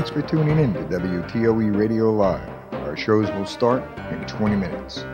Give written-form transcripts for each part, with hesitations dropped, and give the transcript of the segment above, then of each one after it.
thanks for tuning in to WTOE Radio Live. Our shows will start in 20 minutes.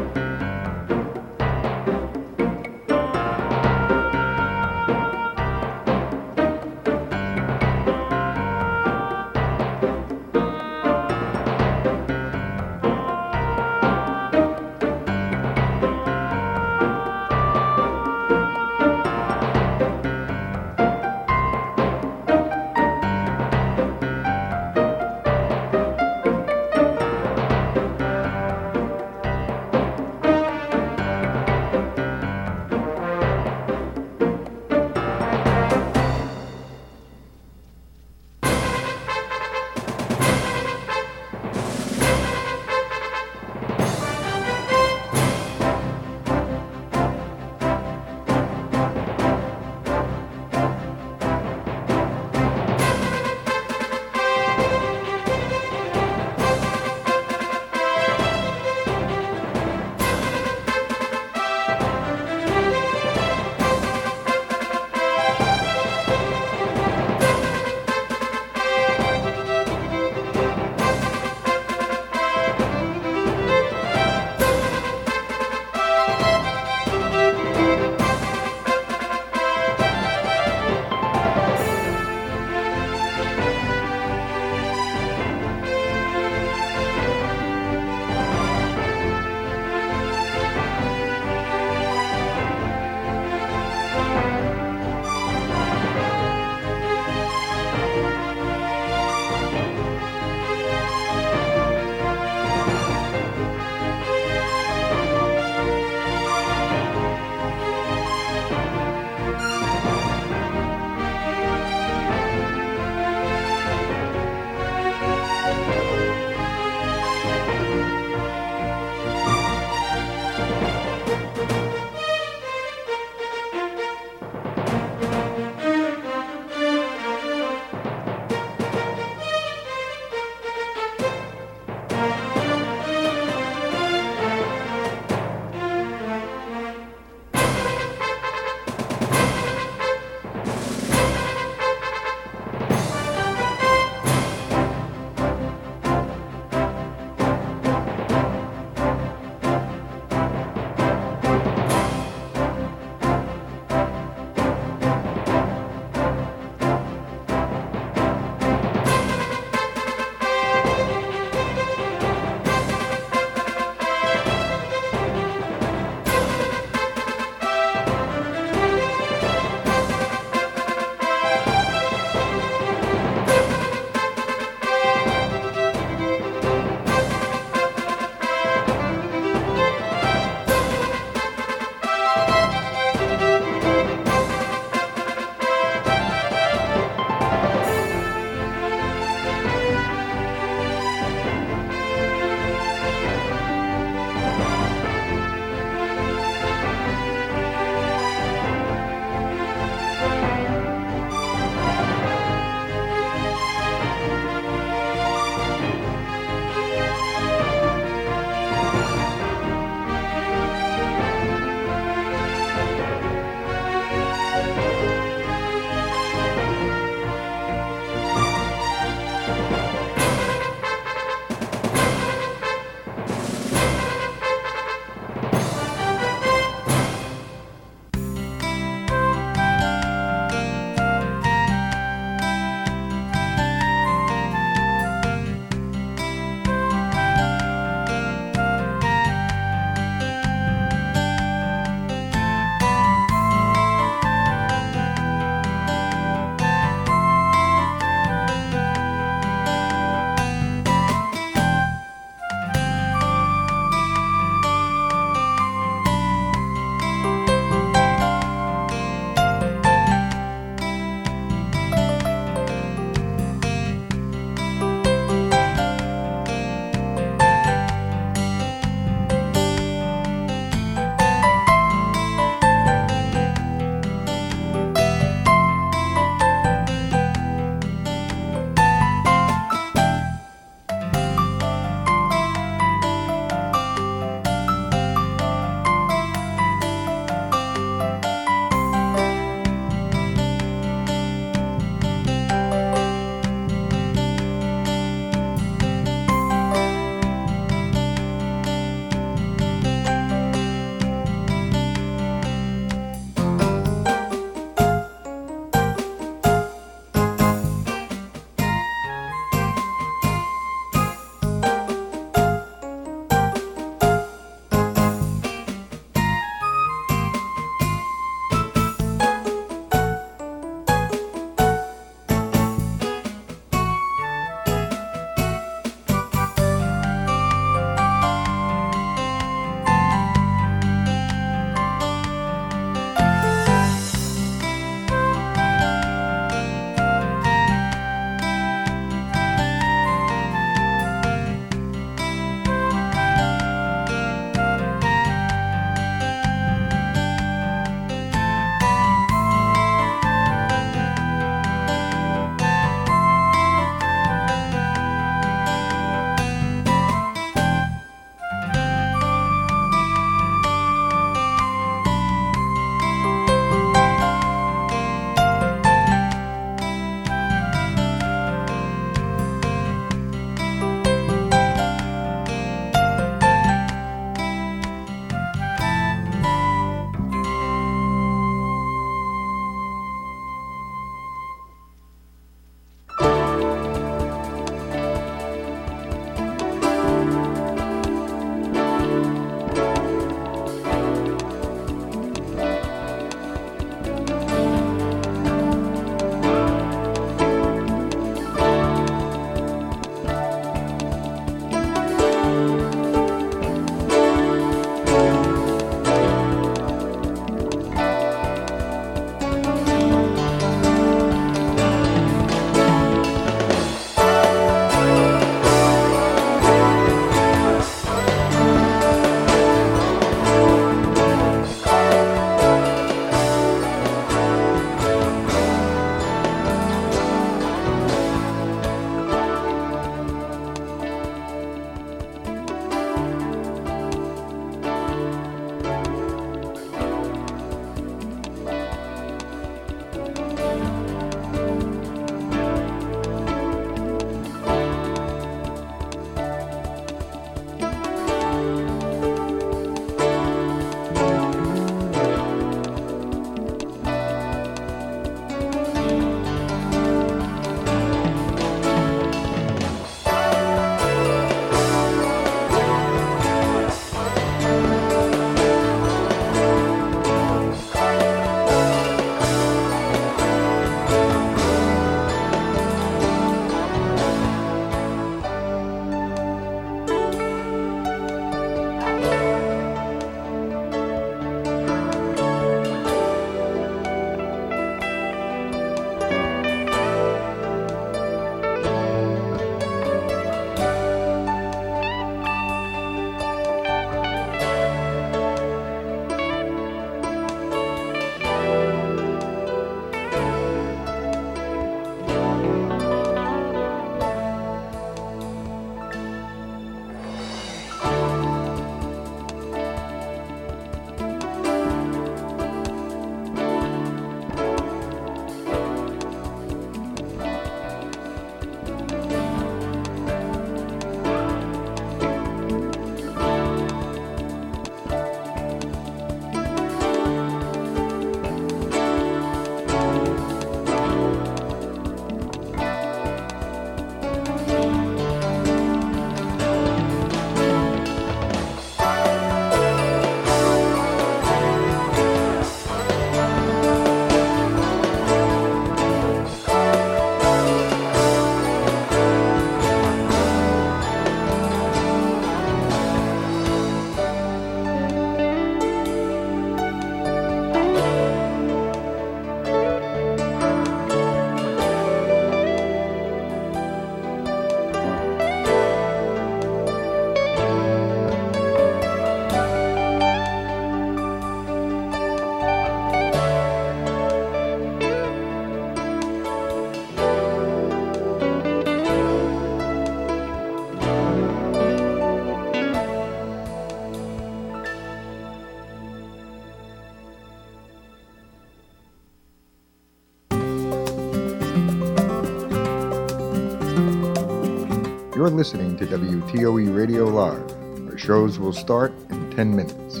You're listening to WTOE Radio Live. Our shows will start in 10 minutes.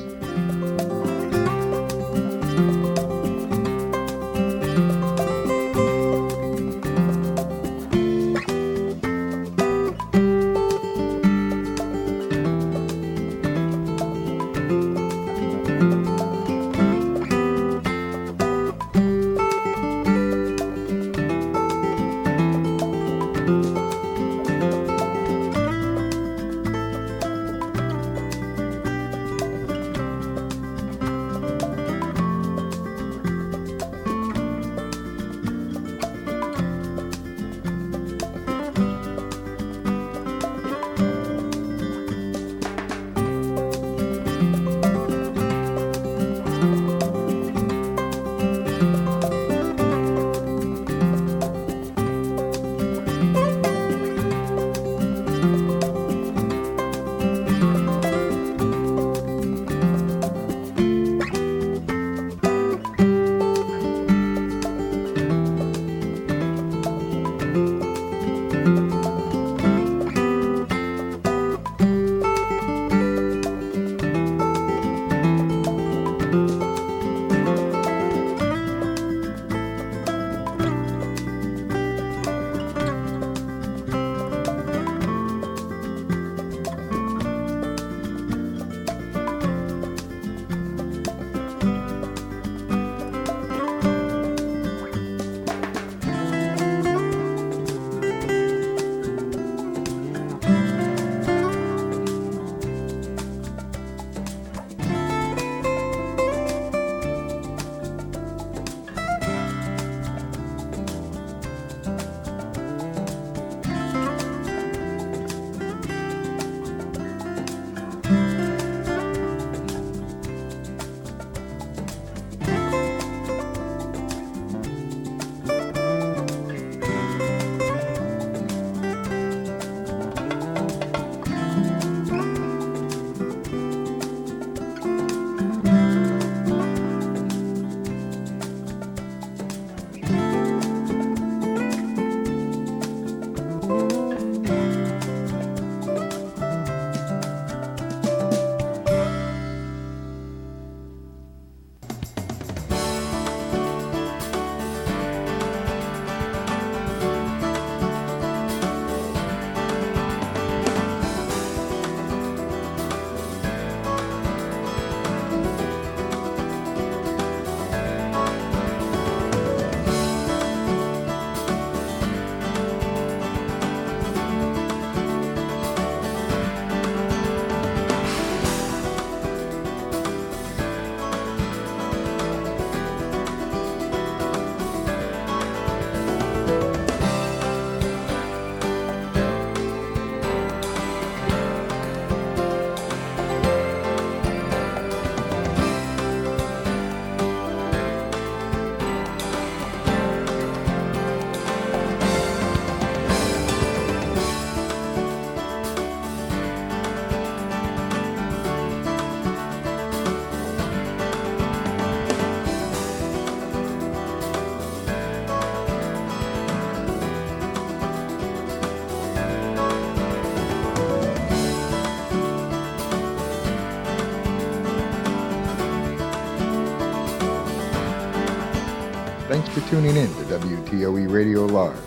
Thanks for tuning in to WTOE Radio Live.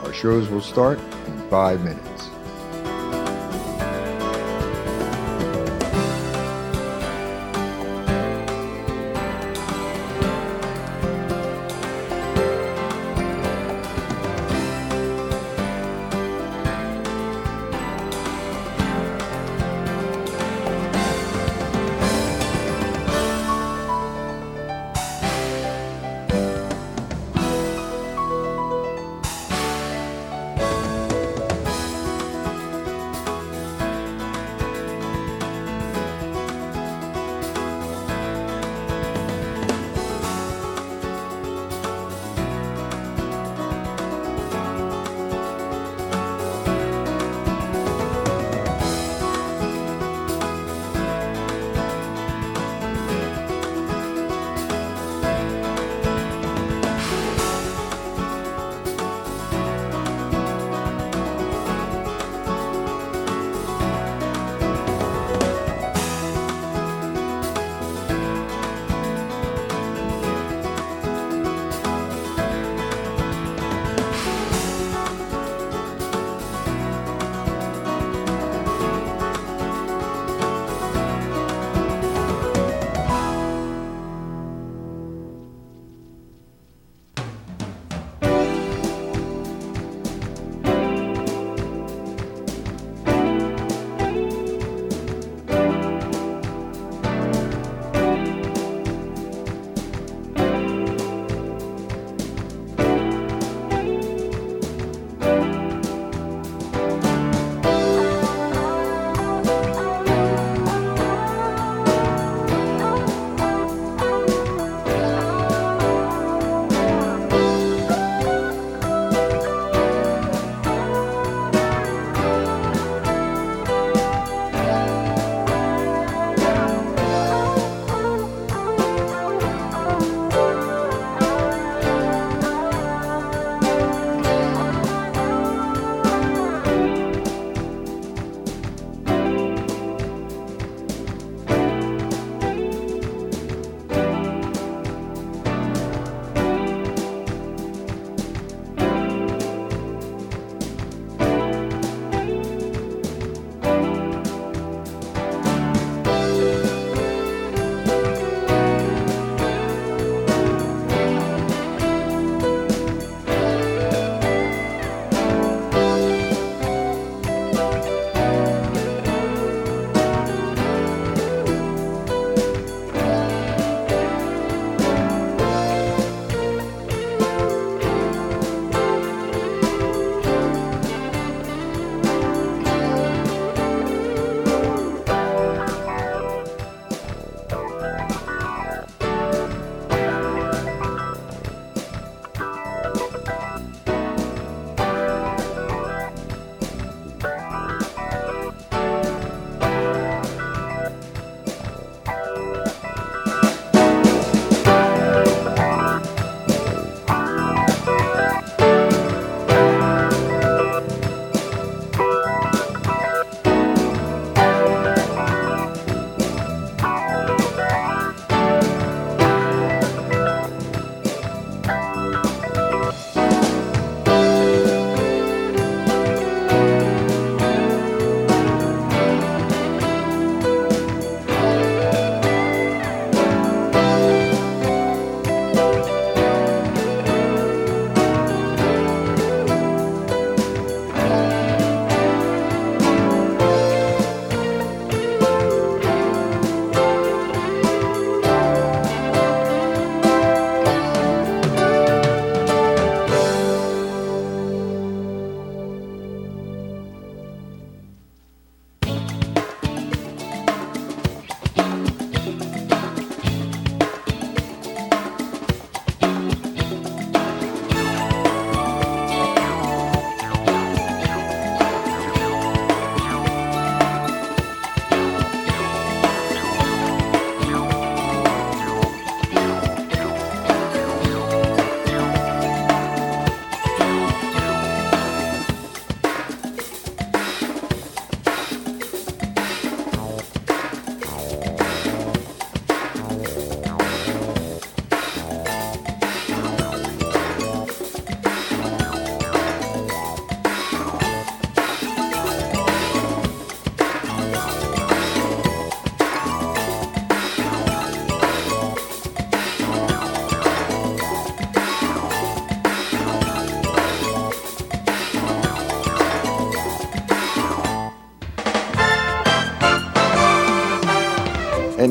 Our shows will start in 5 minutes.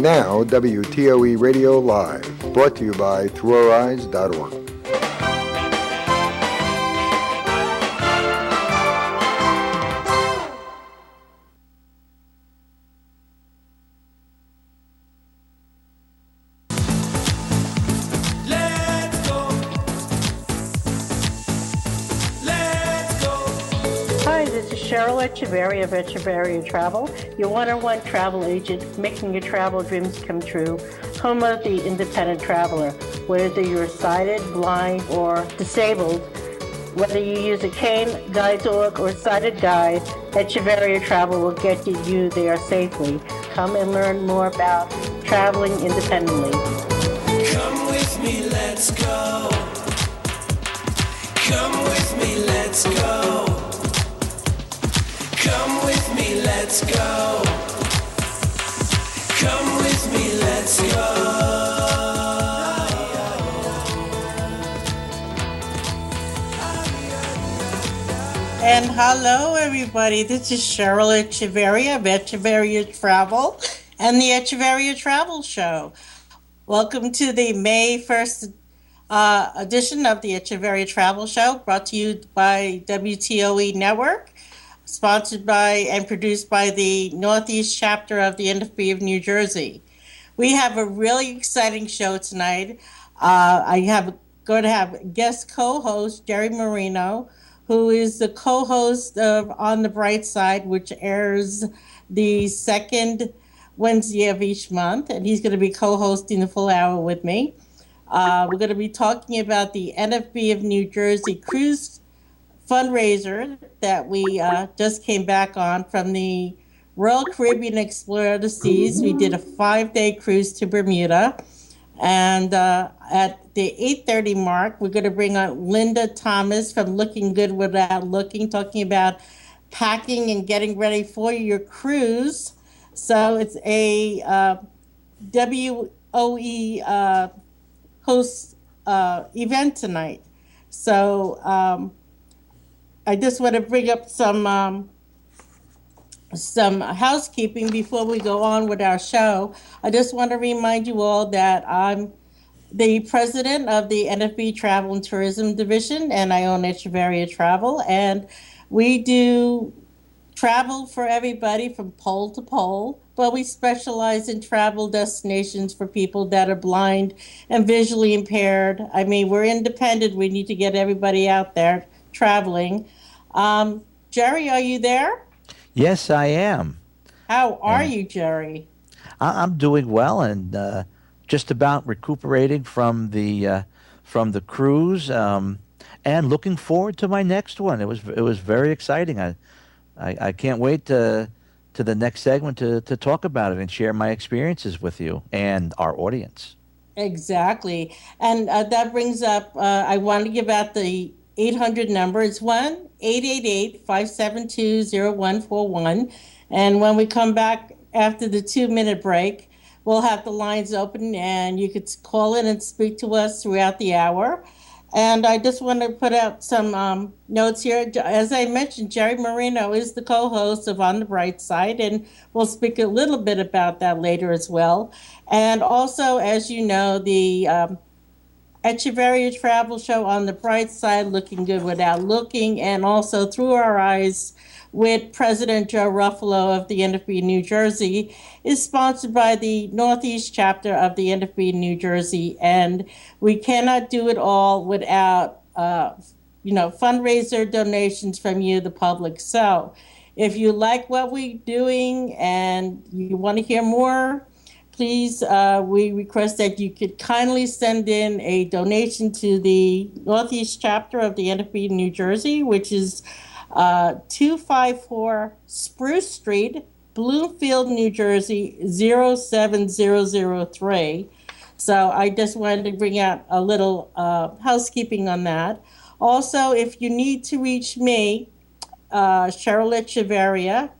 And now, WTOE Radio Live, brought to you by ThroughOurEyes.org. Cheryl Echevarria of Echevarria Travel, your one-on-one travel agent, making your travel dreams come true, home of the independent traveler. Whether you're sighted, blind, or disabled, whether you use a cane, guide dog, or sighted guide, Echevarria Travel will get you there safely. Come and learn more about traveling independently. Come with me, let's go. Come with me, let's go. Come with me, let's go. Come with me, let's go. And hello, everybody. This is Cheryl Echevarria of Echevarria Travel and the Echevarria Travel Show. Welcome to the May 1st edition of the Echevarria Travel Show, brought to you by WTOE Network, sponsored by and produced by the Northeast chapter of the NFB of New Jersey. We have a really exciting show tonight. I'm going to have guest co-host Jerry Moreno, who is the co-host of On the Bright Side, which airs the second Wednesday of each month, and he's going to be co-hosting the full hour with me. We're going to be talking about the NFB of New Jersey cruise fundraiser that we just came back on from the Royal Caribbean Explorer of the Seas. We did a 5-day cruise to Bermuda. And at the 8:30 mark, we're going to bring on Linda Thomas from Looking Good Without Looking, talking about packing and getting ready for your cruise. So it's a WOE host event tonight. So I just want to bring up some housekeeping before we go on with our show. I just want to remind you all that I'm the president of the NFB Travel and Tourism Division, and I own Echevarria Travel, and we do travel for everybody from pole to pole, but we specialize in travel destinations for people that are blind and visually impaired. I mean, we're independent. We need to get everybody out there traveling. Jerry, are you there? Yes, I am. How are you, Jerry? I'm doing well, and just about recuperating from the cruise, and looking forward to my next one. It was very exciting. I can't wait to the next segment to talk about it and share my experiences with you and our audience. Exactly, and that brings up. I want to give out the 800 number. It's 1-888-572-0141. And when we come back after the 2-minute break, we'll have the lines open and you could call in and speak to us throughout the hour. And I just want to put out some notes here. As I mentioned, Jerry Moreno is the co-host of On the Bright Side, and we'll speak a little bit about that later as well. And also, as you know, the Echevarria Travel Show On the Bright Side, Looking Good Without Looking, and also Through Our Eyes with President Joe Ruffalo of the NFB New Jersey, is sponsored by the Northeast chapter of the NFB New Jersey, and we cannot do it all without fundraiser donations from you, the public. So if you like what we're doing and you want to hear more, please, we request that you could kindly send in a donation to the Northeast chapter of the NFB New Jersey, which is 254 Spruce Street, Bloomfield, New Jersey, 07003. So I just wanted to bring out a little housekeeping on that. Also, if you need to reach me, Cheryl Echevarria,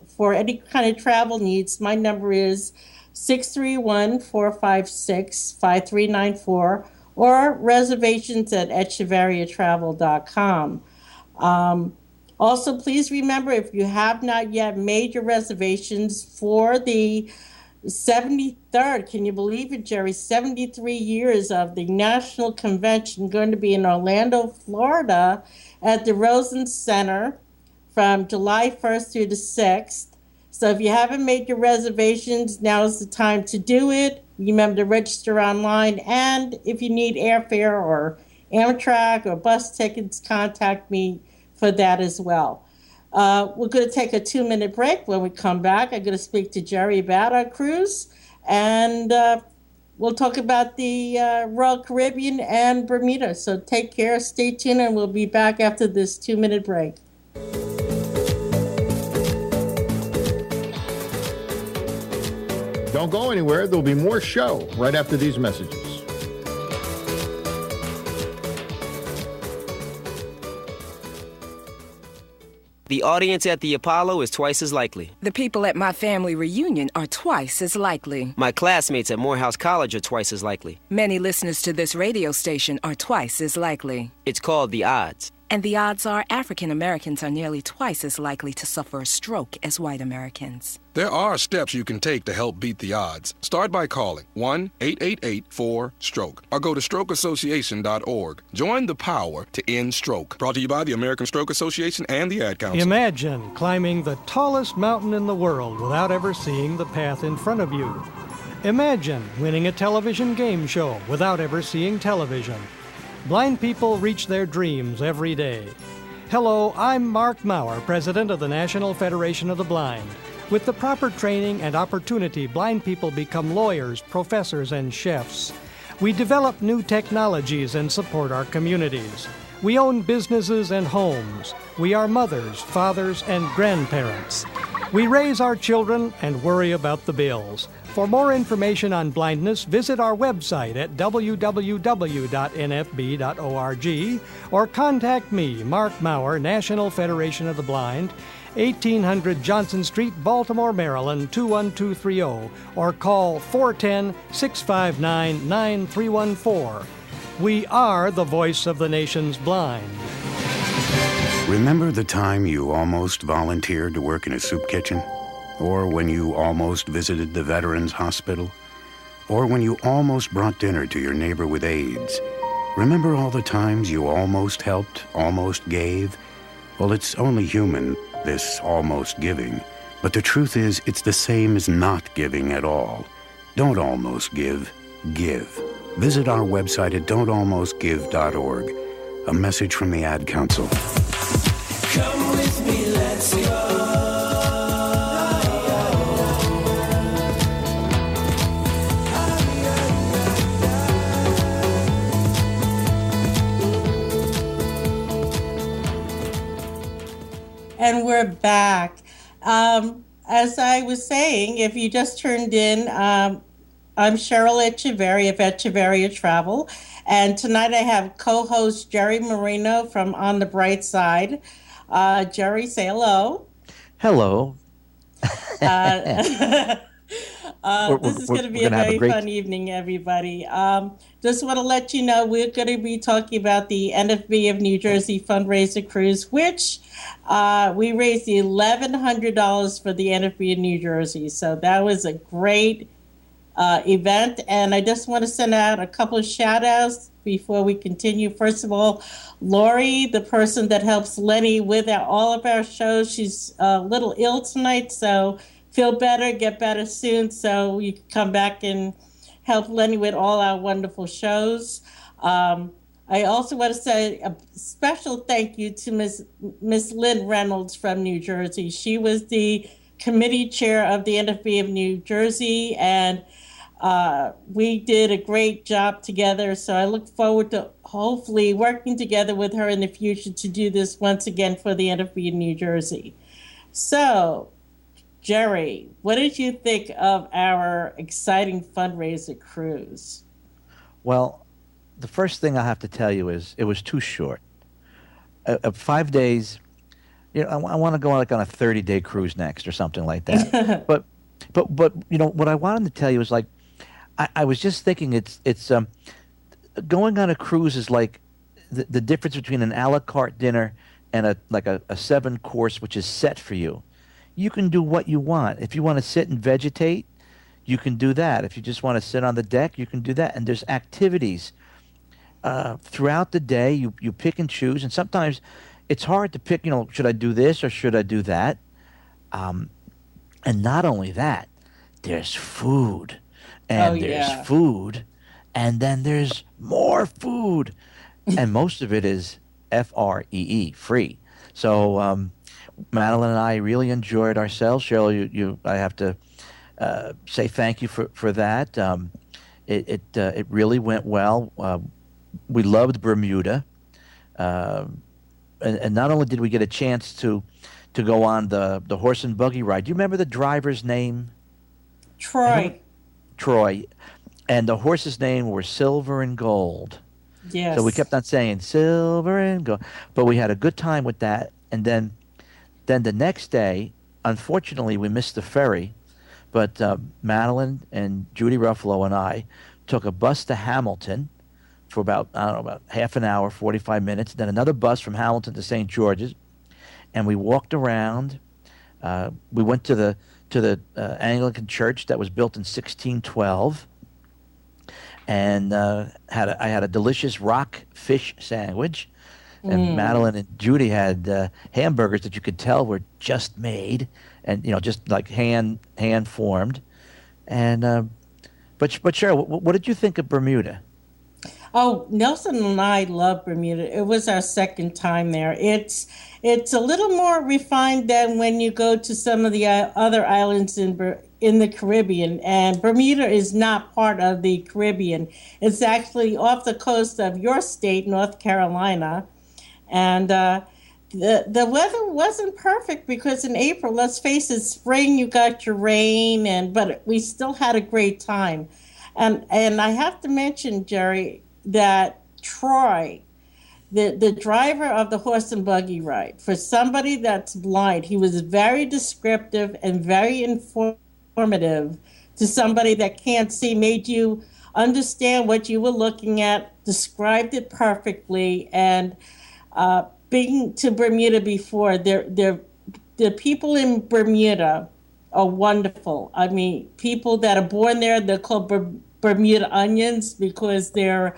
for any kind of travel needs, my number is 631-456-5394 or reservations at ECHEVARRIATRAVEL.com. Also, please remember, if you have not yet made your reservations for the 73rd, can you believe it, Jerry? 73 years of the National Convention going to be in Orlando, Florida at the Rosen Center from July 1st through the 6th. So if you haven't made your reservations, now is the time to do it. Remember to register online. And if you need airfare or Amtrak or bus tickets, contact me for that as well. We're going to take a 2-minute break. When we come back, I'm going to speak to Jerry about our cruise, and we'll talk about the Royal Caribbean and Bermuda. So take care, stay tuned, and we'll be back after this 2-minute break. Don't go anywhere. There'll be more show right after these messages. The audience at the Apollo is twice as likely. The people at my family reunion are twice as likely. My classmates at Morehouse College are twice as likely. Many listeners to this radio station are twice as likely. It's called the odds. And the odds are African Americans are nearly twice as likely to suffer a stroke as white Americans. There are steps you can take to help beat the odds. Start by calling 1-888-4-STROKE or go to strokeassociation.org. Join the power to end stroke. Brought to you by the American Stroke Association and the Ad Council. Imagine climbing the tallest mountain in the world without ever seeing the path in front of you. Imagine winning a television game show without ever seeing television. Blind people reach their dreams every day. Hello, I'm Mark Maurer, president of the National Federation of the Blind. With the proper training and opportunity, blind people become lawyers, professors, and chefs. We develop new technologies and support our communities. We own businesses and homes. We are mothers, fathers, and grandparents. We raise our children and worry about the bills. For more information on blindness, visit our website at www.nfb.org or contact me, Mark Maurer, National Federation of the Blind, 1800 Johnson Street, Baltimore, Maryland, 21230, or call 410-659-9314. We are the voice of the nation's blind. Remember the time you almost volunteered to work in a soup kitchen? Or when you almost visited the Veterans Hospital? Or when you almost brought dinner to your neighbor with AIDS? Remember all the times you almost helped, almost gave? Well, it's only human, this almost giving. But the truth is, it's the same as not giving at all. Don't almost give, give. Visit our website at don'talmostgive.org. A message from the Ad Council. Come with me, let's go. And we're back. As I was saying, if you just turned in, I'm Cheryl Echevarria of Echevarria Travel. And tonight I have co-host Jerry Moreno from On the Bright Side. Jerry, say hello. Hello. This is going to be a very fun evening, everybody. Just want to let you know we're going to be talking about the NFB of New Jersey fundraiser cruise, which we raised $1,100 for the NFB of New Jersey. So that was a great event. And I just want to send out a couple of shout outs before we continue. First of all, Lori, the person that helps Lenny with all of our shows, she's a little ill tonight, so feel better, get better soon, so you can come back and help Lenny with all our wonderful shows. I also want to say a special thank you to Miss Lynn Reynolds from New Jersey. She was the committee chair of the NFB of New Jersey, and we did a great job together. So I look forward to hopefully working together with her in the future to do this once again for the NFB of New Jersey. So, Jerry, what did you think of our exciting fundraiser cruise? Well, the first thing I have to tell you is it was too short. 5 days, you know, I want to go like on a 30-day cruise next or something like that. but you know, what I wanted to tell you is like, I was just thinking it's going on a cruise is like the difference between an a la carte dinner and a 7-course which is set for you. You can do what you want. If you want to sit and vegetate, you can do that. If you just want to sit on the deck, you can do that. And there's activities throughout the day. You pick and choose, and sometimes it's hard to pick. Should I do this or should I do that? And not only that, there's food, and there's food, and then there's more food, and most of it is FREE, free. So Madeline and I really enjoyed ourselves. Cheryl, I have to say thank you for that. It really went well. We loved Bermuda, and not only did we get a chance to go on the horse and buggy ride. Do you remember the driver's name? Troy. Troy. And the horse's name were Silver and Gold. Yes. So we kept on saying Silver and Gold. But we had a good time with that. And then the next day, unfortunately, we missed the ferry. But Madeline and Judy Ruffalo and I took a bus to Hamilton for about half an hour, 45 minutes. Then another bus from Hamilton to St. George's. And we walked around. We went to the Anglican church that was built in 1612, and I had a delicious rock fish sandwich. And Madeline and Judy had hamburgers that you could tell were just made, and just like hand formed. And but Cheryl, what did you think of Bermuda? Oh, Nelson and I love Bermuda. It was our second time there. It's a little more refined than when you go to some of the other islands in the Caribbean. And Bermuda is not part of the Caribbean. It's actually off the coast of your state, North Carolina. And the weather wasn't perfect because in April, let's face it, spring, you got your rain, but we still had a great time. And I have to mention, Jerry, that Troy, the driver of the horse and buggy ride, for somebody that's blind, he was very descriptive and very informative to somebody that can't see, made you understand what you were looking at, described it perfectly. And being to Bermuda before, the people in Bermuda are wonderful. I mean, people that are born there, they're called Bermuda onions because there's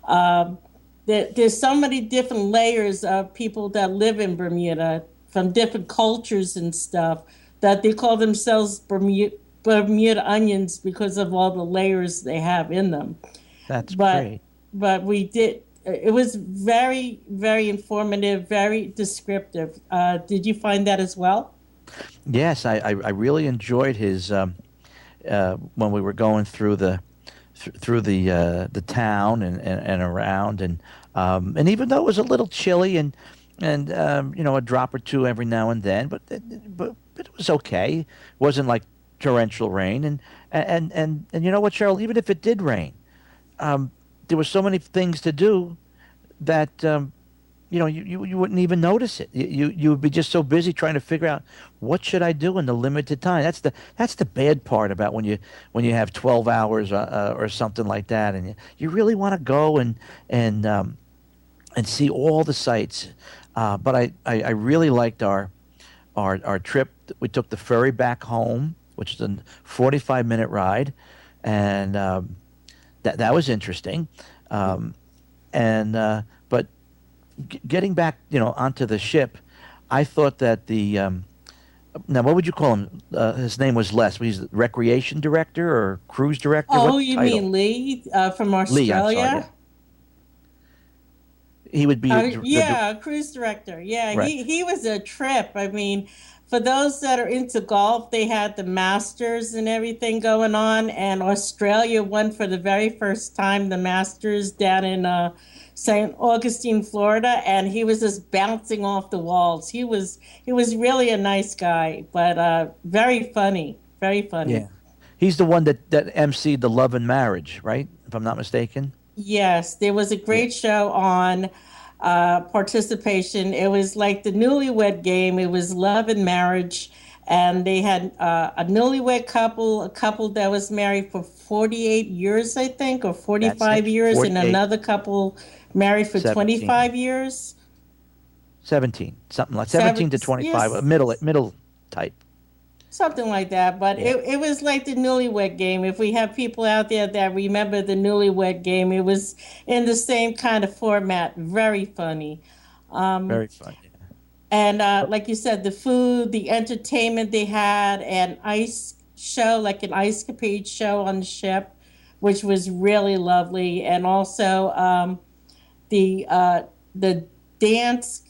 so many different layers of people that live in Bermuda from different cultures and stuff that they call themselves Bermuda onions because of all the layers they have in them. That's great. But it was very, very informative, very descriptive. Did you find that as well? Yes, I really enjoyed his when we were going through the town and around, and even though it was a little chilly and a drop or two every now and then, but it was okay. It wasn't like torrential rain, and you know what, Cheryl, even if it did rain, there were so many things to do that you wouldn't even notice it. You would be just so busy trying to figure out what should I do in the limited time. That's the bad part about when you have 12 hours or something like that, and you really want to go and see all the sights. But I really liked our trip. We took the ferry back home, which is a 45-minute ride, and that was interesting. But getting back, onto the ship, I thought that now what would you call him? His name was Les. He's the recreation director or cruise director? Oh, you mean Lee from Australia? Lee, I'm sorry, yeah. He would be cruise director. Yeah, right. He was a trip. I mean, for those that are into golf, they had the Masters and everything going on, and Australia won for the very first time the Masters down in St. Augustine, Florida, and he was just bouncing off the walls. He was really a nice guy, but very funny, very funny. Yeah, he's the one that emceed the Love and Marriage, right? If I'm not mistaken. Yes, there was a great show on participation. It was like the Newlywed Game. It was Love and Marriage, and they had a newlywed couple, a couple that was married for 48 years, I think, or 45 years, 48. And another couple married for 17. 25 years. 17, something like 17 to 25, yes. middle type. something like that. But it was like the Newlywed Game. If we have people out there that remember the Newlywed Game, it was in the same kind of format. Very funny. Very funny. And like you said, the food, the entertainment they had, an ice show, like an ice capade show on the ship, which was really lovely. And also the dance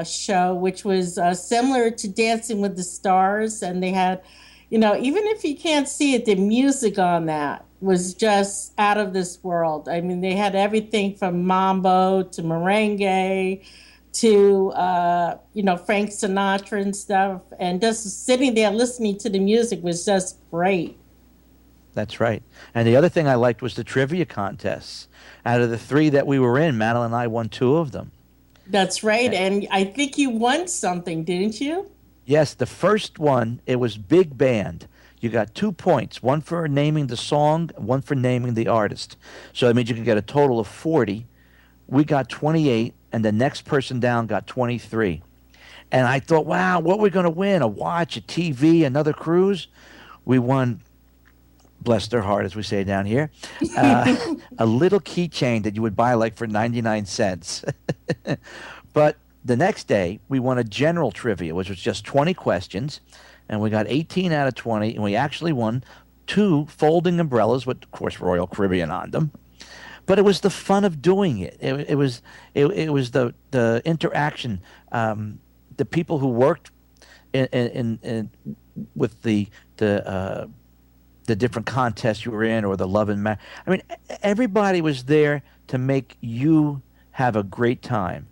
show, which was similar to Dancing with the Stars. And they had, even if you can't see it, the music on that was just out of this world. I mean, they had everything from mambo to merengue to, Frank Sinatra and stuff. And just sitting there listening to the music was just great. That's right. And the other thing I liked was the trivia contests. Out of the 3 that we were in, Madeline and I won 2 of them. That's right. And I think you won something, didn't you? Yes, the first one, it was big band. You got 2 points, one for naming the song, one for naming the artist. So that means you can get a total of 40. We got 28, and the next person down got 23. And I thought, wow, what are we going to win? A watch, a TV, another cruise? We won, bless their heart, as we say down here, a little keychain that you would buy like for 99 cents. But the next day, we won a general trivia, which was just 20 questions, and we got 18 out of 20, and we actually won 2 folding umbrellas with, of course, Royal Caribbean on them. But it was the fun of doing it. It was the interaction, the people who worked in with the different contests you were in, or the love and match. I mean, everybody was there to make you have a great time.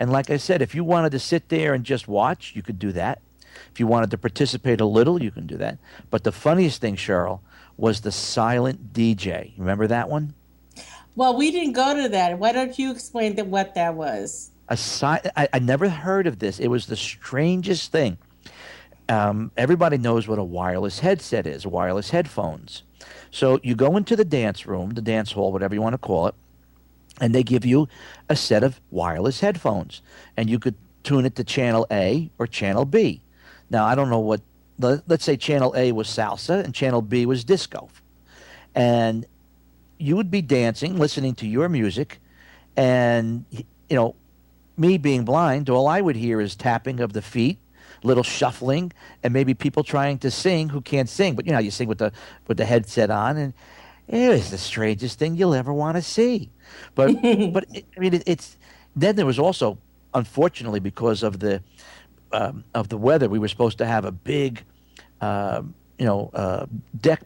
And like I said, if you wanted to sit there and just watch, you could do that. If you wanted to participate a little, you can do that. But the funniest thing, Cheryl, was the silent DJ. Remember that one? Well, we didn't go to that. Why don't you explain what that was? I never heard of this. It was the strangest thing. Everybody knows what a wireless headset is, wireless headphones. So you go into the dance room, the dance hall, whatever you want to call it, and they give you a set of wireless headphones. And you could tune it to channel A or channel B. Now, I don't know what, let's say channel A was salsa and channel B was disco. And you would be dancing, listening to your music, and, me being blind, all I would hear is tapping of the feet, little shuffling, and maybe people trying to sing who can't sing. But you sing with the headset on, and it was the strangest thing you'll ever want to see. But it's then there was also, unfortunately, because of the weather, we were supposed to have a big deck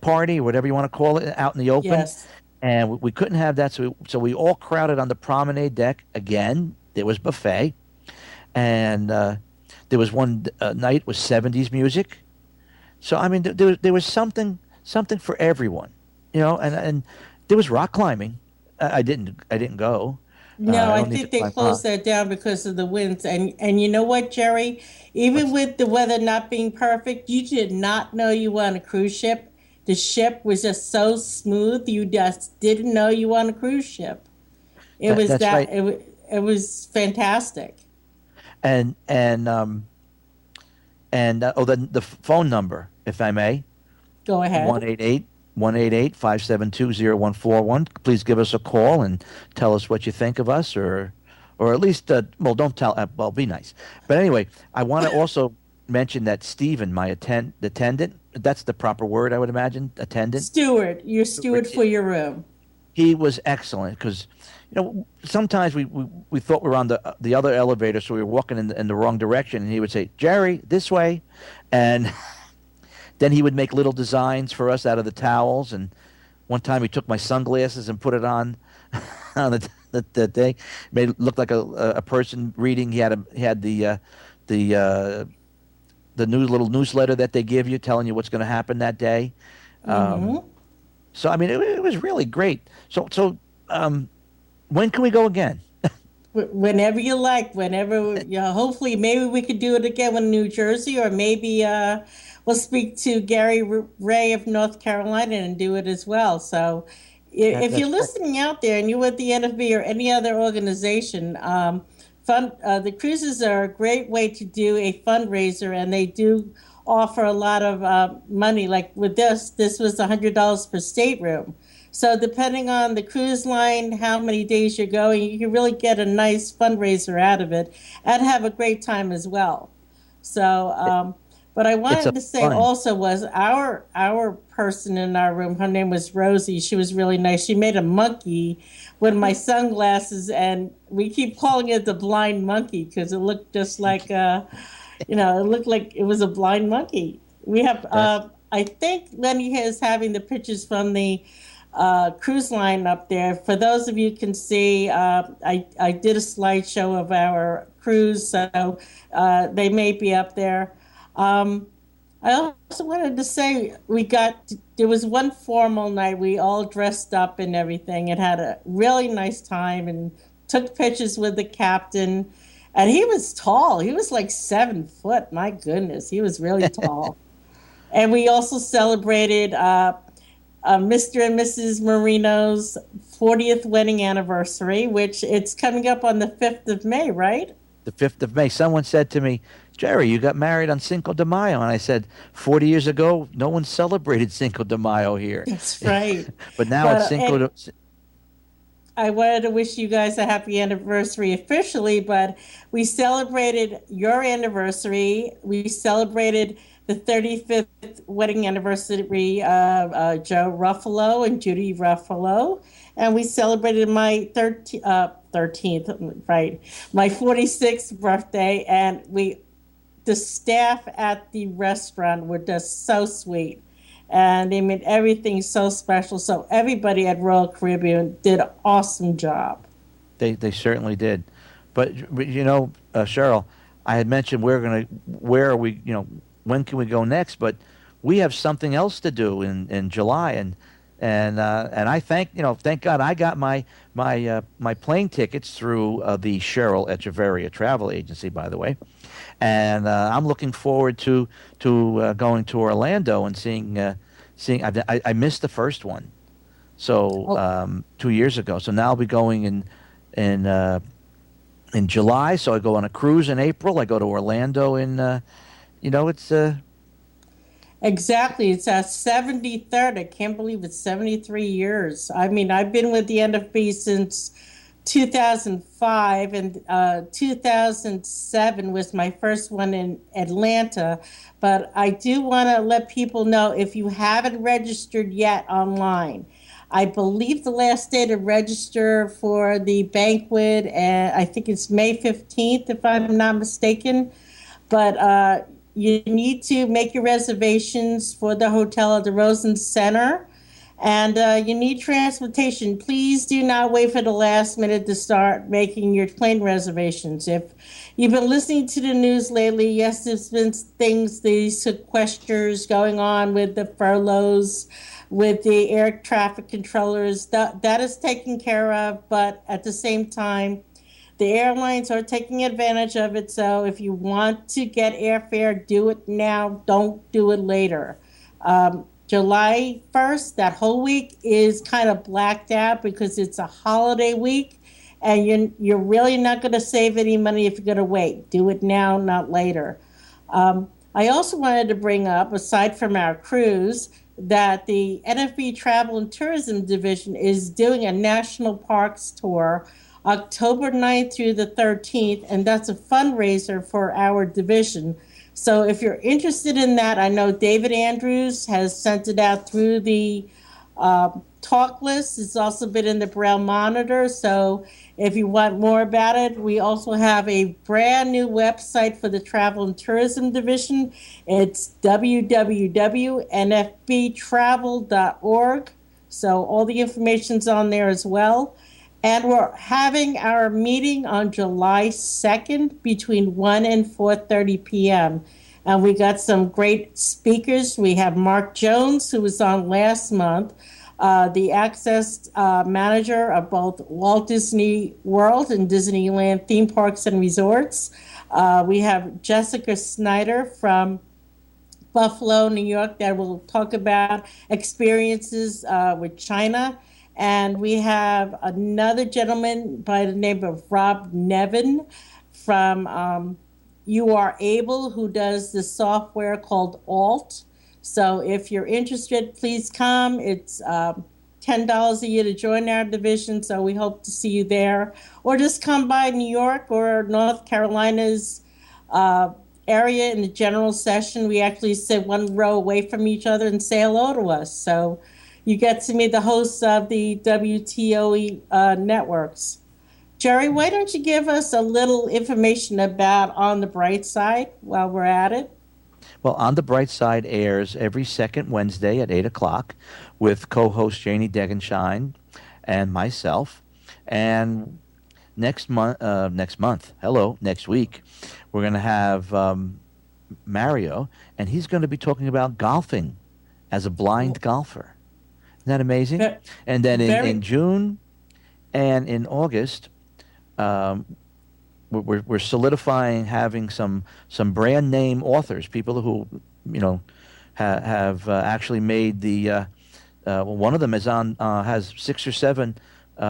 party or whatever you want to call it out in the open. Yes. And we couldn't have that, so we all crowded on the promenade deck again. There was buffet, and there was one night with 70s music. So I mean, there was something for everyone, and there was rock climbing. I didn't go. No, I think they closed that down because of the winds. And you know what, Jerry? Even with the weather not being perfect, you did not know you were on a cruise ship. The ship was just so smooth, you just didn't know you were on a cruise ship. It was fantastic. And the phone number, if I may. Go ahead. 1-888-572-0141. Please give us a call and tell us what you think of us, or at least, don't tell, be nice. But anyway, I want to also mention that Stephen, my attendant, that's the proper word, I would imagine, attendant. Steward, your steward for your room. He was excellent because, sometimes we thought we were on the other elevator, so we were walking in the wrong direction, and he would say, "Jerry, this way," and then he would make little designs for us out of the towels. And one time he took my sunglasses and put it on the thing, made it look like a person reading. He had the new little newsletter that they give you, telling you what's going to happen that day. So I mean, it was really great. So when can we go again? Whenever you like. Whenever, hopefully, maybe we could do it again in New Jersey, or maybe we'll speak to Gary Ray of North Carolina and do it as well. So if you're listening out there and you're with the NFB or any other organization, the cruises are a great way to do a fundraiser, and they do offer a lot of money. Like with this was $100 per stateroom. So depending on the cruise line, how many days you're going, you can really get a nice fundraiser out of it and have a great time as well. So, but I wanted to say also was our person in our room, her name was Rosie. She was really nice. She made a monkey with my sunglasses, and we keep calling it the blind monkey because it looked just like, it looked like it was a blind monkey. We have, I think Lenny is having the pictures from the cruise line up there. For those of you who can see, I did a slideshow of our cruise, so they may be up there. I also wanted to say there was one formal night. We all dressed up and everything and had a really nice time and took pictures with the captain. And he was tall. He was like 7 foot. My goodness, he was really tall. And we also celebrated Mr. and Mrs. Moreno's 40th wedding anniversary, which it's coming up on the 5th of May, right? The 5th of May. Someone said to me, Jerry, you got married on Cinco de Mayo. And I said, 40 years ago, no one celebrated Cinco de Mayo here. That's right. But now it's Cinco de... I wanted to wish you guys a happy anniversary officially, but we celebrated your anniversary. We celebrated the 35th wedding anniversary of Joe Ruffalo and Judy Ruffalo. And we celebrated my 13th, right, my 46th birthday. And the staff at the restaurant were just so sweet. And they made everything so special. So everybody at Royal Caribbean did an awesome job. They certainly did. But Cheryl, I had mentioned where are we, when can we go next? But we have something else to do in July, and I thank God I got my plane tickets through the Cheryl Echevarria Travel Agency, by the way, and I'm looking forward to going to Orlando and seeing. I missed the first one, so 2 years ago. So now I'll be going in July. So I go on a cruise in April. I go to Orlando it's. Exactly. It's our 73rd. I can't believe it's 73 years. I mean, I've been with the NFB since 2005, and 2007 was my first one in Atlanta. But I do want to let people know, if you haven't registered yet online, I believe the last day to register for the banquet, and I think it's May 15th, if I'm not mistaken. But you need to make your reservations for the hotel at the Rosen Center, and you need transportation. Please do not wait for the last minute to start making your plane reservations. If you've been listening to the news lately, yes, there's been these sequesters going on with the furloughs, with the air traffic controllers. That is taken care of, but at the same time, the airlines are taking advantage of it. So if you want to get airfare, do it now. Don't do it later. July 1st, that whole week is kind of blacked out because it's a holiday week, and you're really not going to save any money if you're going to wait. Do it now, not later. I also wanted to bring up, aside from our cruise, that the NFB Travel and Tourism Division is doing a national parks tour October 9th through the 13th, and that's a fundraiser for our division. So if you're interested in that, I know David Andrews has sent it out through the talk list. It's also been in the Braille Monitor. So if you want more about it, we also have a brand new website for the Travel and Tourism Division. It's www.nfbtravel.org. So all the information's on there as well. And we're having our meeting on July 2nd between 1 and 4:30 p.m. And we got some great speakers. We have Mark Jones, who was on last month, the access manager of both Walt Disney World and Disneyland theme parks and resorts. We have Jessica Snyder from Buffalo, New York, that will talk about experiences with China. And we have another gentleman by the name of Rob Nevin from You Are Able, who does the software called Alt. So if you're interested, please come. It's $10 a year to join our division, so we hope to see you there. Or just come by New York or North Carolina's area in the general session. We actually sit one row away from each other and say hello to us. So you get to meet the hosts of the WTOE networks. Jerry, why don't you give us a little information about On the Bright Side while we're at it? Well, On the Bright Side airs every second Wednesday at 8 o'clock with co-host Janie Degenshine and myself. And next week, we're going to have Mario, and he's going to be talking about golfing as a blind golfer. Isn't that amazing? And then in June and in August, we're solidifying having some brand name authors, people who have actually made the one of them is on has 6 or 7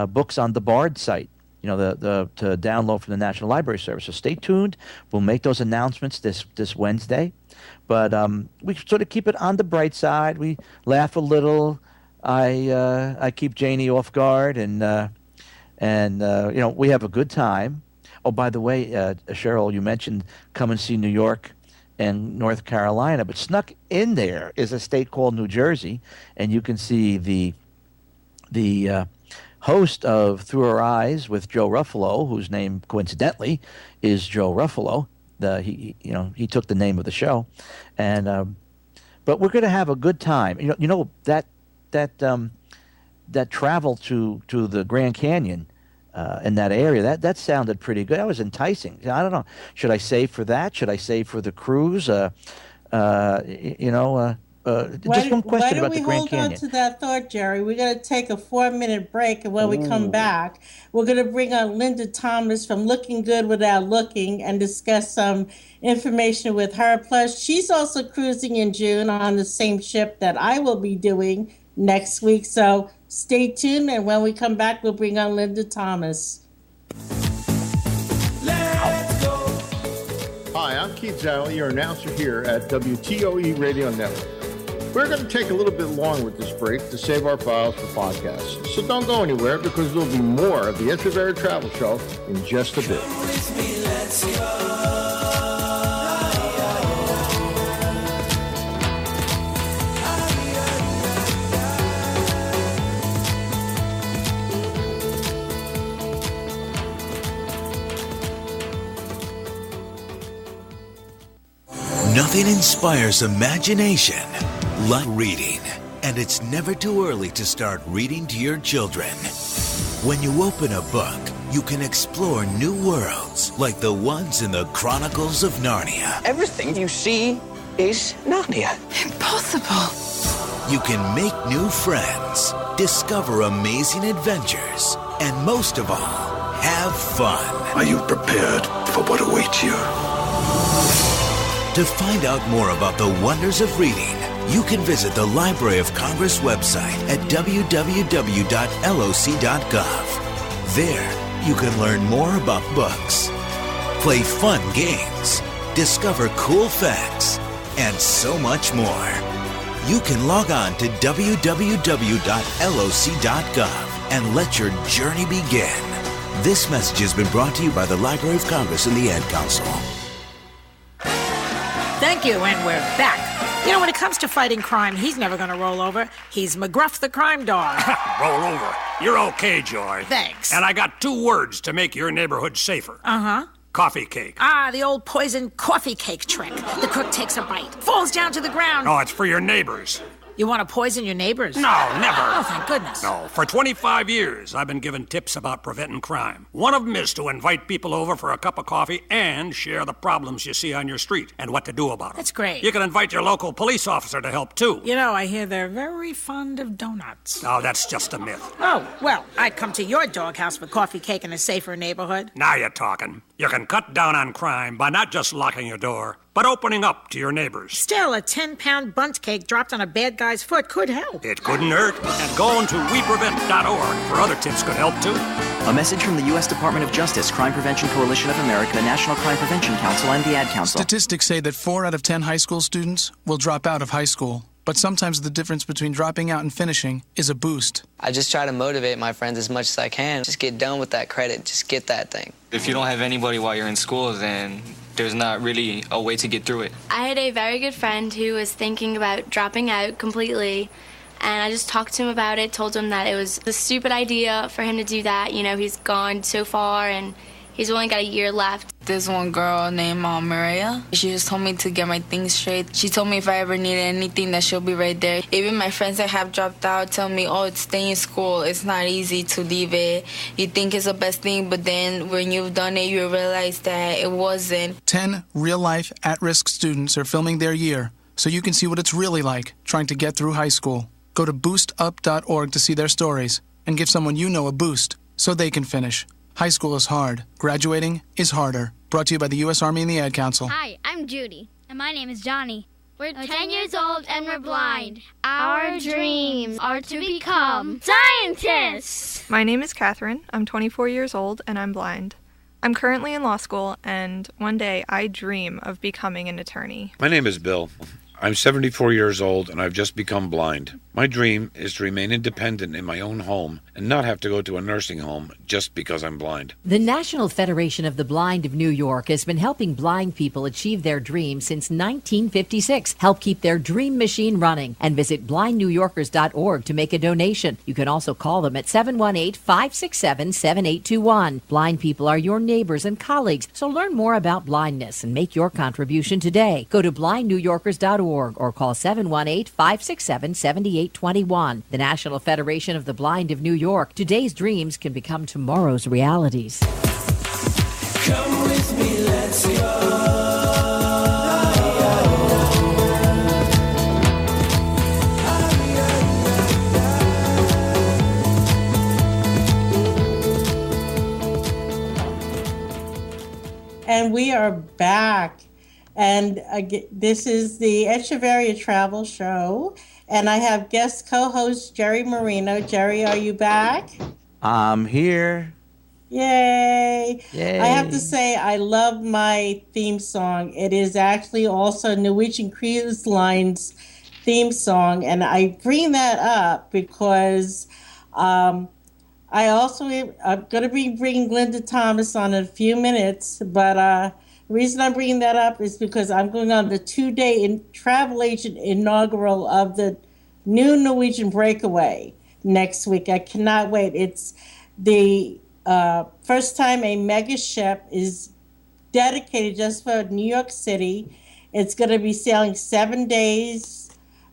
books on the Bard site, to download from the National Library Service. So stay tuned. We'll make those announcements this Wednesday, but we sort of keep it on the bright side. We laugh a little. I keep Janie off guard, and we have a good time. Oh, by the way, Cheryl, you mentioned come and see New York and North Carolina, but snuck in there is a state called New Jersey, and you can see the host of Through Her Eyes with Joe Ruffalo, whose name coincidentally is Joe Ruffalo. He took the name of the show, and but we're going to have a good time. That travel to the Grand Canyon. In that area, that sounded pretty good. That was enticing. I don't know. Should I save for that? Should I save for the cruise? Just one question about the Grand Canyon. Why don't we hold on to that thought, Jerry? We're going to take a 4-minute break, and when we come back, we're going to bring on Linda Thomas from Looking Good Without Looking and discuss some information with her. Plus, she's also cruising in June on the same ship that I will be doing next week. So stay tuned, and when we come back, we'll bring on Linda Thomas. Let's go. Hi, I'm Keith Zally, your announcer here at WTOE Radio Network. We're going to take a little bit long with this break to save our files for podcasts. So don't go anywhere, because there'll be more of the Echevarria Travel Show in just a bit. Come with me, let's go. Nothing inspires imagination like reading, and it's never too early to start reading to your children. When you open a book, you can explore new worlds like the ones in the Chronicles of Narnia. Everything you see is Narnia. Impossible. You can make new friends, discover amazing adventures, and most of all, have fun. Are you prepared for what awaits you? To find out more about the wonders of reading, you can visit the Library of Congress website at www.loc.gov. There, you can learn more about books, play fun games, discover cool facts, and so much more. You can log on to www.loc.gov and let your journey begin. This message has been brought to you by the Library of Congress and the Ad Council. Thank you, and we're back. When it comes to fighting crime, he's never going to roll over. He's McGruff the crime dog. Roll over. You're okay, Joy. Thanks. And I got 2 words to make your neighborhood safer. Uh-huh. Coffee cake. Ah, the old poison coffee cake trick. The cook takes a bite, falls down to the ground. No, it's for your neighbors. You want to poison your neighbors? No, never. Oh, thank goodness. No, for 25 years, I've been giving tips about preventing crime. One of them is to invite people over for a cup of coffee and share the problems you see on your street and what to do about them. That's great. You can invite your local police officer to help, too. I hear they're very fond of donuts. Oh, that's just a myth. Oh, well, I'd come to your doghouse for coffee cake in a safer neighborhood. Now you're talking. You can cut down on crime by not just locking your door, but opening up to your neighbors. Still, a 10-pound bundt cake dropped on a bad guy's foot could help. It couldn't hurt. And going to weprevent.org for other tips could help too. A message from the U.S. Department of Justice, Crime Prevention Coalition of America, National Crime Prevention Council, and the Ad Council. Statistics say that 4 out of 10 high school students will drop out of high school. But sometimes the difference between dropping out and finishing is a boost. I just try to motivate my friends as much as I can. Just get done with that credit. Just get that thing. If you don't have anybody while you're in school, then there's not really a way to get through it. I had a very good friend who was thinking about dropping out completely. And I just talked to him about it, told him that it was a stupid idea for him to do that. You know, he's gone so far and he's only got a year left. There's one girl named Maria. She just told me to get my things straight. She told me if I ever needed anything that she'll be right there. Even my friends that have dropped out tell me, oh, stay in school. It's not easy to leave it. You think it's the best thing, but then when you've done it, you realize that it wasn't. 10 real-life at-risk students are filming their year, so you can see what it's really like trying to get through high school. Go to boostup.org to see their stories and give someone you know a boost so they can finish. High school is hard. Graduating is harder. Brought to you by the U.S. Army and the Ad Council. Hi, I'm Judy. And my name is Johnny. We're 10 years old and we're blind. Our dreams are to become scientists. My name is Catherine. I'm 24 years old and I'm blind. I'm currently in law school, and one day I dream of becoming an attorney. My name is Bill. I'm 74 years old and I've just become blind. My dream is to remain independent in my own home and not have to go to a nursing home just because I'm blind. The National Federation of the Blind of New York has been helping blind people achieve their dreams since 1956. Help keep their dream machine running and visit blindnewyorkers.org to make a donation. You can also call them at 718-567-7821. Blind people are your neighbors and colleagues, so learn more about blindness and make your contribution today. Go to blindnewyorkers.org or call 718-567-7821. The National Federation of the Blind of New York. Today's dreams can become tomorrow's realities. Come with me, let's go. And we are back. And this is the Echevarria Travel Show. And I have guest co-host Jerry Moreno. Jerry, are you back? I'm here. Yay. Yay. I have to say, I love my theme song. It is actually also Norwegian Cruise Line's theme song. And I bring that up because I'm going to be bringing Linda Thomas on in a few minutes. But the reason I'm bringing that up is because I'm going on the 2-day travel agent inaugural of the new Norwegian Breakaway next week. I cannot wait. It's the first time a mega ship is dedicated just for New York City. It's going to be sailing 7 days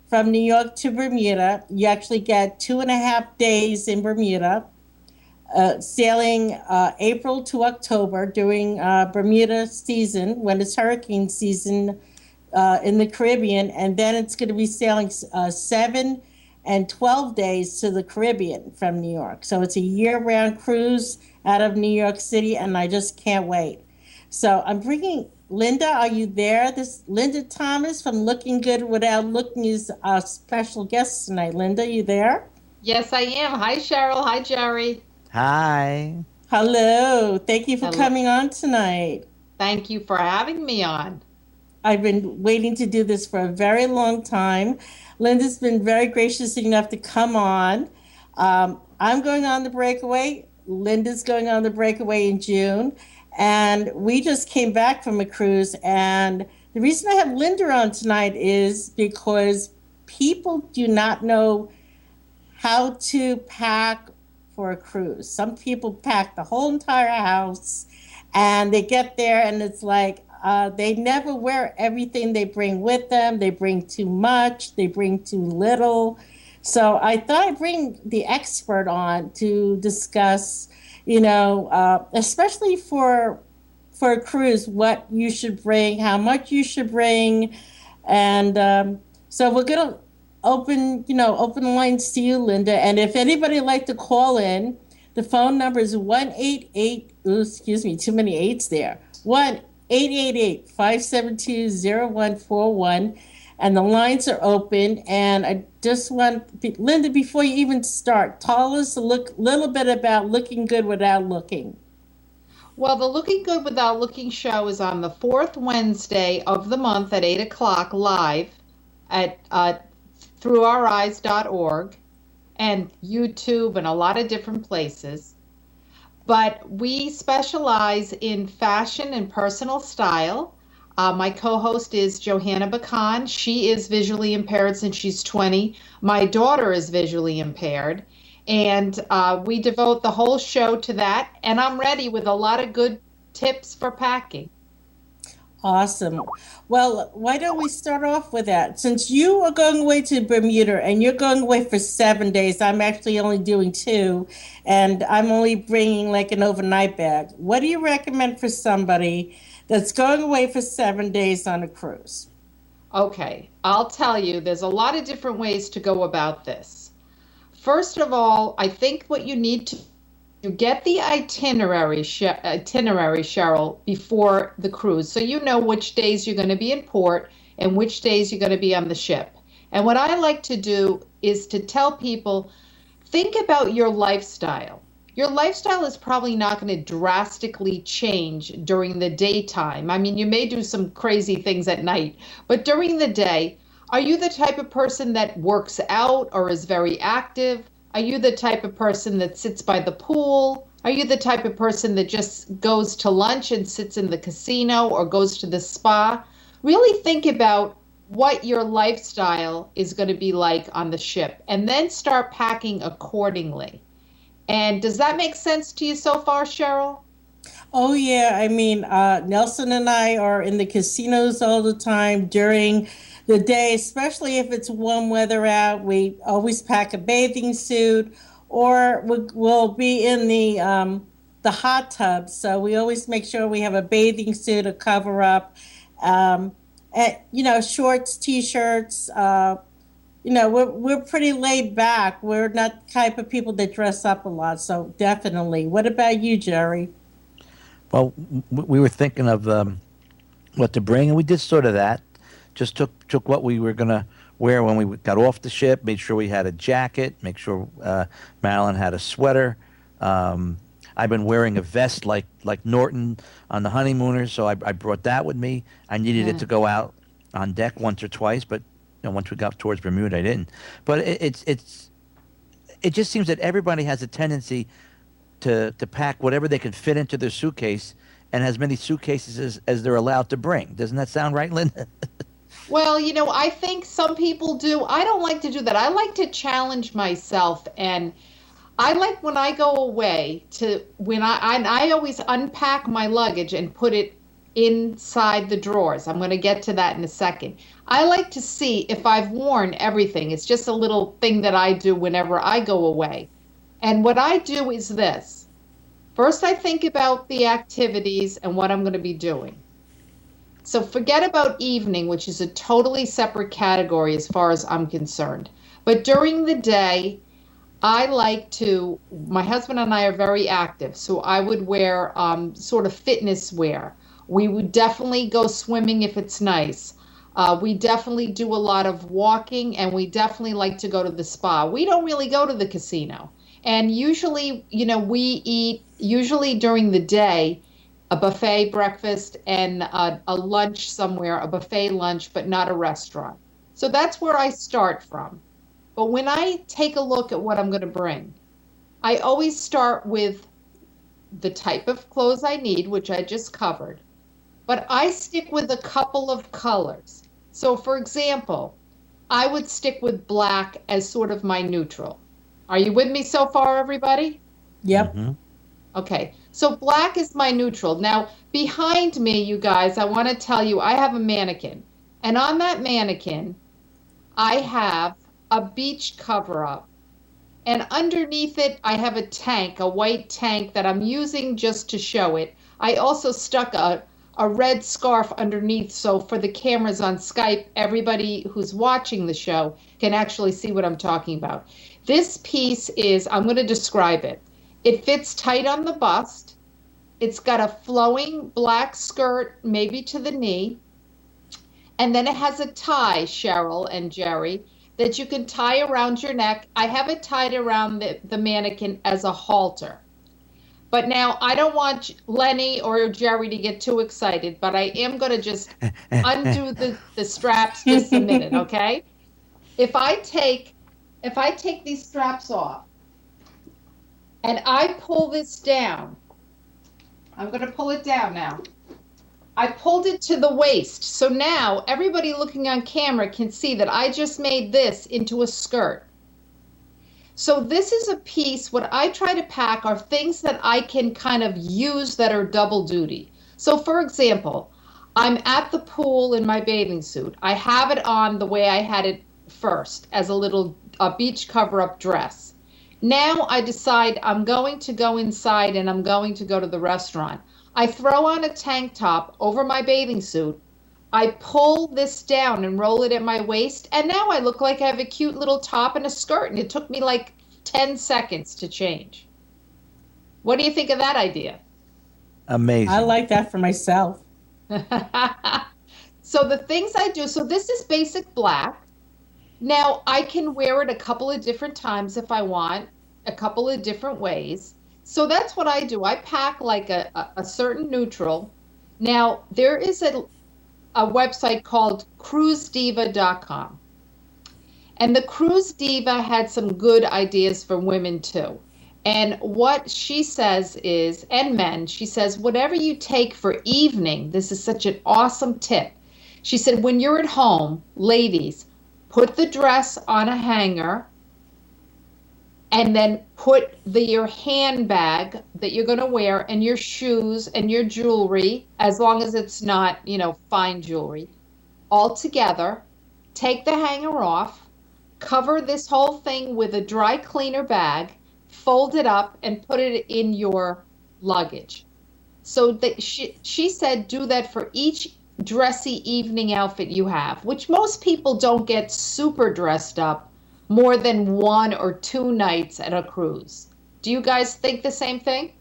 from New York to Bermuda. You actually get 2.5 days in Bermuda. Sailing April to October during Bermuda season, when it's hurricane season in the Caribbean, and then it's going to be sailing 7 and 12 days to the Caribbean from New York. So it's a year-round cruise out of New York City, and I just can't wait. So I'm bringing Linda. Are you there? This Linda Thomas from Looking Good Without Looking is our special guest tonight. Linda, you there? Yes, I am. Hi, Cheryl. Hi, Jerry. Hi. Hello. Thank you for coming on tonight. Thank you for having me on. I've been waiting to do this for a very long time. Linda's been very gracious enough to come on. I'm going on the breakaway. Linda's going on the breakaway in June. And we just came back from a cruise. And the reason I have Linda on tonight is because people do not know how to pack for a cruise. Some people pack the whole entire house and they get there and it's like they never wear everything they bring with them. They bring too much, they bring too little. So I thought I'd bring the expert on to discuss, especially for a cruise, what you should bring, how much you should bring. And so we're going to open lines to you, Linda. And if anybody would like to call in, the phone number is 1-888, excuse me, too many eights there, 888-572-0141. And the lines are open. And I just want, Linda, before you even start, tell us a little bit about Looking Good Without Looking. Well, the Looking Good Without Looking show is on the fourth Wednesday of the month at 8 o'clock live at throughoureyes.org and YouTube and a lot of different places. But we specialize in fashion and personal style. My co-host is Johanna Bacan. She is visually impaired since she's 20. My daughter is visually impaired. And we devote the whole show to that. And I'm ready with a lot of good tips for packing. Awesome. Well, why don't we start off with that? Since you are going away to Bermuda and you're going away for 7 days, I'm actually only doing 2, and I'm only bringing like an overnight bag. What do you recommend for somebody that's going away for 7 days on a cruise? Okay, I'll tell you, there's a lot of different ways to go about this. First of all, I think what you need to get the itinerary, Cheryl, before the cruise, so you know which days you're going to be in port and which days you're going to be on the ship. And what I like to do is to tell people, think about your lifestyle. Your lifestyle is probably not going to drastically change during the daytime. I mean, you may do some crazy things at night, but during the day, are you the type of person that works out or is very active? Are you the type of person that sits by the pool? Are you the type of person that just goes to lunch and sits in the casino or goes to the spa? Really think about what your lifestyle is going to be like on the ship, and then start packing accordingly. And does that make sense to you so far, Cheryl? Oh, yeah. I mean, Nelson and I are in the casinos all the time during the day, especially if it's warm weather out. We always pack a bathing suit, or we'll be in the hot tub. So we always make sure we have a bathing suit, a cover up, and, shorts, T-shirts. We're pretty laid back. We're not the type of people that dress up a lot. So definitely. What about you, Jerry? Well, we were thinking of what to bring, and we did sort of that. Just took what we were going to wear when we got off the ship, made sure we had a jacket, make sure Marilyn had a sweater. I've been wearing a vest like Norton on the Honeymooners, so I brought that with me. I needed it to go out on deck once or twice, but once we got towards Bermuda, I didn't. But it just seems that everybody has a tendency to pack whatever they can fit into their suitcase, and as many suitcases as they're allowed to bring. Doesn't that sound right, Linda? Well, I think some people do. I don't like to do that. I like to challenge myself, and I like when I go away I always unpack my luggage and put it inside the drawers. I'm going to get to that in a second. I like to see if I've worn everything. It's just a little thing that I do whenever I go away. And what I do is this. First, I think about the activities and what I'm going to be doing. So forget about evening, which is a totally separate category as far as I'm concerned. But during the day, my husband and I are very active, so I would wear sort of fitness wear. We would definitely go swimming if it's nice. We definitely do a lot of walking, and we definitely like to go to the spa. We don't really go to the casino. And usually, we eat, usually during the day, a buffet breakfast and a lunch somewhere, a buffet lunch, but not a restaurant. So that's where I start from. But when I take a look at what I'm going to bring, I always start with the type of clothes I need, which I just covered. But I stick with a couple of colors. So for example, I would stick with black as sort of my neutral. Are you with me so far, everybody? Yep. Mm-hmm. Okay, so black is my neutral. Now, behind me, you guys, I want to tell you, I have a mannequin. And on that mannequin, I have a beach cover-up. And underneath it, I have a tank, a white tank that I'm using just to show it. I also stuck a red scarf underneath, so for the cameras on Skype, everybody who's watching the show can actually see what I'm talking about. This piece is, I'm going to describe it. It fits tight on the bust. It's got a flowing black skirt, maybe to the knee. And then it has a tie, Cheryl and Jerry, that you can tie around your neck. I have it tied around the mannequin as a halter. But now I don't want Lenny or Jerry to get too excited, but I am going to just undo the straps just a minute, okay? If I take these straps off and I pull this down, I'm going to pull it down now. I pulled it to the waist. So now everybody looking on camera can see that I just made this into a skirt. So this is a piece, what I try to pack are things that I can kind of use that are double duty. So for example, I'm at the pool in my bathing suit. I have it on the way I had it first as a beach cover-up dress. Now I decide I'm going to go inside and I'm going to go to the restaurant. I throw on a tank top over my bathing suit. I pull this down and roll it at my waist, and now I look like I have a cute little top and a skirt, and it took me like 10 seconds to change. What do you think of that idea? Amazing. I like that for myself. So the things I do, so this is basic black. Now I can wear it a couple of different times if I want, a couple of different ways. So that's what I do. I pack like a certain neutral. Now there is a website called cruisediva.com. And the Cruise Diva had some good ideas for women too. And what she says is, and men, she says, whatever you take for evening, this is such an awesome tip. She said, when you're at home, ladies, put the dress on a hanger and then put your handbag that you're going to wear and your shoes and your jewelry, as long as it's not, fine jewelry, all together. Take the hanger off, cover this whole thing with a dry cleaner bag, fold it up and put it in your luggage. So that she said do that for each dressy evening outfit you have, which most people don't get super dressed up more than 1 or 2 nights at a cruise. Do you guys think the same thing?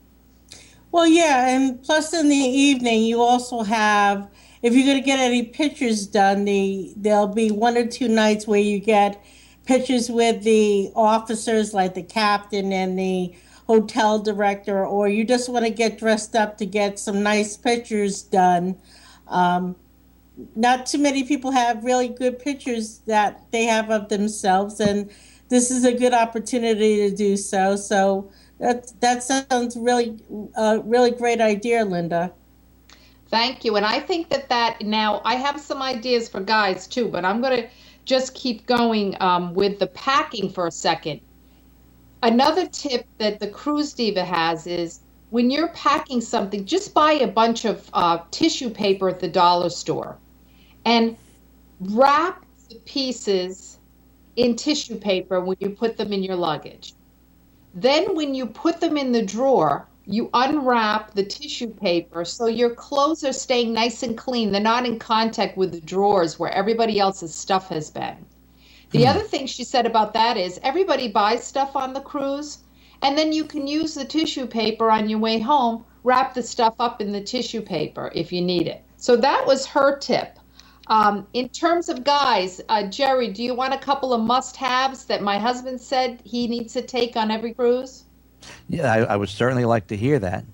Well, yeah, and plus in the evening, you also have, if you're going to get any pictures done, there'll be 1 or 2 nights where you get pictures with the officers, like the captain and the hotel director, or you just want to get dressed up to get some nice pictures done. Not too many people have really good pictures that they have of themselves, and this is a good opportunity to do so. So that sounds really great idea, Linda. Thank you. And I think that now I have some ideas for guys too, but I'm going to just keep going with the packing for a second. Another tip that the Cruise Diva has is when you're packing something, just buy a bunch of tissue paper at the dollar store and wrap the pieces in tissue paper when you put them in your luggage. Then when you put them in the drawer, you unwrap the tissue paper so your clothes are staying nice and clean. They're not in contact with the drawers where everybody else's stuff has been. The other thing she said about that is everybody buys stuff on the cruise, and then you can use the tissue paper on your way home, wrap the stuff up in the tissue paper if you need it. So that was her tip. In terms of guys, Jerry, do you want a couple of must-haves that my husband said he needs to take on every cruise? Yeah, I would certainly like to hear that.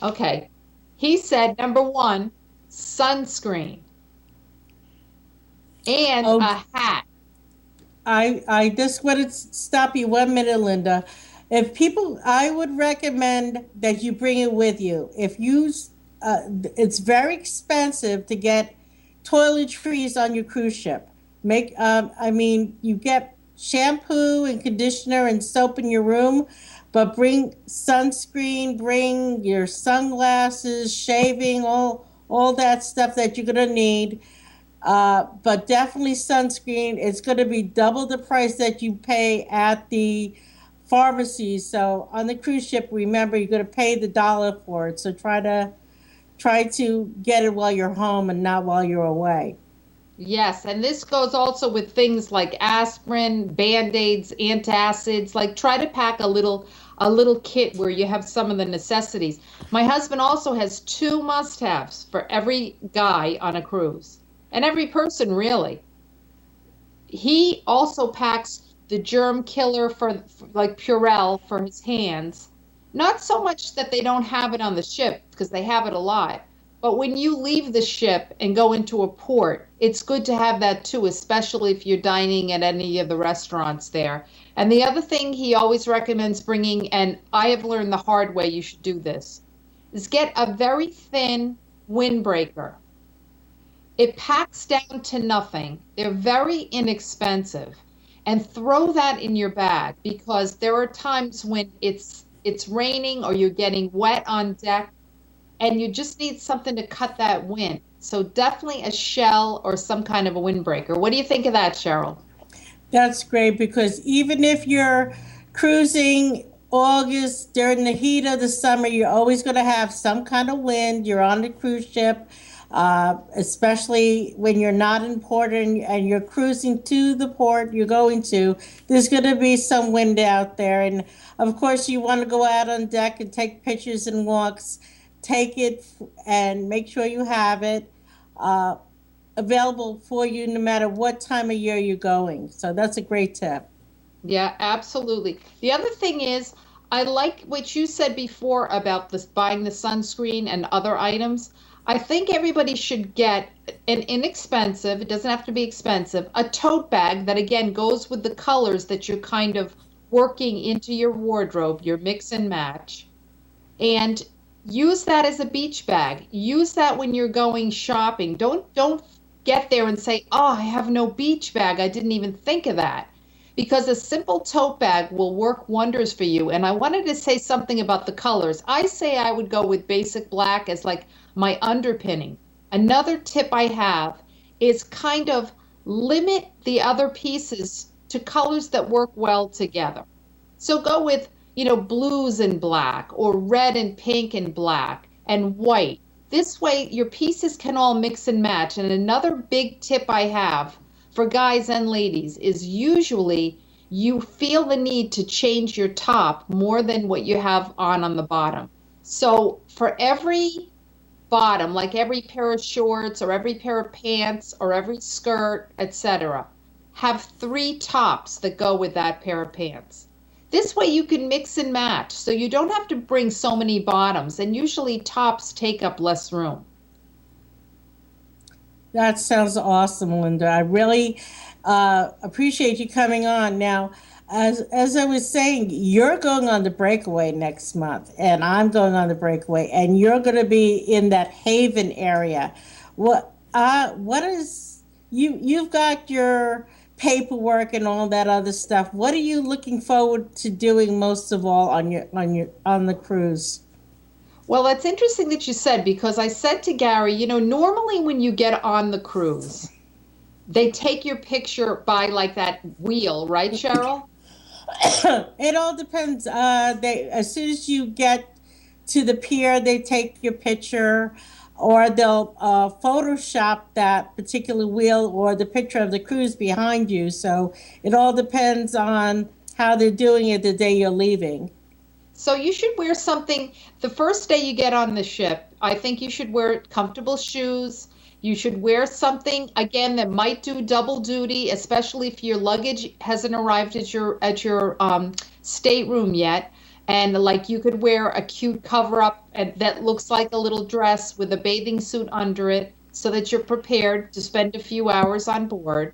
Okay. He said, number 1, sunscreen and a hat. I just want to stop you 1 minute, Linda. I would recommend that you bring it with you. If you, it's very expensive to get toiletries on your cruise ship. You get shampoo and conditioner and soap in your room, but bring sunscreen, bring your sunglasses, shaving, all that stuff that you're going to need. But definitely sunscreen. It's going to be double the price that you pay at the pharmacies. So on the cruise ship, remember, you're going to pay the dollar for it. So try to get it while you're home and not while you're away. Yes, and this goes also with things like aspirin, Band-Aids, antacids. Like try to pack a little a little kit where you have some of the necessities. My husband also has 2 must-haves for every guy on a cruise, and every person really. He also packs the germ killer for like Purell for his hands. Not so much that they don't have it on the ship, because they have it a lot, but when you leave the ship and go into a port, it's good to have that too, especially if you're dining at any of the restaurants there. And the other thing he always recommends bringing, and I have learned the hard way you should do this, is get a very thin windbreaker. It packs down to nothing. They're very inexpensive. And throw that in your bag, because there are times when it's raining or you're getting wet on deck and you just need something to cut that wind. So definitely a shell or some kind of a windbreaker. What do you think of that, Cheryl? That's great, because even if you're cruising August during the heat of the summer, you're always going to have some kind of wind. You're on the cruise ship, especially when you're not in port and you're cruising to the port you're going to. There's going to be some wind out there. And of course, you want to go out on deck and take pictures and walks. Take it and make sure you have it available for you no matter what time of year you're going. So that's a great tip. Yeah, absolutely. The other thing is, I like what you said before about this buying the sunscreen and other items. I think everybody should get an inexpensive, it doesn't have to be expensive, a tote bag that again goes with the colors that you're kind of working into your wardrobe, your mix and match. And use that as a beach bag. Use that when you're going shopping. Don't get there and say, oh, I have no beach bag. I didn't even think of that. Because a simple tote bag will work wonders for you. And I wanted to say something about the colors. I say I would go with basic black as like my underpinning. Another tip I have is kind of limit the other pieces to colors that work well together. So go with, blues and black, or red and pink and black and white. This way your pieces can all mix and match. And another big tip I have for guys and ladies is usually you feel the need to change your top more than what you have on the bottom. So for every bottom, like every pair of shorts or every pair of pants or every skirt, etc., have 3 tops that go with that pair of pants. This way you can mix and match, so you don't have to bring so many bottoms, and usually tops take up less room. That sounds awesome, Linda. I really appreciate you coming on. Now, as I was saying, you're going on the breakaway next month, and I'm going on the breakaway, and you're going to be in that Haven area. What is you've got your paperwork and all that other stuff. What are you looking forward to doing most of all on the cruise? Well, that's interesting that you said, because I said to Gary, normally when you get on the cruise, they take your picture by like that wheel, right, Cheryl? It all depends. As soon as you get to the pier, they take your picture, or they'll Photoshop that particular wheel or the picture of the cruise behind you. So it all depends on how they're doing it the day you're leaving. So you should wear something the first day you get on the ship. I think you should wear comfortable shoes. You should wear something, again, that might do double duty, especially if your luggage hasn't arrived at your stateroom yet. And like you could wear a cute cover-up that looks like a little dress with a bathing suit under it, so that you're prepared to spend a few hours on board.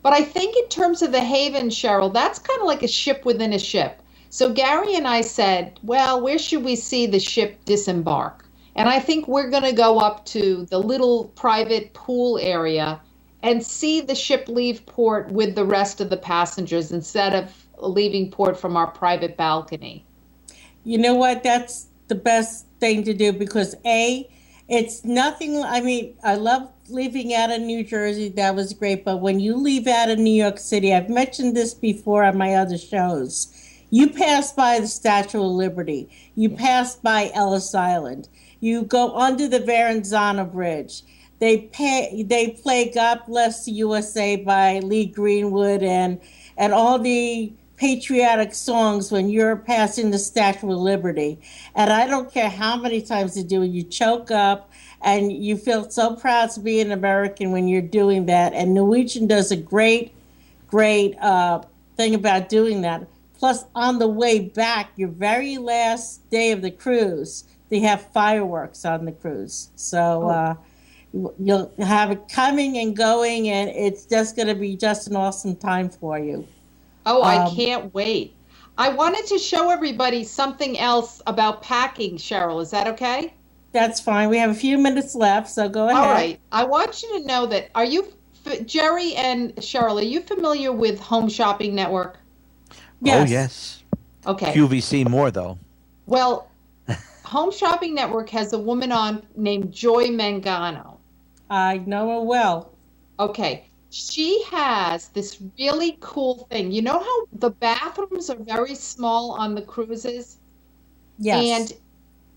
But I think in terms of the Haven, Cheryl, that's kind of like a ship within a ship. So Gary and I said, well, where should we see the ship disembark? And I think we're going to go up to the little private pool area and see the ship leave port with the rest of the passengers instead of leaving port from our private balcony. You know what? That's the best thing to do, because it's nothing. I mean, I love leaving out of New Jersey. That was great. But when you leave out of New York City, I've mentioned this before on my other shows, you pass by the Statue of Liberty. You pass by Ellis Island. You go under the Verrazano Bridge. They play God Bless the USA by Lee Greenwood and all the patriotic songs when you're passing the Statue of Liberty. And I don't care how many times you do it, you choke up and you feel so proud to be an American when you're doing that. And Norwegian does a great thing about doing that. Plus, on the way back, your very last day of the cruise, they have fireworks on the cruise. So you'll have it coming and going, and it's just going to be just an awesome time for you. Oh, I can't wait. I wanted to show everybody something else about packing, Cheryl. Is that okay? That's fine. We have a few minutes left, so go ahead. All right. I want you to know that, Jerry and Cheryl, are you familiar with Home Shopping Network? Yes. Oh, yes. Okay. QVC more, though. Well, Home Shopping Network has a woman on named Joy Mangano. I know her well. Okay. She has this really cool thing. You know how the bathrooms are very small on the cruises? Yes. And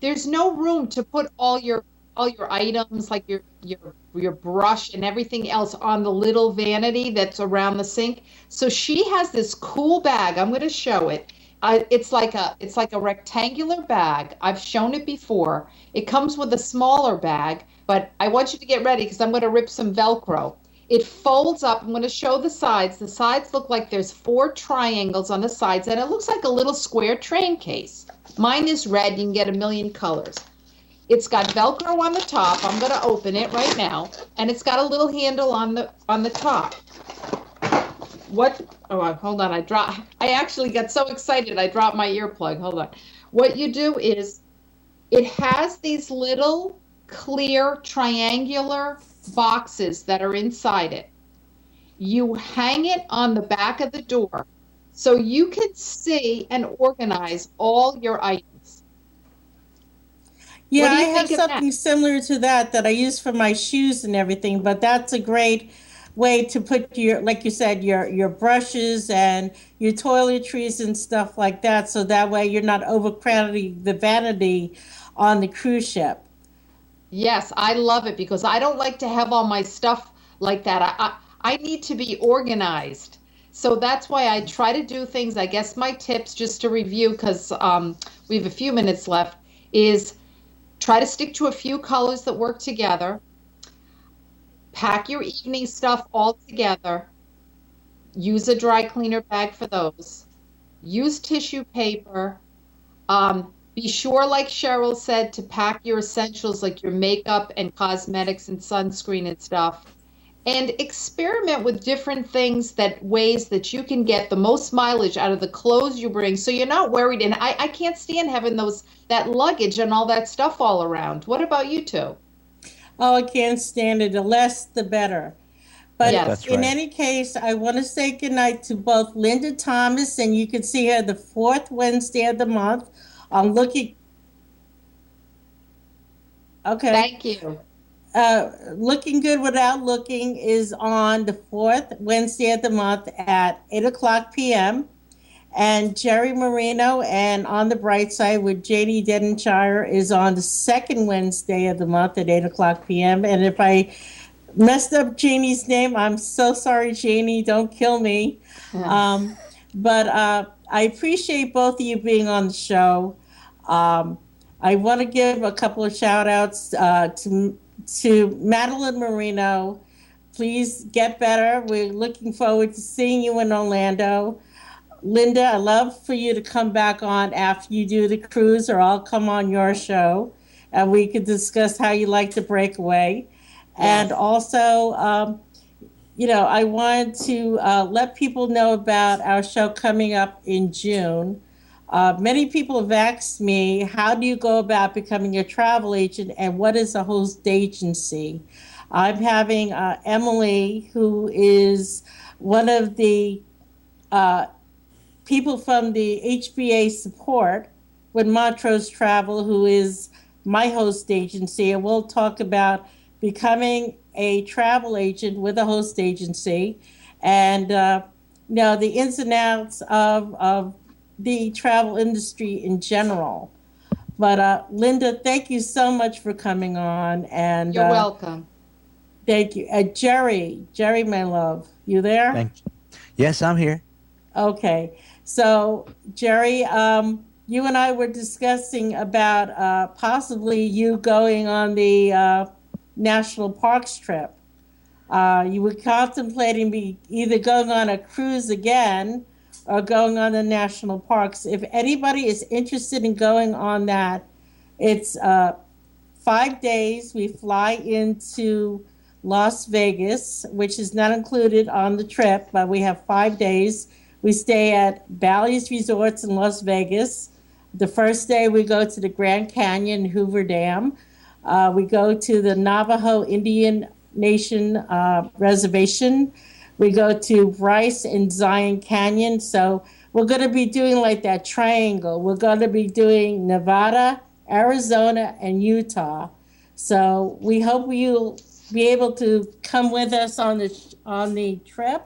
there's no room to put all your items, like your brush and everything else, on the little vanity that's around the sink. So she has this cool bag. I'm going to show it. It's like a rectangular bag. I've shown it before. It comes with a smaller bag, but I want you to get ready because I'm going to rip some Velcro. It folds up. I'm going to show the sides. The sides look like there's 4 triangles on the sides, and it looks like a little square train case. Mine is red. You can get a million colors. It's got Velcro on the top. I'm going to open it right now, and it's got a little handle on the top. Hold on. I actually got so excited I dropped my earplug. Hold on. What you do is it has these little clear triangular boxes that are inside it. You hang it on the back of the door so you can see and organize all your items. Yeah, I have something similar to that I use for my shoes and everything, but that's a great way to put your, like you said, your brushes and your toiletries and stuff like that, so that way you're not overcrowding the vanity on the cruise ship. Yes, I love it because I don't like to have all my stuff like that. I need to be organized. So that's why I try to do things. I guess my tips, just to review, because we have a few minutes left, is try to stick to a few colors that work together. Pack your evening stuff all together. Use a dry cleaner bag for those. Use tissue paper. Be sure, like Cheryl said, to pack your essentials like your makeup and cosmetics and sunscreen and stuff. And experiment with different things, ways that you can get the most mileage out of the clothes you bring, so you're not worried. And I can't stand having that luggage and all that stuff all around. What about you two? Oh, I can't stand it. The less, the better. But yes, in any case, I want to say goodnight to both Linda Thomas, and you can see her the 4th Wednesday of the month. I'm looking. Okay. Thank you. Looking Good Without Looking is on the 4th Wednesday of the month at 8:00 p.m. And Jerry Moreno and On the Bright Side with J.D. Denshire is on the 2nd Wednesday of the month at 8:00 p.m. And if I messed up Janie's name, I'm so sorry, Janie. Don't kill me. Yeah. But I appreciate both of you being on the show. I want to give a couple of shout-outs to Madeline Marino. Please get better. We're looking forward to seeing you in Orlando. Linda, I'd love for you to come back on after you do the cruise, or I'll come on your show, and we could discuss how you like to break away. Yes. And also, I wanted to let people know about our show coming up in June. Many people have asked me, how do you go about becoming a travel agent, and what is a host agency? I'm having Emily, who is one of the people from the HBA support with Montrose Travel, who is my host agency, and we'll talk about becoming a travel agent with a host agency, and the ins and outs of the travel industry in general. But Linda, thank you so much for coming on. And you're welcome. Thank you. Jerry, my love, you there? Thank you. Yes, I'm here. Okay. So, Jerry, you and I were discussing about possibly you going on the national parks trip. You were contemplating either going on a cruise again or going on the national parks. If anybody is interested in going on that, it's 5 days. We fly into Las Vegas, which is not included on the trip, but we have 5 days. We stay at Bally's Resorts in Las Vegas. The first day we go to the Grand Canyon, Hoover Dam. We go to the Navajo Indian Nation Reservation. We go to Bryce and Zion Canyon. So we're going to be doing like that triangle. We're going to be doing Nevada, Arizona, and Utah. So we hope you'll be able to come with us on the trip.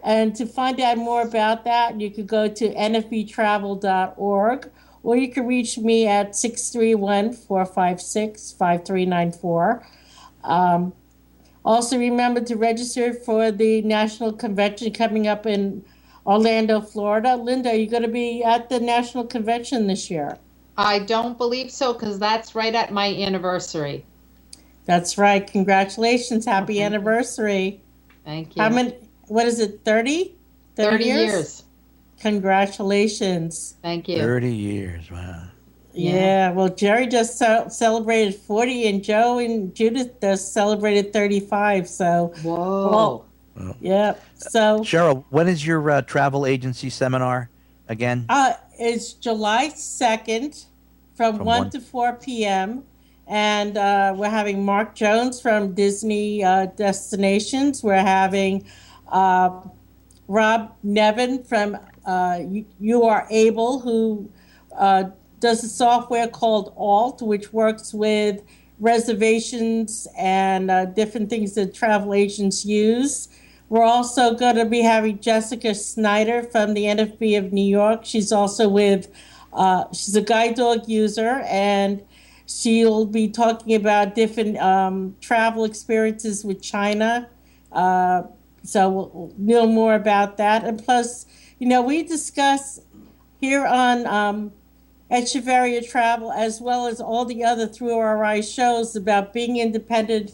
And to find out more about that, you could go to nfbtravel.org, or you can reach me at 631-456-5394. Also remember to register for the National Convention coming up in Orlando, Florida. Linda, are you going to be at the National Convention this year? I don't believe so, because that's right at my anniversary. That's right. Congratulations. Happy anniversary. Thank you. How many, what is it, 30? 30 years. Congratulations. Thank you. 30 years, wow. Yeah, well, Jerry just celebrated 40, and Joe and Judith just celebrated 35, so. Whoa. Well, yeah, so. Cheryl, when is your travel agency seminar again? It's July 2nd from 1 to 4 p.m., and we're having Mark Jones from Disney Destinations. We're having Rob Nevin from You Are Able, who does a software called Alt, which works with reservations and different things that travel agents use. We're also going to be having Jessica Snyder from the NFB of New York. She's also with, she's a guide dog user, and she'll be talking about different travel experiences with China. So we'll know more about that. And plus, you know, we discuss here on Echevarria Travel, as well as all the other Through Our Eyes shows, about being independent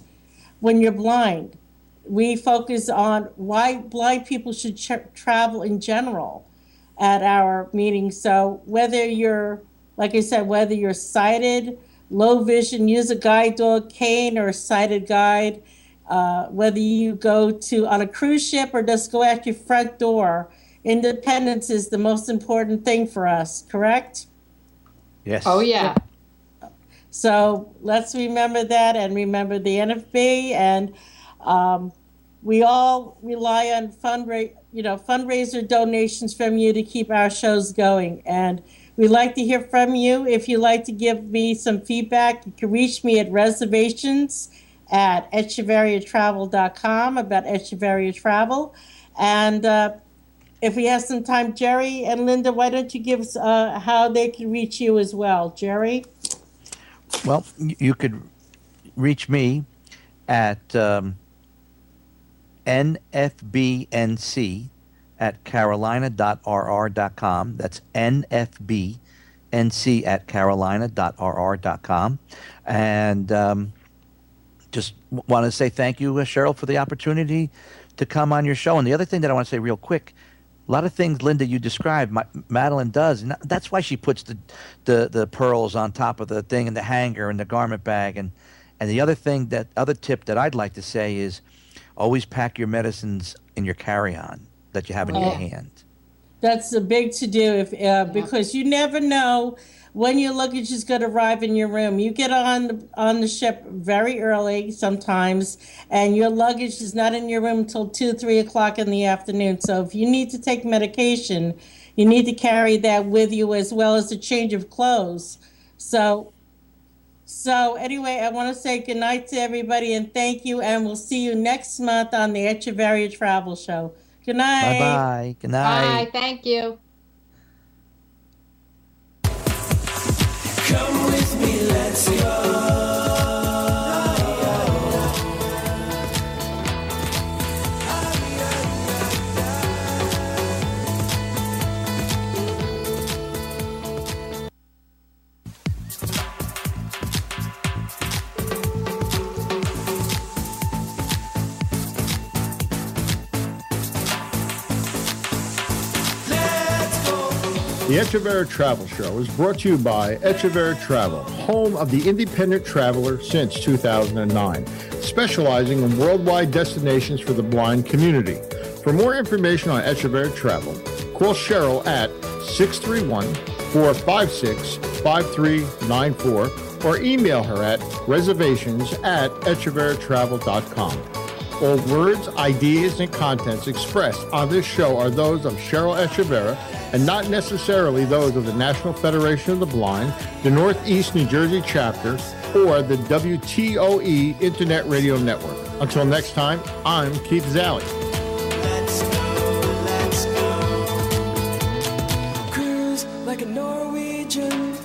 when you're blind. We focus on why blind people should travel in general at our meetings. So whether you're, like I said, whether you're sighted, low vision, use a guide dog, cane, or a sighted guide, whether you go to on a cruise ship or just go out your front door, independence is the most important thing for us, correct? Yes. Oh, yeah. So let's remember that, and remember the NFB, and we all rely on fundraiser donations from you to keep our shows going. And we'd like to hear from you. If you'd like to give me some feedback, you can reach me at reservations@ECHEVARRIATRAVEL.com about Echevarria Travel. And if we have some time, Jerry and Linda, why don't you give us how they can reach you as well? Jerry? Well, you could reach me at nfbnc@carolina.rr.com. That's nfbnc@carolina.rr.com. And just want to say thank you, Cheryl, for the opportunity to come on your show. And the other thing that I want to say real quick, a lot of things, Linda, you described, Madeline does. And that's why she puts the pearls on top of the thing and the hanger and the garment bag. And the other thing, that other tip that I'd like to say is always pack your medicines in your carry-on that you have in your hand. That's a big to-do because you never know when your luggage is going to arrive in your room. You get on the ship very early sometimes, and your luggage is not in your room until 2, 3 o'clock in the afternoon. So if you need to take medication, you need to carry that with you, as well as a change of clothes. So anyway, I want to say good night to everybody, and thank you, and we'll see you next month on the Echevarria Travel Show. Good night. Bye-bye. Good night. Bye. Thank you. Come with me, let's go. The Echevarria Travel Show is brought to you by Echevarria Travel, home of the independent traveler since 2009, specializing in worldwide destinations for the blind community. For more information on Echevarria Travel, call Cheryl at 631-456-5394 or email her at reservations@echevarriatravel.com. All words, ideas, and contents expressed on this show are those of Cheryl Echevarria and not necessarily those of the National Federation of the Blind, the Northeast New Jersey chapter, or the WTOE Internet Radio Network. Until next time, I'm Keith Zali. Let's go. Cruise like a Norwegian.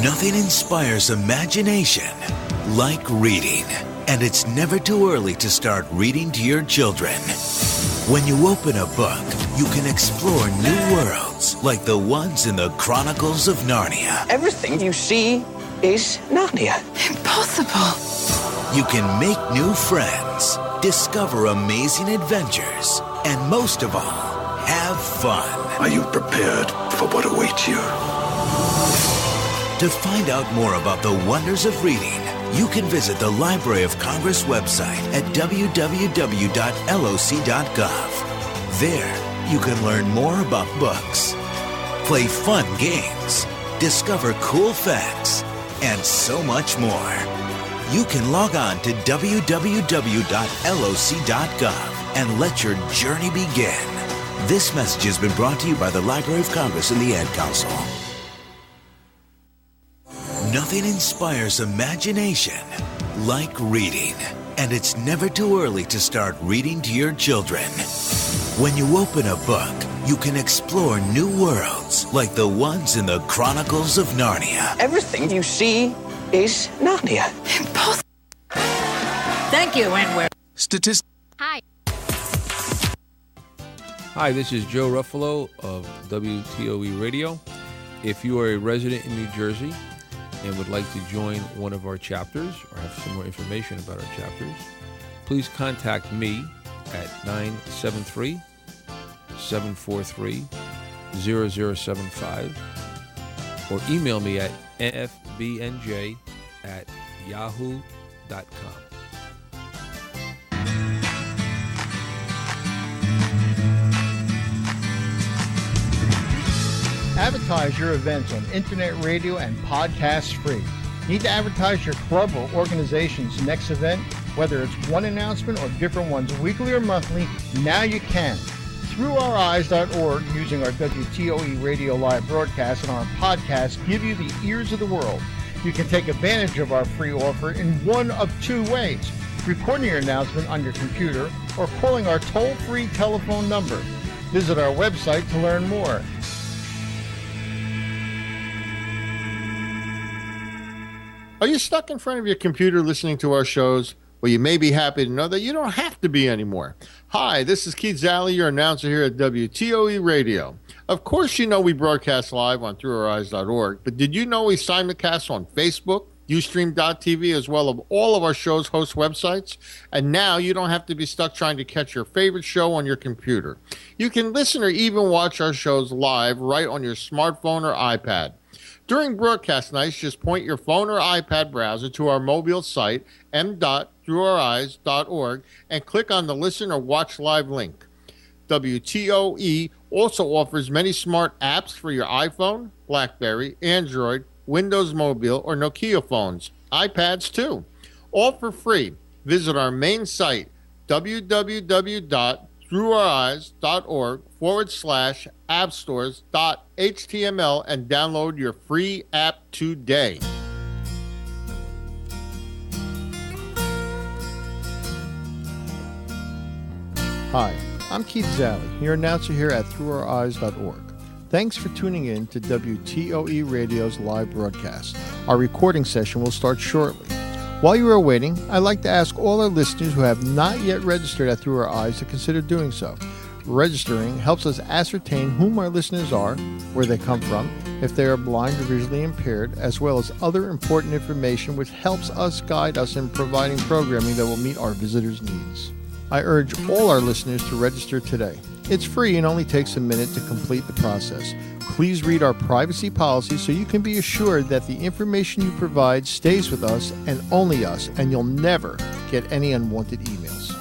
Nothing inspires imagination like reading. And it's never too early to start reading to your children. When you open a book, you can explore new worlds like the ones in the Chronicles of Narnia. Everything you see is Narnia. Impossible. You can make new friends, discover amazing adventures, and most of all, have fun. Are you prepared for what awaits you? To find out more about the wonders of reading, you can visit the Library of Congress website at www.loc.gov. There, you can learn more about books, play fun games, discover cool facts, and so much more. You can log on to www.loc.gov and let your journey begin. This message has been brought to you by the Library of Congress and the Ad Council. Nothing inspires imagination like reading. And it's never too early to start reading to your children. When you open a book, you can explore new worlds like the ones in the Chronicles of Narnia. Everything you see is Narnia. Impossible. Thank you, and we're... Hi. Hi, this is Joe Ruffalo of WTOE Radio. If you are a resident in New Jersey and would like to join one of our chapters or have some more information about our chapters, please contact me at 973-743-0075 or email me at nfbnj@yahoo.com. Advertise your events on internet radio and podcast free. Need to advertise your club or organization's next event? Whether it's one announcement or different ones weekly or monthly, now you can. ThroughOurEyes.org, using our WTOE radio live broadcast and our podcast, give you the ears of the world. You can take advantage of our free offer in one of two ways: recording your announcement on your computer or calling our toll-free telephone number. Visit our website to learn more. Are you stuck in front of your computer listening to our shows? Well, you may be happy to know that you don't have to be anymore. Hi, this is Keith Zali, your announcer here at WTOE Radio. Of course, you know we broadcast live on ThroughOurEyes.org, but did you know we simulcast on Facebook, Ustream.tv, as well as all of our show's host websites? And now you don't have to be stuck trying to catch your favorite show on your computer. You can listen or even watch our shows live right on your smartphone or iPad. During broadcast nights, just point your phone or iPad browser to our mobile site, m.throughOurEyes.org, and click on the Listen or Watch Live link. WTOE also offers many smart apps for your iPhone, BlackBerry, Android, Windows Mobile, or Nokia phones, iPads too, all for free. Visit our main site, www.throughoureyees.org/appstores.html, and download your free app today. Hi, I'm Keith Zali, your announcer here at ThroughOurEyes.org. Thanks for tuning in to WTOE Radio's live broadcast. Our recording session will start shortly. While you are waiting, I'd like to ask all our listeners who have not yet registered at Through Our Eyes to consider doing so. Registering helps us ascertain whom our listeners are, where they come from, if they are blind or visually impaired, as well as other important information which helps us guide us in providing programming that will meet our visitors' needs. I urge all our listeners to register today. It's free and only takes a minute to complete the process. Please read our privacy policy so you can be assured that the information you provide stays with us and only us, and you'll never get any unwanted emails.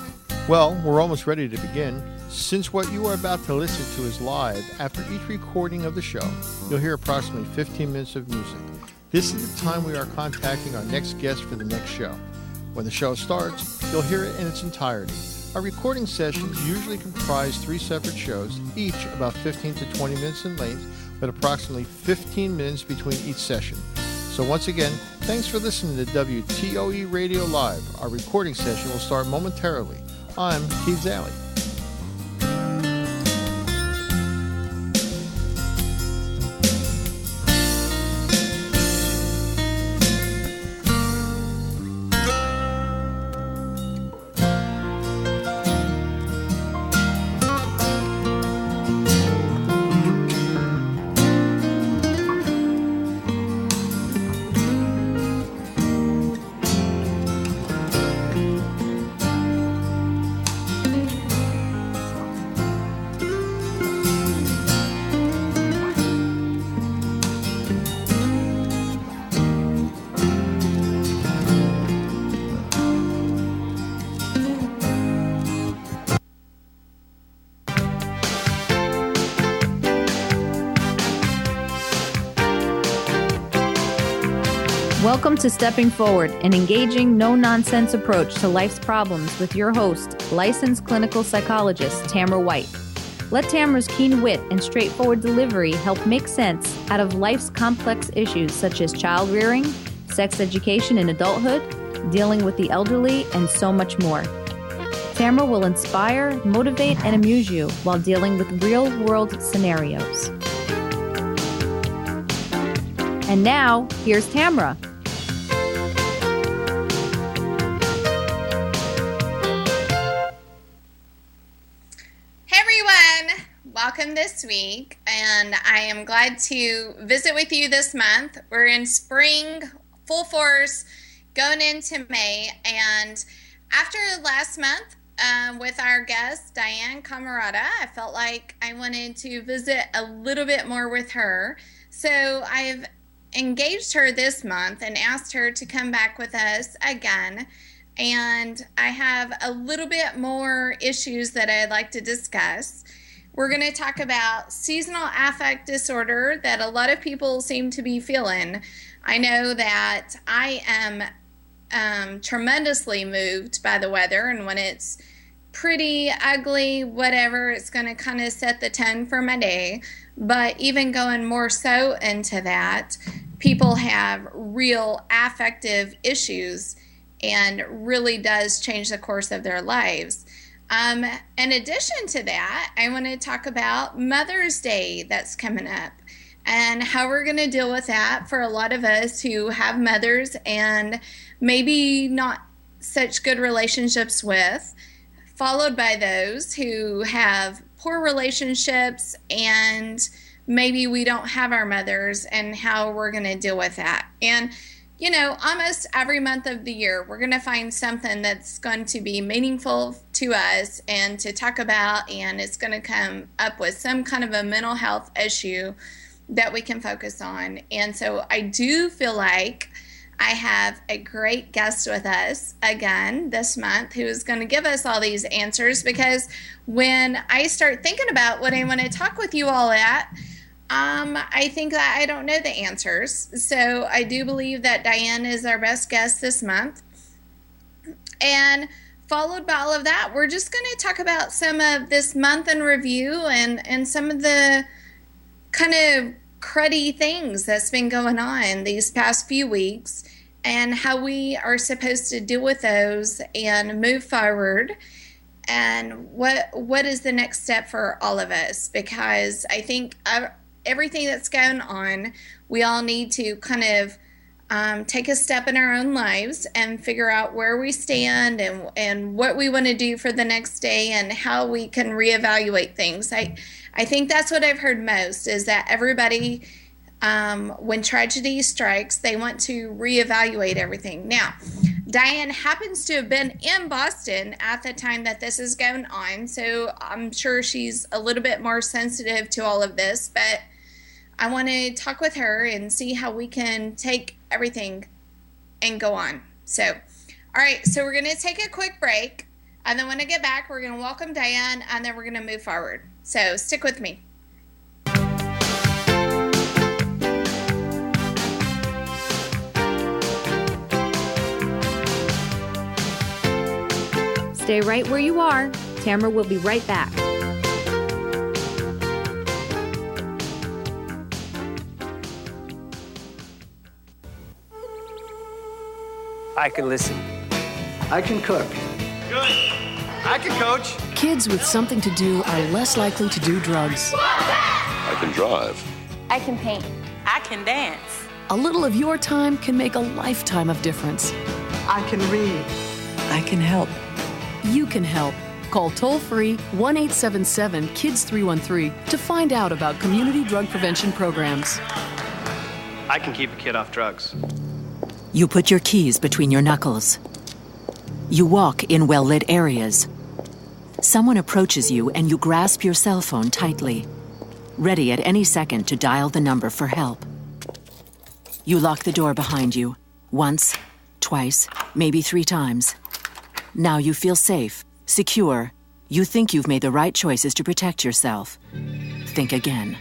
Well, we're almost ready to begin. Since what you are about to listen to is live, after each recording of the show, you'll hear approximately 15 minutes of music. This is the time we are contacting our next guest for the next show. When the show starts, you'll hear it in its entirety. Our recording sessions usually comprise 3 separate shows, each about 15 to 20 minutes in length, with approximately 15 minutes between each session. So once again, thanks for listening to WTOE Radio Live. Our recording session will start momentarily. I'm Keith Zali. Welcome to Stepping Forward, an engaging, no-nonsense approach to life's problems with your host, licensed clinical psychologist, Tamra White. Let Tamra's keen wit and straightforward delivery help make sense out of life's complex issues such as child rearing, sex education in adulthood, dealing with the elderly, and so much more. Tamra will inspire, motivate, and amuse you while dealing with real-world scenarios. And now, here's Tamra. Welcome this week, and I am glad to visit with you this month. We're in spring, full force, going into May, and after last month with our guest, Diane Camarada, I felt like I wanted to visit a little bit more with her. So I've engaged her this month and asked her to come back with us again, and I have a little bit more issues that I'd like to discuss. We're going to talk about seasonal affect disorder that a lot of people seem to be feeling. I know that I am tremendously moved by the weather, and when it's pretty, ugly, whatever, it's going to kind of set the tone for my day. But even going more so into that, people have real affective issues and really does change the course of their lives. In addition to that, I want to talk about Mother's Day that's coming up and how we're going to deal with that for a lot of us who have mothers and maybe not such good relationships with, followed by those who have poor relationships and maybe we don't have our mothers, and how we're going to deal with that. And you know, almost every month of the year, we're going to find something that's going to be meaningful to us and to talk about, and it's going to come up with some kind of a mental health issue that we can focus on. And so I do feel like I have a great guest with us again this month who is going to give us all these answers, because when I start thinking about what I want to talk with you all at, I think that I don't know the answers. So I do believe that Diane is our best guest this month. And followed by all of that, we're just going to talk about some of this month in review and some of the kind of cruddy things that's been going on these past few weeks and how we are supposed to deal with those and move forward. And what is the next step for all of us? Because I think everything that's going on, we all need to kind of take a step in our own lives and figure out where we stand and what we want to do for the next day and how we can reevaluate things. I think that's what I've heard most, is that everybody, when tragedy strikes, they want to reevaluate everything. Now, Diane happens to have been in Boston at the time that this is going on, so I'm sure she's a little bit more sensitive to all of this, but I want to talk with her and see how we can take everything and go on. So, all right, so we're going to take a quick break, and then when I get back, we're going to welcome Diane, and then we're going to move forward. So stick with me. Stay right where you are. Tamara will be right back. I can listen. I can cook. Good. I can coach. Kids with something to do are less likely to do drugs. I can drive. I can paint. I can dance. A little of your time can make a lifetime of difference. I can read. I can help. You can help. Call toll-free 1-877-KIDS-313 to find out about community drug prevention programs. I can keep a kid off drugs. You put your keys between your knuckles. You walk in well-lit areas. Someone approaches you and you grasp your cell phone tightly, ready at any second to dial the number for help. You lock the door behind you, once, twice, maybe 3 times. Now you feel safe, secure. You think you've made the right choices to protect yourself. Think again.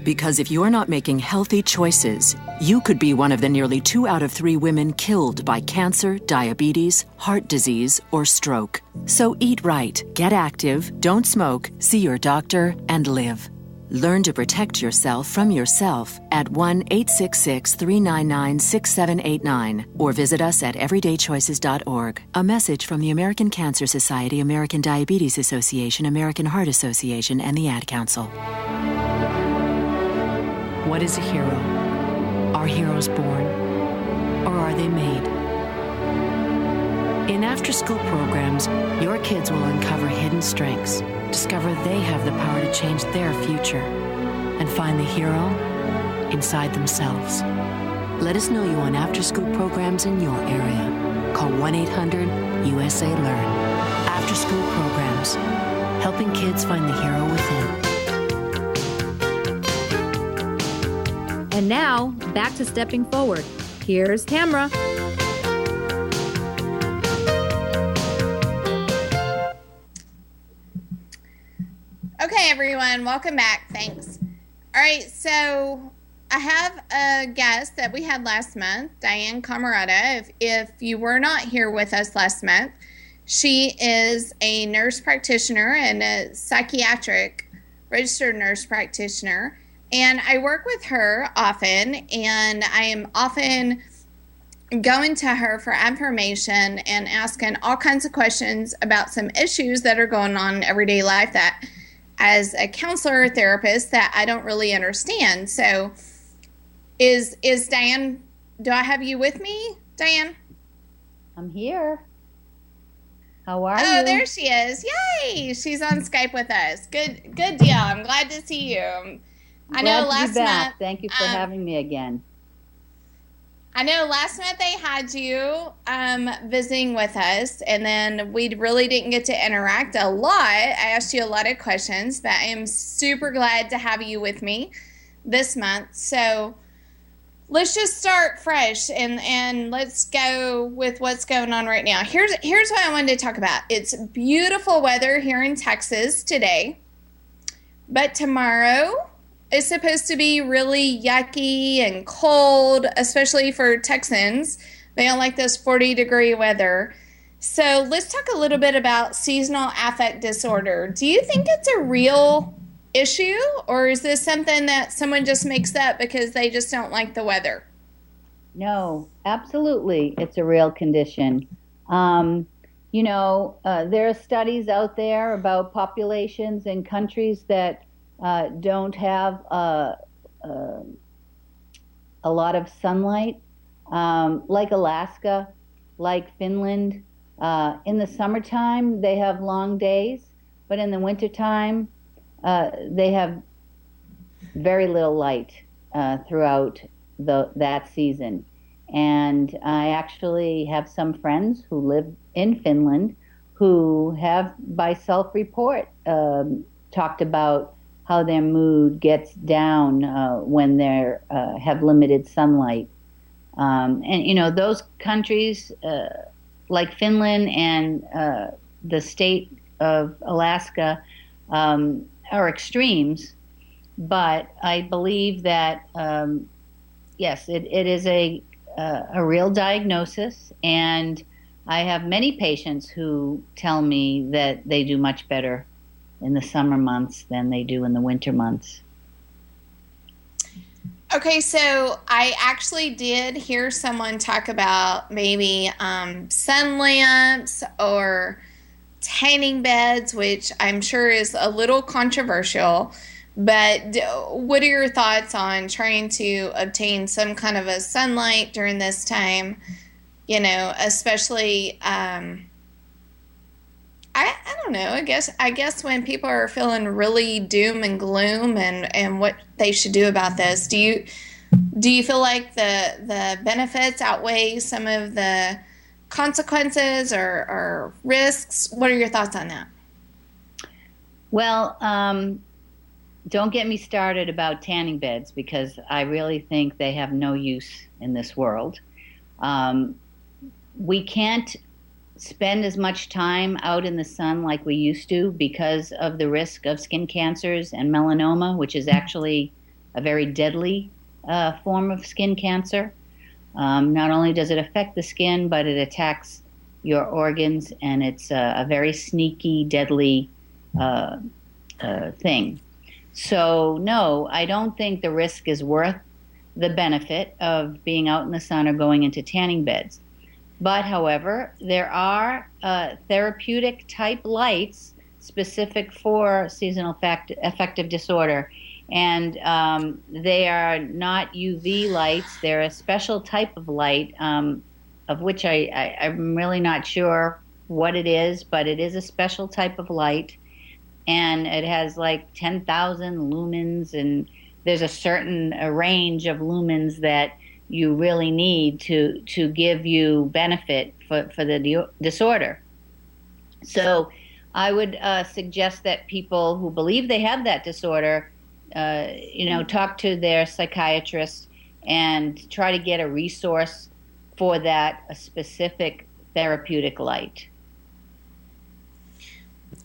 Because if you're not making healthy choices, you could be one of the nearly 2 out of 3 women killed by cancer, diabetes, heart disease, or stroke. So eat right, get active, don't smoke, see your doctor, and live. Learn to protect yourself from yourself at 1-866-399-6789 or visit us at everydaychoices.org. A message from the American Cancer Society, American Diabetes Association, American Heart Association, and the Ad Council. What is a hero? Are heroes born, or are they made? In after-school programs, your kids will uncover hidden strengths, discover they have the power to change their future, and find the hero inside themselves. Let us know you on after-school programs in your area. Call 1-800-USA-LEARN. After-school programs, helping kids find the hero within. And now, back to stepping forward. Here's Tamara. Okay, everyone, welcome back. Thanks. All right, so I have a guest that we had last month, Diane Camarada. If you were not here with us last month, she is a nurse practitioner and a psychiatric registered nurse practitioner. And I work with her often, and I am often going to her for information and asking all kinds of questions about some issues that are going on in everyday life that, as a counselor or therapist, that I don't really understand. So is Diane, do I have you with me, Diane? I'm here. How are you? Oh, there she is. Yay! She's on Skype with us. Good deal. I'm glad to see you. I know last month. Thank you for having me again. I know last month they had you visiting with us, and then we really didn't get to interact a lot. I asked you a lot of questions, but I am super glad to have you with me this month. So let's just start fresh and let's go with what's going on right now. Here's what I wanted to talk about. It's beautiful weather here in Texas today, but tomorrow it's supposed to be really yucky and cold, especially for Texans. They don't like this 40-degree weather. So let's talk a little bit about seasonal affect disorder. Do you think it's a real issue, or is this something that someone just makes up because they just don't like the weather? No, absolutely. It's a real condition. There are studies out there about populations in countries that don't have a lot of sunlight like Alaska, like Finland. In the summertime, they have long days, but in the wintertime, they have very little light throughout that season. And I actually have some friends who live in Finland who have, by self-report, talked about how their mood gets down when they have limited sunlight. And those countries like Finland and the state of Alaska are extremes, but I believe that yes, it is a real diagnosis, and I have many patients who tell me that they do much better in the summer months than they do in the winter months. Okay, so I actually did hear someone talk about maybe sun lamps or tanning beds, which I'm sure is a little controversial. But what are your thoughts on trying to obtain some kind of a sunlight during this time? Especially, I don't know. I guess when people are feeling really doom and gloom and what they should do about this, do you feel like the benefits outweigh some of the consequences or risks? What are your thoughts on that? Well, don't get me started about tanning beds, because I really think they have no use in this world. We can't spend as much time out in the sun like we used to because of the risk of skin cancers and melanoma, which is actually a very deadly form of skin cancer. Not only does it affect the skin, but it attacks your organs, and it's a very sneaky, deadly thing. So no, I don't think the risk is worth the benefit of being out in the sun or going into tanning beds. But however, there are therapeutic type lights specific for seasonal affective disorder. And they are not UV lights. They're a special type of light, of which I'm really not sure what it is, but it is a special type of light. And it has like 10,000 lumens, and there's a certain range of lumens that you really need to give you benefit for the disorder. So I would suggest that people who believe they have that disorder, talk to their psychiatrist and try to get a resource for that, a specific therapeutic light.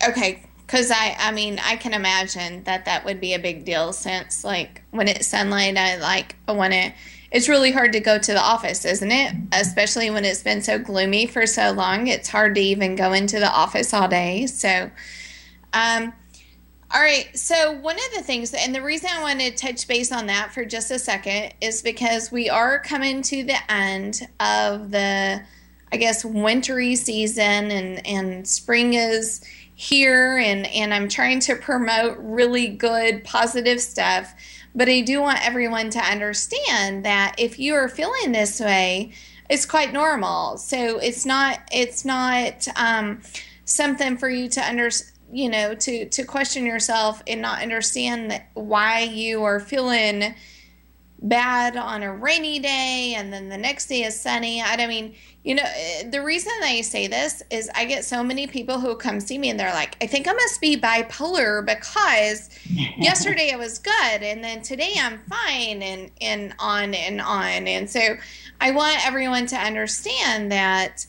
Okay. Because I can imagine that would be a big deal, since like when it's sunlight, it's really hard to go to the office, isn't it? Especially when it's been so gloomy for so long. It's hard to even go into the office all day. So, all right. So one of the things, and the reason I want to touch base on that for just a second, is because we are coming to the end of the, I guess, wintry season, and spring is here, and I'm trying to promote really good, positive stuff. But I do want everyone to understand that if you are feeling this way, it's quite normal. So it's not something for you to to question yourself and not understand why you are feeling bad on a rainy day and then the next day is sunny. The reason I say this is I get so many people who come see me and they're like, I think I must be bipolar because yesterday I was good and then today I'm fine, and on and on. And so I want everyone to understand that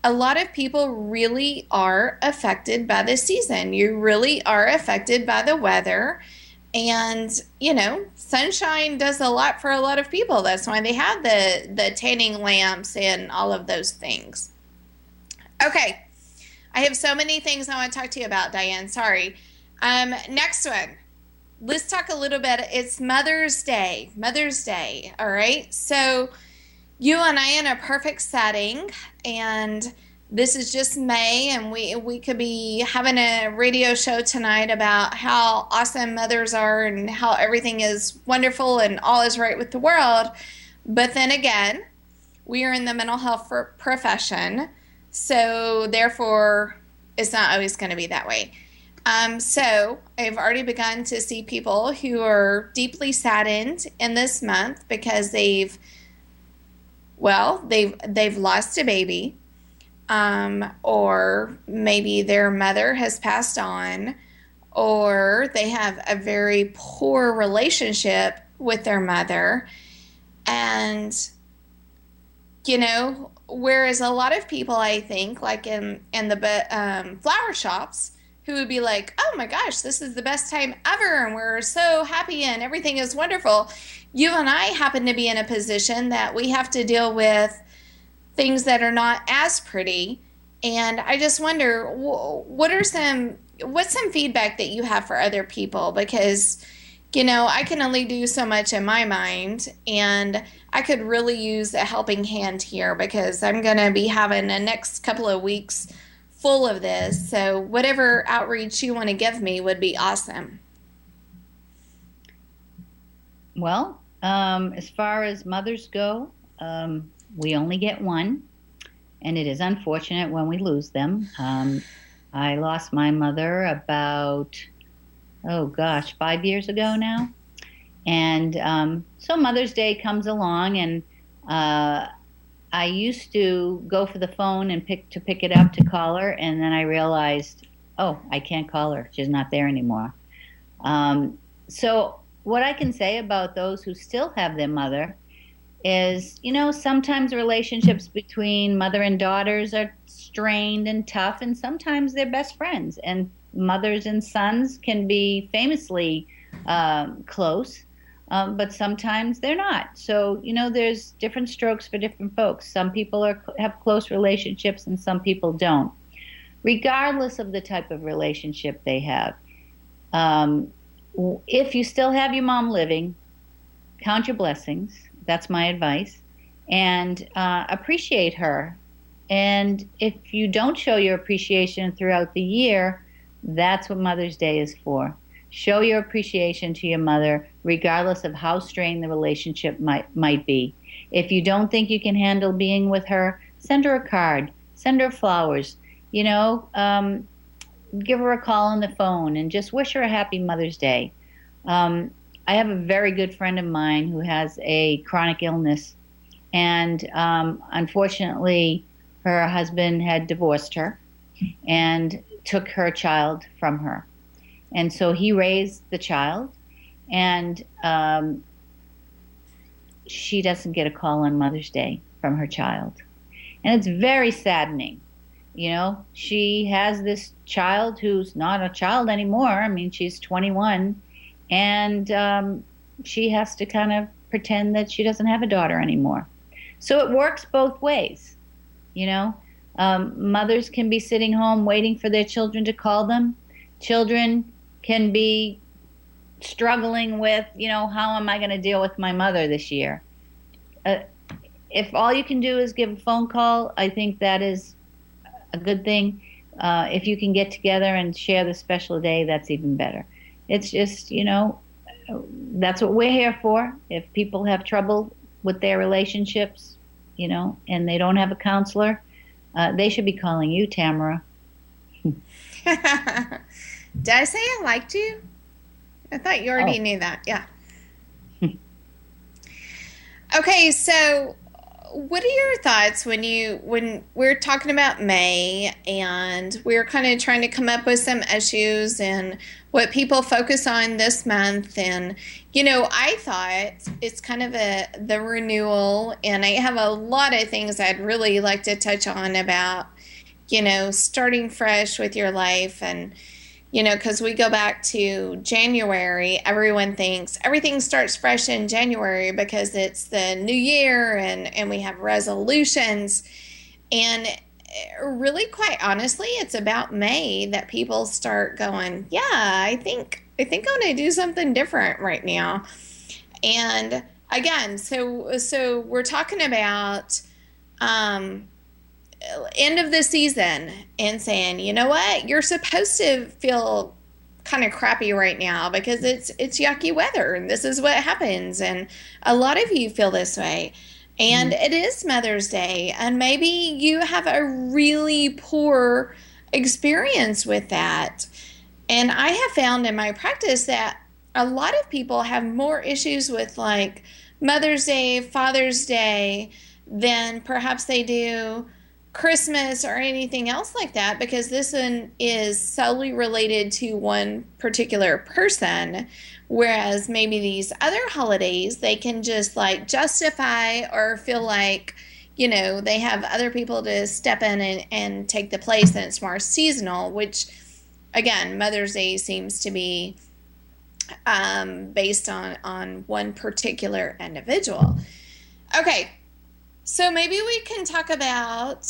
a lot of people really are affected by the season. You really are affected by the weather. And, sunshine does a lot for a lot of people. That's why they have the tanning lamps and all of those things. Okay. I have so many things I want to talk to you about, Diane. Sorry. Next one. Let's talk a little bit. It's Mother's Day. Mother's Day. All right. So you and I in a perfect setting, and this is just May, and we could be having a radio show tonight about how awesome mothers are and how everything is wonderful and all is right with the world. But then again, we are in the mental health profession, so therefore it's not always going to be that way. So I've already begun to see people who are deeply saddened in this month because they've lost a baby, or maybe their mother has passed on, or they have a very poor relationship with their mother. And, you know, whereas a lot of people, I think, like in the flower shops, who would be like, oh my gosh, this is the best time ever, and we're so happy and everything is wonderful. You and I happen to be in a position that we have to deal with things that are not as pretty. And I just wonder, what's some feedback that you have for other people? Because, you know, I can only do so much in my mind, and I could really use a helping hand here because I'm going to be having the next couple of weeks full of this. So whatever outreach you want to give me would be awesome. Well, as far as mothers go, we only get one, and it is unfortunate when we lose them. I lost my mother about, 5 years ago now. And so Mother's Day comes along, and I used to go for the phone and pick it up to call her, and then I realized, I can't call her. She's not there anymore. So what I can say about those who still have their mother is, you know, sometimes relationships between mother and daughters are strained and tough, and sometimes they're best friends. And mothers and sons can be famously close. But sometimes they're not. So, you know, there's different strokes for different folks. Some people have close relationships and some people don't. Regardless of the type of relationship they have, if you still have your mom living, count your blessings. That's my advice. And appreciate her. And if you don't show your appreciation throughout the year, that's what Mother's Day is for. Show your appreciation to your mother, regardless of how strained the relationship might be. If you don't think you can handle being with her, send her a card, send her flowers, you know, give her a call on the phone and just wish her a happy Mother's Day. I have a very good friend of mine who has a chronic illness, and unfortunately her husband had divorced her and took her child from her. And so he raised the child, and she doesn't get a call on Mother's Day from her child. And it's very saddening. You know, she has this child who's not a child anymore. I mean, she's 21, and she has to kind of pretend that she doesn't have a daughter anymore. So it works both ways, you know. Mothers can be sitting home waiting for their children to call them. Children can be struggling with, you know, how am I going to deal with my mother this year? If all you can do is give a phone call, I think that is a good thing. If you can get together and share the special day, that's even better. It's just, you know, that's what we're here for. If people have trouble with their relationships, you know, and they don't have a counselor, they should be calling you, Tamara. Did I say I liked you? I thought you already knew that. Yeah. Okay, so what are your thoughts when we're talking about May and we're kind of trying to come up with some issues and what people focus on this month? And, you know, I thought it's kind of the renewal, and I have a lot of things I'd really like to touch on about, you know, starting fresh with your life. And, you know, because we go back to January, everyone thinks everything starts fresh in January because it's the new year and we have resolutions. And really, quite honestly, it's about May that people start going, yeah, I think I'm going to do something different right now. And again, so we're talking about end of the season and saying, you know what, you're supposed to feel kind of crappy right now because it's yucky weather and this is what happens, and a lot of you feel this way. And it is Mother's Day, and maybe you have a really poor experience with that. And I have found in my practice that a lot of people have more issues with like Mother's Day, Father's Day than perhaps they do Christmas or anything else like that, because this one is solely related to one particular person. Whereas maybe these other holidays, they can just like justify or feel like, you know, they have other people to step in and take the place, and it's more seasonal, which again, Mother's Day seems to be based on one particular individual. Okay, so maybe we can talk about,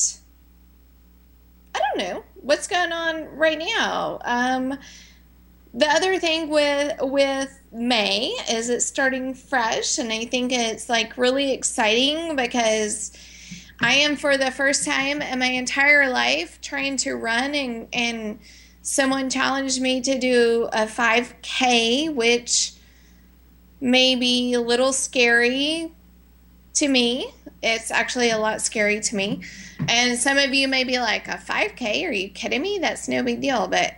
I don't know, what's going on right now. The other thing with May is it's starting fresh, and I think it's like really exciting because I am for the first time in my entire life trying to run, and someone challenged me to do a 5K, which may be a little scary to me. It's actually a lot scary to me. And some of you may be like, a 5K? Are you kidding me? That's no big deal. But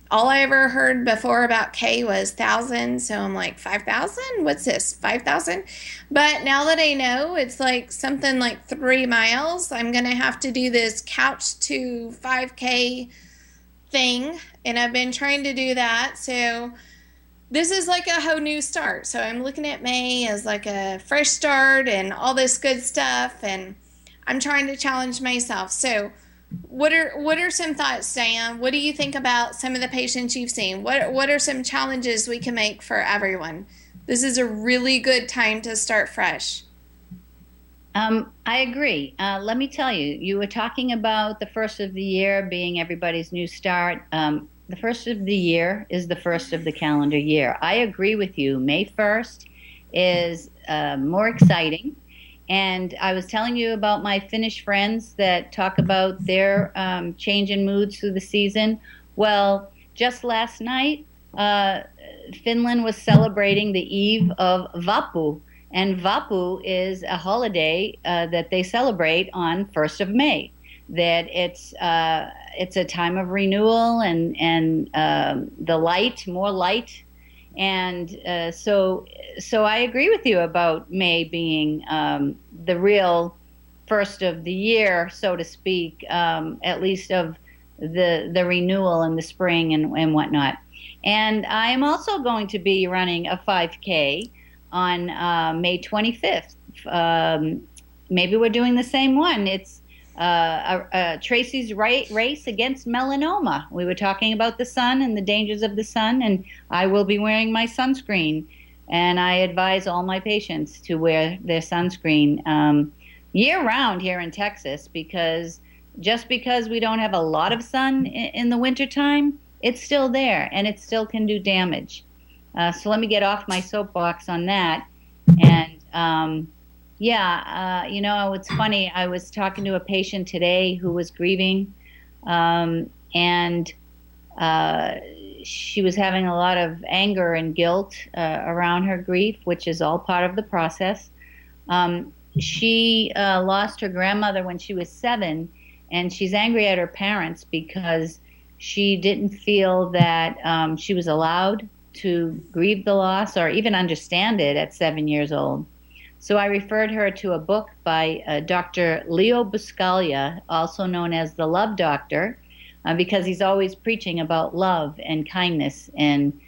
all I ever heard before about K was 1,000. So I'm like, 5,000? What's this? 5,000? But now that I know it's like something like 3 miles, I'm going to have to do this couch to 5K thing. And I've been trying to do that. So this is like a whole new start. So I'm looking at May as like a fresh start and all this good stuff. And I'm trying to challenge myself. So what are some thoughts, Diane? What do you think about some of the patients you've seen? What are some challenges we can make for everyone? This is a really good time to start fresh. I agree. Let me tell you, you were talking about the first of the year being everybody's new start. The first of the year is the first of the calendar year. I agree with you. May 1st is more exciting. And I was telling you about my Finnish friends that talk about their change in moods through the season. Well, just last night, Finland was celebrating the eve of Vappu. And Vappu is a holiday that they celebrate on 1st of May. That it's a time of renewal and the light, more light. And so I agree with you about May being the real first of the year, so to speak, at least of the renewal in the spring and whatnot. And I am also going to be running a 5K on May 25th. Maybe we're doing the same one. It's Tracy's race against melanoma. We were talking about the sun and the dangers of the sun, and I will be wearing my sunscreen. And I advise all my patients to wear their sunscreen year-round here in Texas, because just because we don't have a lot of sun in the wintertime, it's still there, and it still can do damage. So let me get off my soapbox on that. And you know, it's funny. I was talking to a patient today who was grieving, and she was having a lot of anger and guilt around her grief, which is all part of the process. She lost her grandmother when she was 7, and she's angry at her parents because she didn't feel that she was allowed to grieve the loss or even understand it at 7 years old. So I referred her to a book by Dr. Leo Buscaglia, also known as the Love Doctor, because he's always preaching about love and kindness and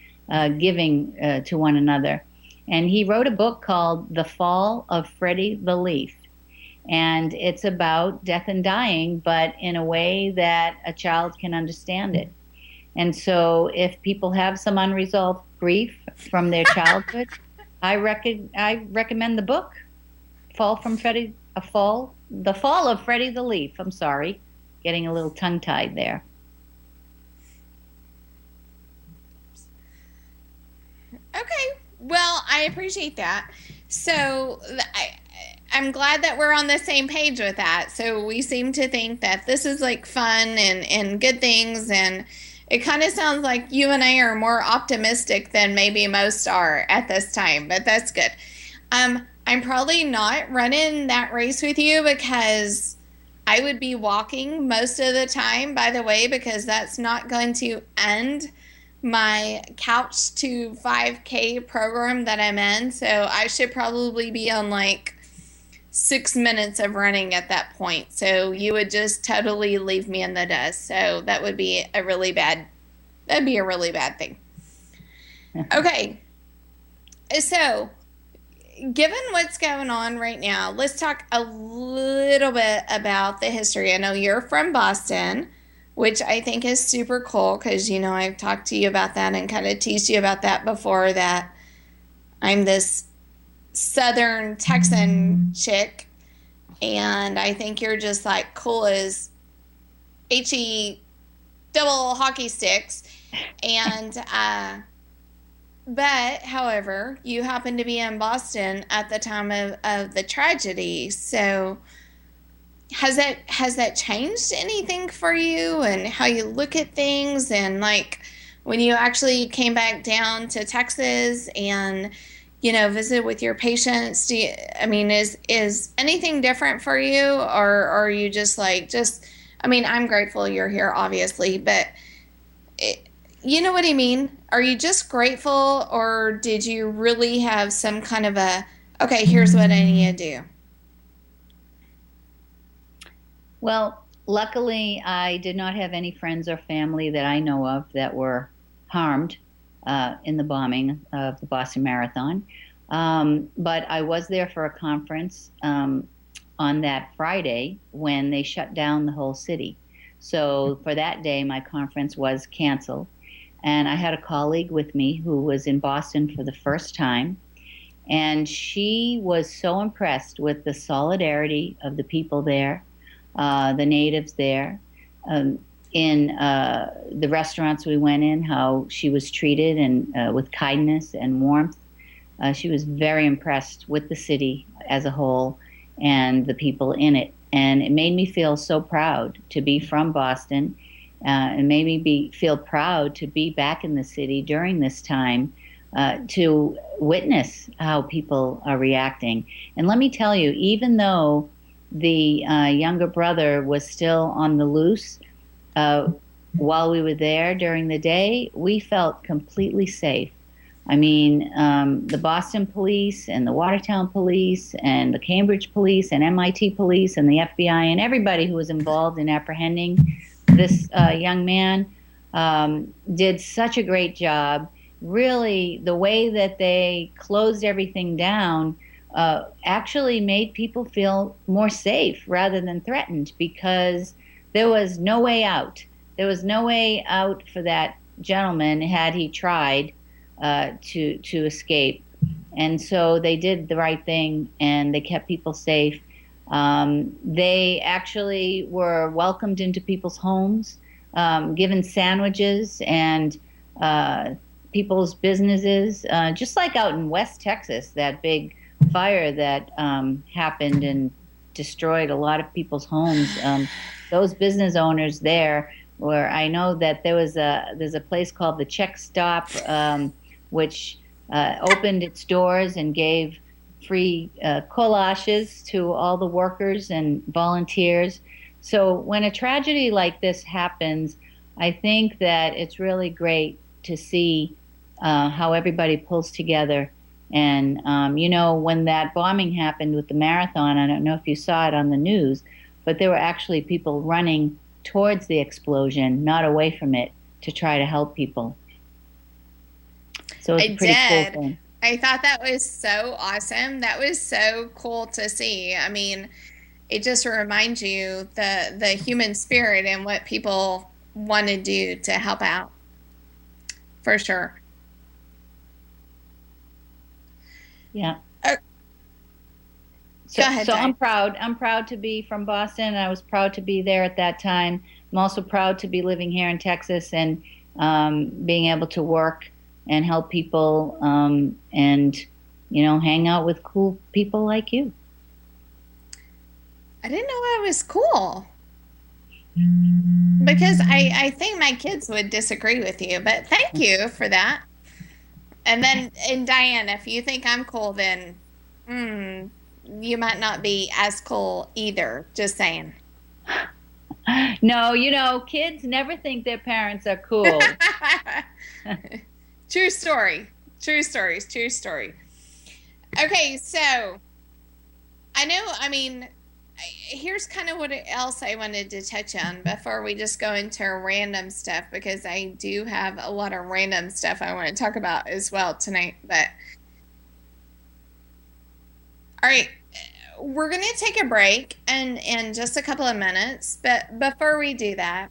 giving to one another. And he wrote a book called The Fall of Freddie the Leaf. And it's about death and dying, but in a way that a child can understand it. And so if people have some unresolved grief from their childhood, I recommend the book, The Fall of Freddie the Leaf. I'm sorry, getting a little tongue-tied there. Okay, well, I appreciate that. So I'm glad that we're on the same page with that. So we seem to think that this is like fun and good things, and it kind of sounds like you and I are more optimistic than maybe most are at this time, but that's good. I'm probably not running that race with you because I would be walking most of the time, by the way, because that's not going to end my Couch to 5K program that I'm in. So I should probably be on like 6 minutes of running at that point. So you would just totally leave me in the dust. So that would be a really bad thing. Okay. So given what's going on right now, let's talk a little bit about the history. I know you're from Boston, which I think is super cool because, you know, I've talked to you about that and kind of teased you about that before, that I'm this Southern Texan chick, and I think you're just like cool as HE double hockey sticks. And, but, however, you happen to be in Boston at the time of the tragedy. So has that changed anything for you and how you look at things? And like when you actually came back down to Texas and, you know, visit with your patients, is anything different for you, or are you just I'm grateful you're here, obviously, but you know what I mean? Are you just grateful, or did you really have some kind of okay, here's what I need to do? Well, luckily, I did not have any friends or family that I know of that were harmed in the bombing of the Boston Marathon. But I was there for a conference on that Friday when they shut down the whole city. So for that day, my conference was canceled. And I had a colleague with me who was in Boston for the first time. And she was so impressed with the solidarity of the people there, the natives there, in the restaurants we went in, how she was treated and with kindness and warmth. She was very impressed with the city as a whole and the people in it. And it made me feel so proud to be from Boston. It made me feel proud to be back in the city during this time, to witness how people are reacting. And let me tell you, even though the younger brother was still on the loose while we were there during the day, we felt completely safe. I mean, the Boston police and the Watertown police and the Cambridge police and MIT police and the FBI and everybody who was involved in apprehending this young man did such a great job. Really, the way that they closed everything down actually made people feel more safe rather than threatened, because there was no way out. There was no way out for that gentleman had he tried to escape. And so they did the right thing, and they kept people safe. They actually were welcomed into people's homes, given sandwiches and people's businesses, just like out in West Texas, that big fire that happened and destroyed a lot of people's homes. Those business owners there, where I know that there's a place called the Czech Stop, which opened its doors and gave free collages to all the workers and volunteers. So when a tragedy like this happens, I think that it's really great to see how everybody pulls together. And, when that bombing happened with the marathon, I don't know if you saw it on the news, but there were actually people running towards the explosion, not away from it, to try to help people. So it's a pretty cool thing. I thought that was so awesome. That was so cool to see. I mean, it just reminds you the human spirit and what people want to do to help out. For sure. Yeah. Go ahead, so Di. I'm proud. I'm proud to be from Boston. I was proud to be there at that time. I'm also proud to be living here in Texas and being able to work and help people and, hang out with cool people like you. I didn't know I was cool. Because I think my kids would disagree with you, but thank you for that. And Diane, if you think I'm cool, then you might not be as cool either. Just saying. No, kids never think their parents are cool. True story. True stories. True story. Okay, so here's kind of what else I wanted to touch on before we just go into random stuff, because I do have a lot of random stuff I want to talk about as well tonight. But all right, we're going to take a break in just a couple of minutes. But before we do that,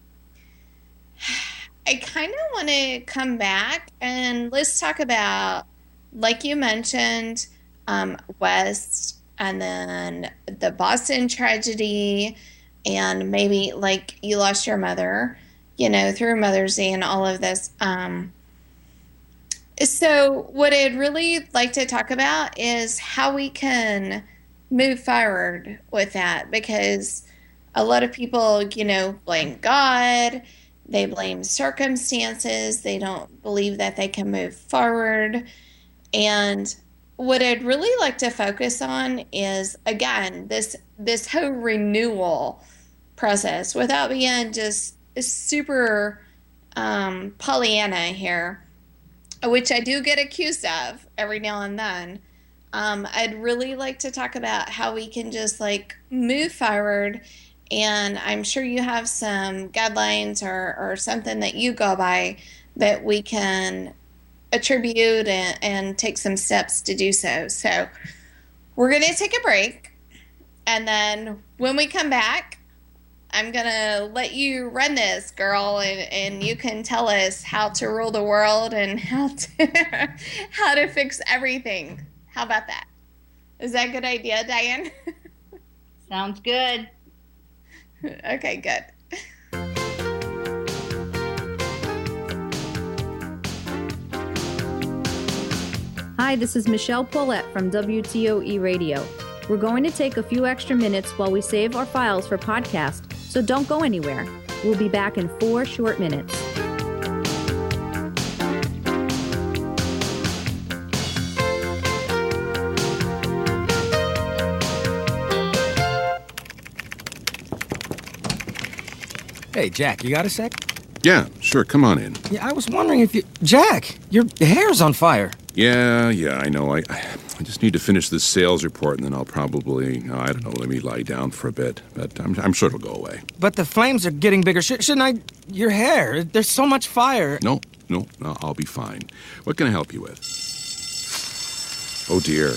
I kind of want to come back and let's talk about, like you mentioned, West, and then the Boston tragedy, and maybe like you lost your mother, through Mother's Day and all of this. So what I'd really like to talk about is how we can move forward with that, because a lot of people, blame God, they blame circumstances, they don't believe that they can move forward. And what I'd really like to focus on is, again, this whole renewal process, without being just super Pollyanna here, which I do get accused of every now and then. I'd really like to talk about how we can just move forward, and I'm sure you have some guidelines or something that you go by that we can attribute and take some steps to do so. So we're going to take a break, and then when we come back, I'm going to let you run this, girl, and you can tell us how to rule the world and how to fix everything. How about that? Is that a good idea, Diane? Sounds good. Okay, good. Hi, this is Michelle Paulette from WTOE Radio. We're going to take a few extra minutes while we save our files for podcast, so don't go anywhere. We'll be back in 4 short minutes. Hey, Jack, you got a sec? Yeah, sure, come on in. Yeah, I was wondering if you... Jack, your hair's on fire. Yeah, I know. I just need to finish this sales report, and then I'll probably, let me lie down for a bit. But I'm sure it'll go away. But the flames are getting bigger. Shouldn't I... Your hair, there's so much fire. No, I'll be fine. What can I help you with? Oh, dear.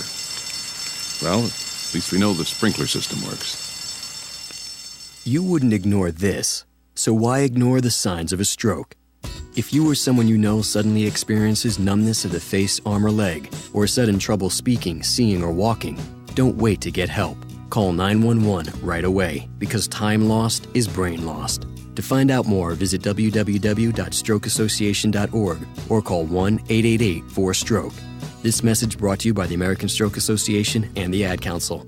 Well, at least we know the sprinkler system works. You wouldn't ignore this, so why ignore the signs of a stroke? If you or someone you know suddenly experiences numbness of the face, arm, or leg, or sudden trouble speaking, seeing, or walking, don't wait to get help. Call 911 right away, because time lost is brain lost. To find out more, visit www.strokeassociation.org or call 1-888-4STROKE. This message brought to you by the American Stroke Association and the Ad Council.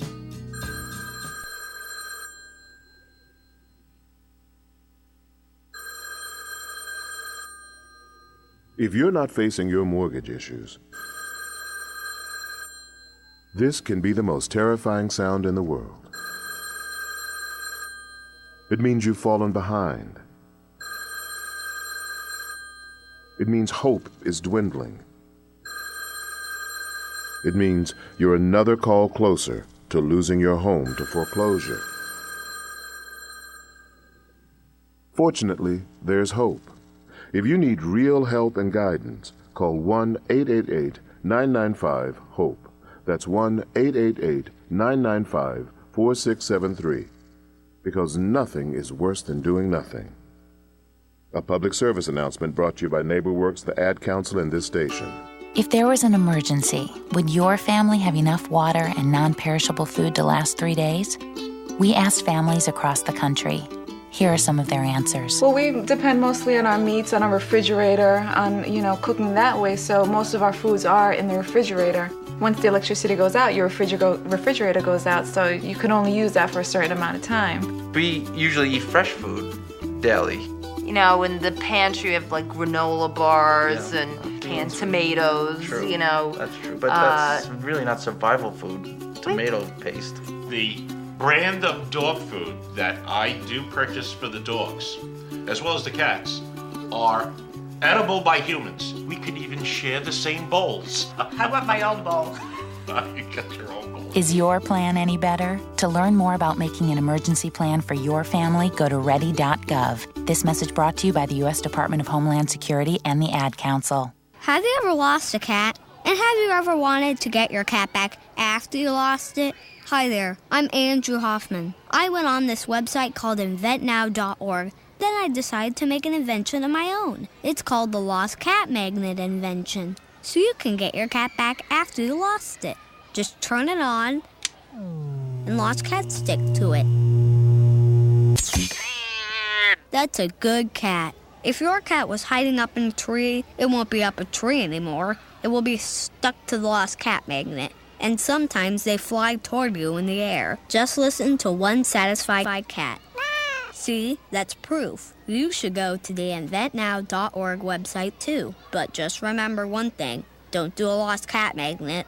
If you're not facing your mortgage issues, this can be the most terrifying sound in the world. It means you've fallen behind. It means hope is dwindling. It means you're another call closer to losing your home to foreclosure. Fortunately, there's hope. If you need real help and guidance, call 1-888-995-HOPE. That's 1-888-995-4673. Because nothing is worse than doing nothing. A public service announcement brought to you by NeighborWorks, the Ad Council, and this station. If there was an emergency, would your family have enough water and non-perishable food to last 3 days? We asked families across the country. Here are some of their answers. Well, we depend mostly on our meats, on our refrigerator, on, cooking that way. So most of our foods are in the refrigerator. Once the electricity goes out, your refrigerator goes out, so you can only use that for a certain amount of time. We usually eat fresh food daily. In the pantry we have granola bars and canned tomatoes, True. you know. That's true, but that's really not survival food, tomato paste. The brand of dog food that I do purchase for the dogs, as well as the cats, are edible by humans. We could even share the same bowls. How about my own bowl? You got your own bowl. Is your plan any better? To learn more about making an emergency plan for your family, go to ready.gov. This message brought to you by the U.S. Department of Homeland Security and the Ad Council. Have you ever lost a cat? And have you ever wanted to get your cat back after you lost it? Hi there, I'm Andrew Hoffman. I went on this website called inventnow.org. Then I decided to make an invention of my own. It's called the Lost Cat Magnet invention. So you can get your cat back after you lost it. Just turn it on, and lost cats stick to it. That's a good cat. If your cat was hiding up in a tree, it won't be up a tree anymore. It will be stuck to the Lost Cat Magnet. And sometimes they fly toward you in the air. Just listen to one satisfied cat. See, that's proof. You should go to the inventnow.org website too. But just remember one thing. Don't do a lost cat magnet.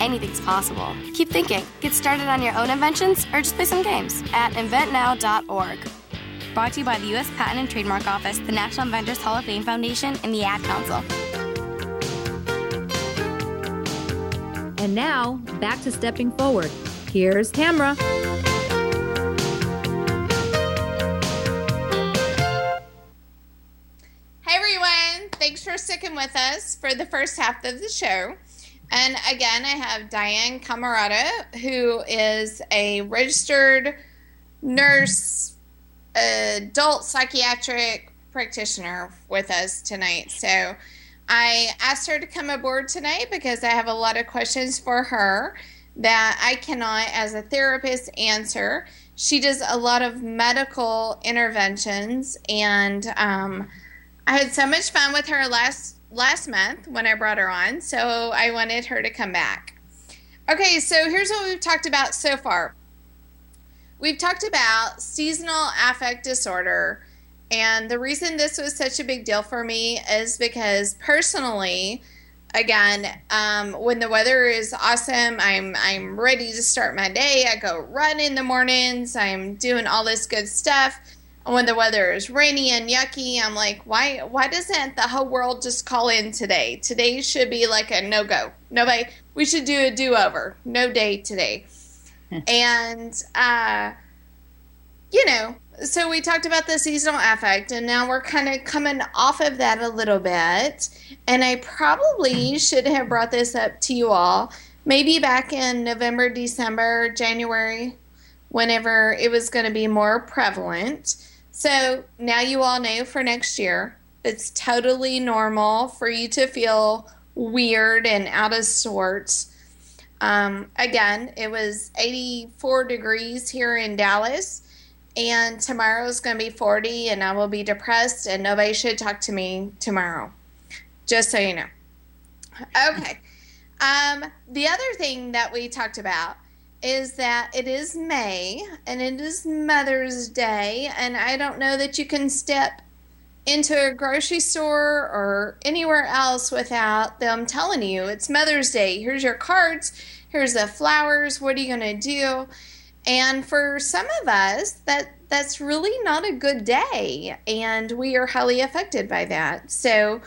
Anything's possible. Keep thinking. Get started on your own inventions or just play some games at inventnow.org. Brought to you by the U.S. Patent and Trademark Office, the National Inventors Hall of Fame Foundation, and the Ad Council. And now, back to Stepping Forward. Here's Tamra. Hey everyone, thanks for sticking with us for the first half of the show. And again, I have Diane Camarada, who is a registered nurse, adult psychiatric practitioner with us tonight. So I asked her to come aboard tonight because I have a lot of questions for her that I cannot, as a therapist, answer. She does a lot of medical interventions, and I had so much fun with her last month when I brought her on, so I wanted her to come back. Okay, so here's what we've talked about so far. We've talked about seasonal affect disorder, and the reason this was such a big deal for me is because personally, again, when the weather is awesome, I'm ready to start my day. I go run in the mornings. I'm doing all this good stuff. And when the weather is rainy and yucky, I'm like, why doesn't the whole world just call in today? Today should be like a no-go. Nobody, we should do a do-over. No day today. And, so we talked about the seasonal affect, and now we're kind of coming off of that a little bit. And I probably should have brought this up to you all, maybe back in November, December, January, whenever it was going to be more prevalent. So now you all know for next year, it's totally normal for you to feel weird and out of sorts. Again, it was 84 degrees here in Dallas, and tomorrow's going to be 40, and I will be depressed, and nobody should talk to me tomorrow, just so you know. Okay. The other thing that we talked about is that it is May, and it is Mother's Day, and I don't know that you can step into a grocery store or anywhere else without them telling you it's Mother's Day. Here's your cards. Here's the flowers. What are you going to do? And for some of us, that's really not a good day, and we are highly affected by that. So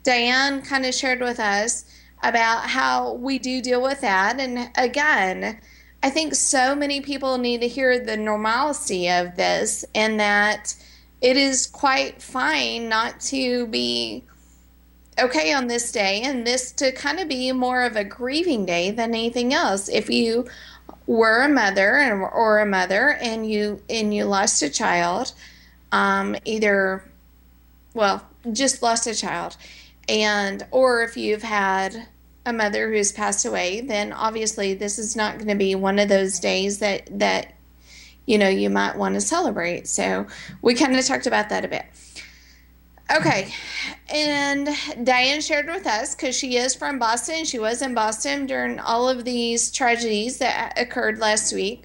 Diane kind of shared with us about how we do deal with that. And again, I think so many people need to hear the normalcy of this, and that it is quite fine not to be okay on this day, and this to kind of be more of a grieving day than anything else. If you were a mother and you lost a child, just lost a child, or if you've had a mother who's passed away, then obviously this is not going to be one of those days that you might want to celebrate. So we kind of talked about that a bit. Okay, and Diane shared with us, because she is from Boston, she was in Boston during all of these tragedies that occurred last week.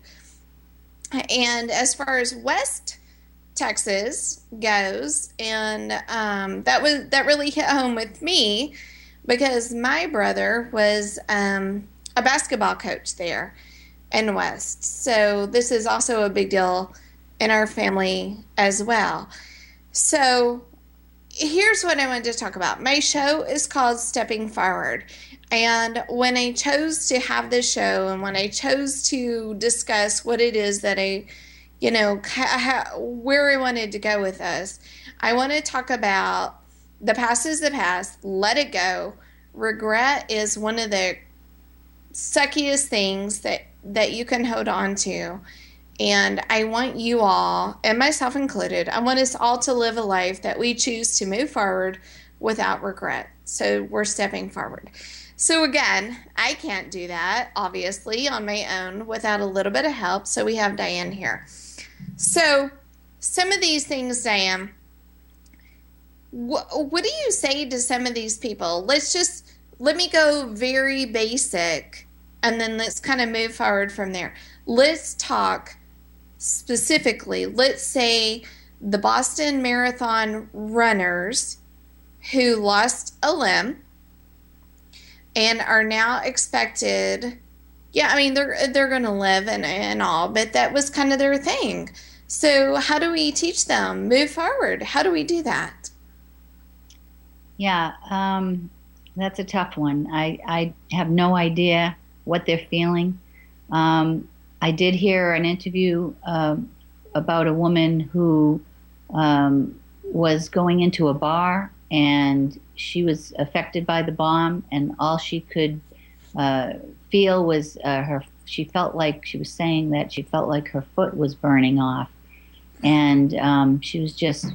And as far as West Texas goes, and that really hit home with me because my brother was a basketball coach there in West. So this is also a big deal in our family as well. So here's what I wanted to talk about. My show is called Stepping Forward. And when I chose to have this show and when I chose to discuss what it is that I, where I wanted to go with us, I want to talk about the past is the past, let it go. Regret is one of the suckiest things that you can hold on to. And I want you all, and myself included, I want us all to live a life that we choose to move forward without regret. So we're stepping forward. So again, I can't do that, obviously, on my own without a little bit of help. So we have Diane here. So some of these things, Diane, what do you say to some of these people? Let me go very basic, and then let's kind of move forward from there. Let's talk specifically. Let's say the Boston Marathon runners who lost a limb and are now expected, they're going to live and all, but that was kind of their thing. So how do we teach them move forward? How do we do that? Yeah, that's a tough one. I have no idea what they're feeling. I did hear an interview about a woman who was going into a bar, and she was affected by the bomb, and all she could feel was she felt like, she was saying that she felt like her foot was burning off. And she was just,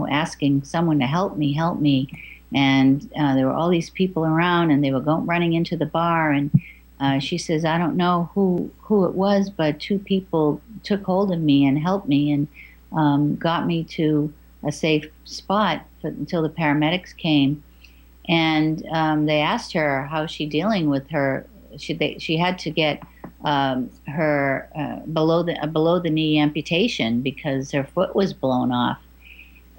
asking someone to help me. And there were all these people around, and they were running into the bar, and she says, I don't know who it was, but two people took hold of me and helped me and got me to a safe spot until the paramedics came. And they asked her how's she dealing with her. She had to get her below the knee amputation because her foot was blown off.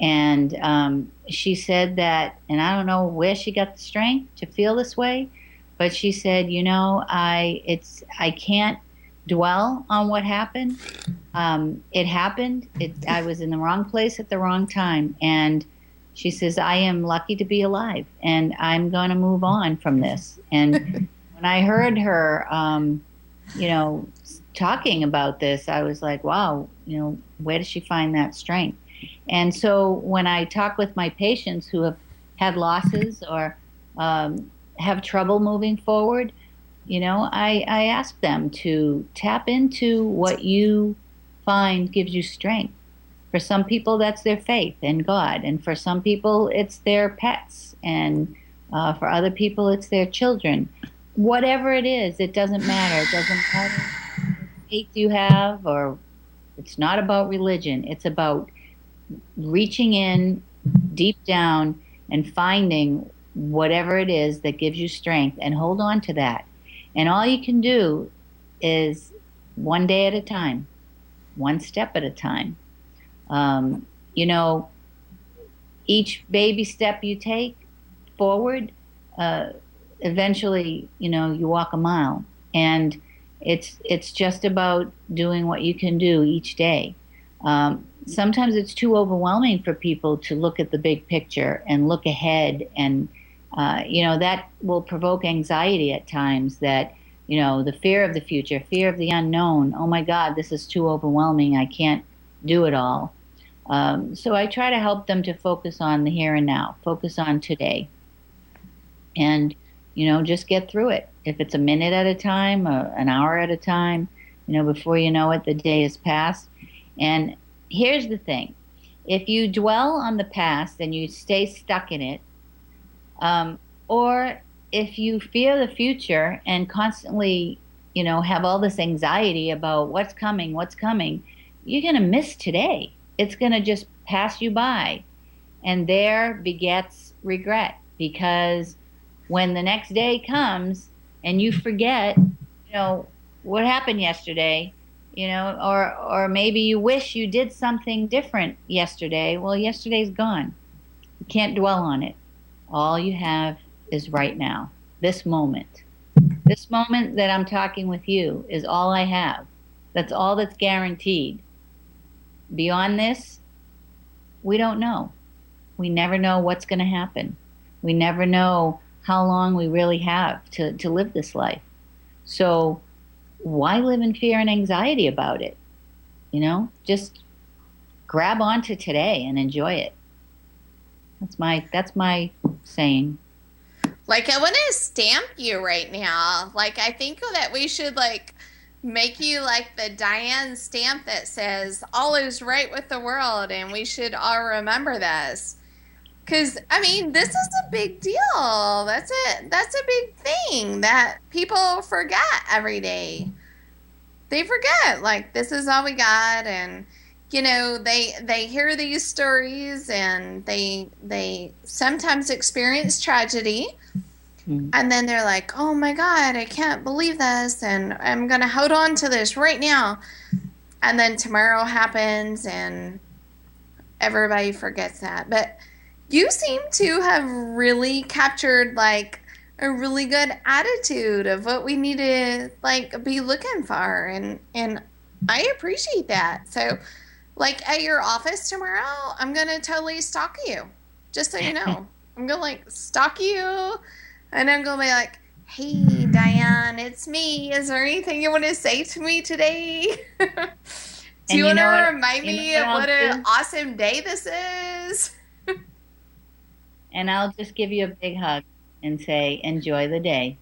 And she said that, and I don't know where she got the strength to feel this way, but she said, I can't dwell on what happened. It happened. I was in the wrong place at the wrong time. And she says, I am lucky to be alive, and I'm going to move on from this. And when I heard her, talking about this, I was like, wow, where does she find that strength? And so when I talk with my patients who have had losses or have trouble moving forward, I ask them to tap into what you find gives you strength. For some people, that's their faith in God. And for some people, it's their pets. And for other people, it's their children. Whatever it is, it doesn't matter. It doesn't matter what faith you have, or it's not about religion. It's about reaching in deep down and finding whatever it is that gives you strength, and hold on to that. And all you can do is one day at a time, one step at a time. Each baby step you take forward, eventually, you walk a mile. And it's just about doing what you can do each day. Sometimes it's too overwhelming for people to look at the big picture and look ahead, and that will provoke anxiety at times, that the fear of the future, fear of the unknown. Oh my God, this is too overwhelming. I can't do it all. So I try to help them to focus on the here and now, focus on today, and just get through it. If it's a minute at a time or an hour at a time, before you know it, the day has passed. And here's the thing. If you dwell on the past and you stay stuck in it, or if you fear the future and constantly, have all this anxiety about what's coming, you're going to miss today. It's going to just pass you by. And there begets regret, because when the next day comes and you forget, what happened yesterday, or maybe you wish you did something different yesterday. Well, yesterday's gone. You can't dwell on it. All you have is right now, this moment. This moment that I'm talking with you is all I have. That's all that's guaranteed. Beyond this, we don't know. We never know what's going to happen. We never know how long we really have to live this life. So why live in fear and anxiety about it? Just grab onto today and enjoy it. That's my saying. Like, I want to stamp you right now. Like, I think that we should, like, make you like the Diane stamp that says, all is right with the world, and we should all remember this. Because, I mean, this is a big deal. That's a big thing that people forget every day. They forget, like, this is all we got, and, they hear these stories, and they sometimes experience tragedy. And then they're like, oh my God, I can't believe this, and I'm going to hold on to this right now. And then tomorrow happens, and everybody forgets that. But you seem to have really captured, like, a really good attitude of what we need to, like, be looking for. And I appreciate that. So, like, at your office tomorrow, I'm going to totally stalk you, just so you know. I'm going to, like, stalk you. And I'm going to be like, hey, Diane, it's me. Is there anything you want to say to me today? Do you want to remind me of what an awesome day this is? And I'll just give you a big hug and say, enjoy the day.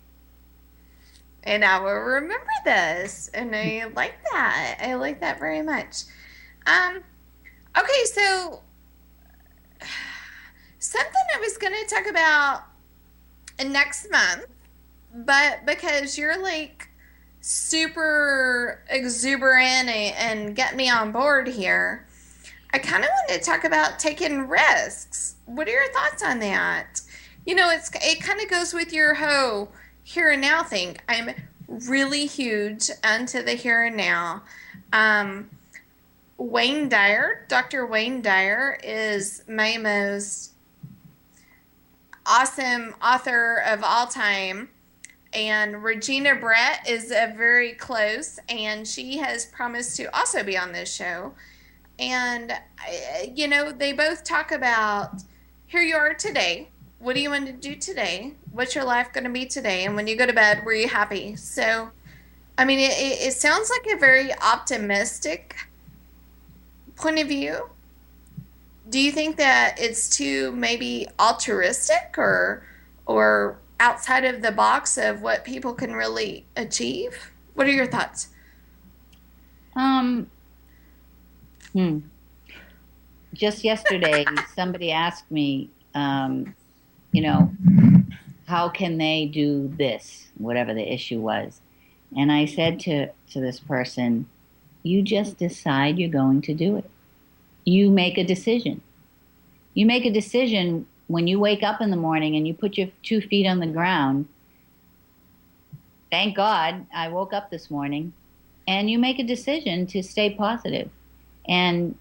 And I will remember this. And I like that. I like that very much. Okay, so something I was going to talk about next month, but because you're like super exuberant and get me on board here, I kind of want to talk about taking risks. What are your thoughts on that? It kind of goes with your whole here and now thing. I'm really huge onto the here and now. Wayne Dyer, Dr. Wayne Dyer, is my most awesome author of all time, and Regina Brett is very close, and she has promised to also be on this show. And they both talk about, here you are today, what do you want to do today, what's your life going to be today, and when you go to bed, were you happy? So I mean, it sounds like a very optimistic point of view. Do you think that it's too maybe altruistic or outside of the box of what people can really achieve? What are your thoughts? Just yesterday, somebody asked me, how can they do this, whatever the issue was. And I said to this person, you just decide you're going to do it. You make a decision. You make a decision when you wake up in the morning and you put your 2 feet on the ground. Thank God I woke up this morning. And you make a decision to stay positive and,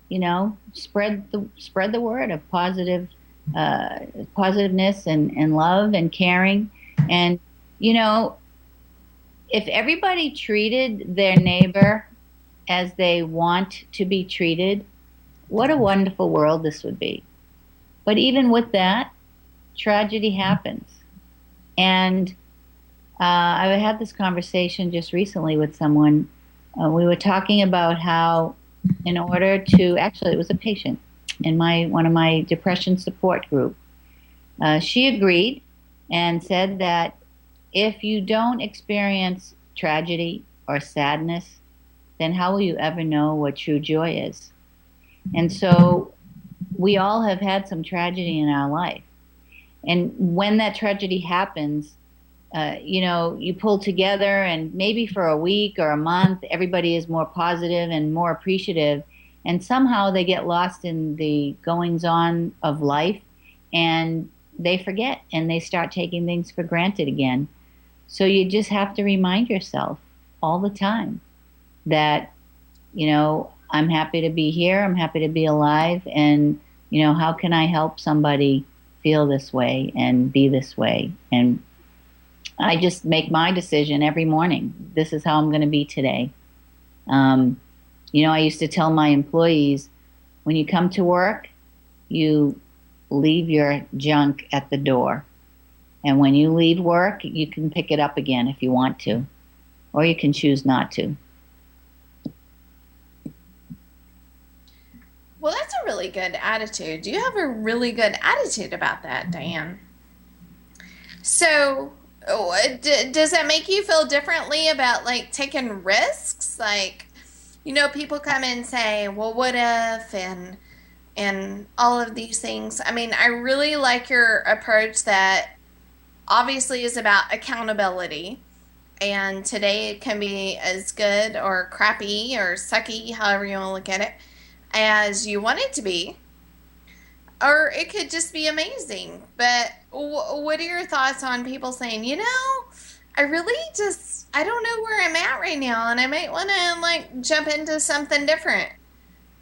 spread the word of positiveness and love and caring. And, if everybody treated their neighbor as they want to be treated, what a wonderful world this would be. But even with that, tragedy happens. And I had this conversation just recently with someone. We were talking about how in order to, actually it was a patient in one of my depression support group. She agreed and said that if you don't experience tragedy or sadness, then how will you ever know what true joy is? And so we all have had some tragedy in our life. And when that tragedy happens, you pull together, and maybe for a week or a month, everybody is more positive and more appreciative. And somehow they get lost in the goings-on of life, and they forget, and they start taking things for granted again. So you just have to remind yourself all the time that I'm happy to be here. I'm happy to be alive. And, how can I help somebody feel this way and be this way? And I just make my decision every morning. This is how I'm going to be today. I used to tell my employees, when you come to work, you leave your junk at the door. And when you leave work, you can pick it up again if you want to, or you can choose not to. Well, that's a really good attitude. You have a really good attitude about that, Diane. So, does that make you feel differently about, like, taking risks? Like, people come in and say, well, what if, and all of these things. I mean, I really like your approach that obviously is about accountability. And today it can be as good or crappy or sucky, however you want to look at it, as you want it to be. Or it could just be amazing. But what are your thoughts on people saying, I really I don't know where I'm at right now, and I might want to, like, jump into something different.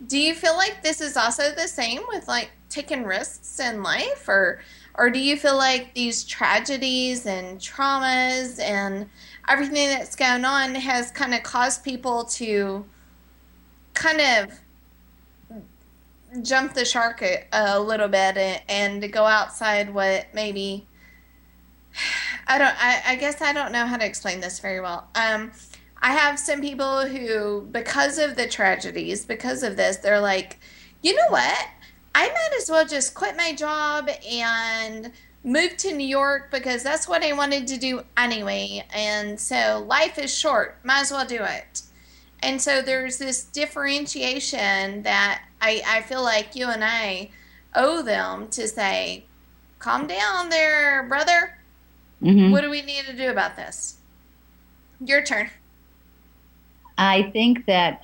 Do you feel like this is also the same with, like, taking risks in life? Or do you feel like these tragedies and traumas and everything that's going on has kind of caused people to kind of jump the shark a little bit and to go outside what maybe... I guess I don't know how to explain this very well. I have some people who, because of the tragedies, because of this, they're like, you know what? I might as well just quit my job and move to New York because that's what I wanted to do anyway. And so life is short. Might as well do it. And so there's this differentiation that I feel like you and I owe them to say, calm down there, brother. Mm-hmm. What do we need to do about this? Your turn. I think that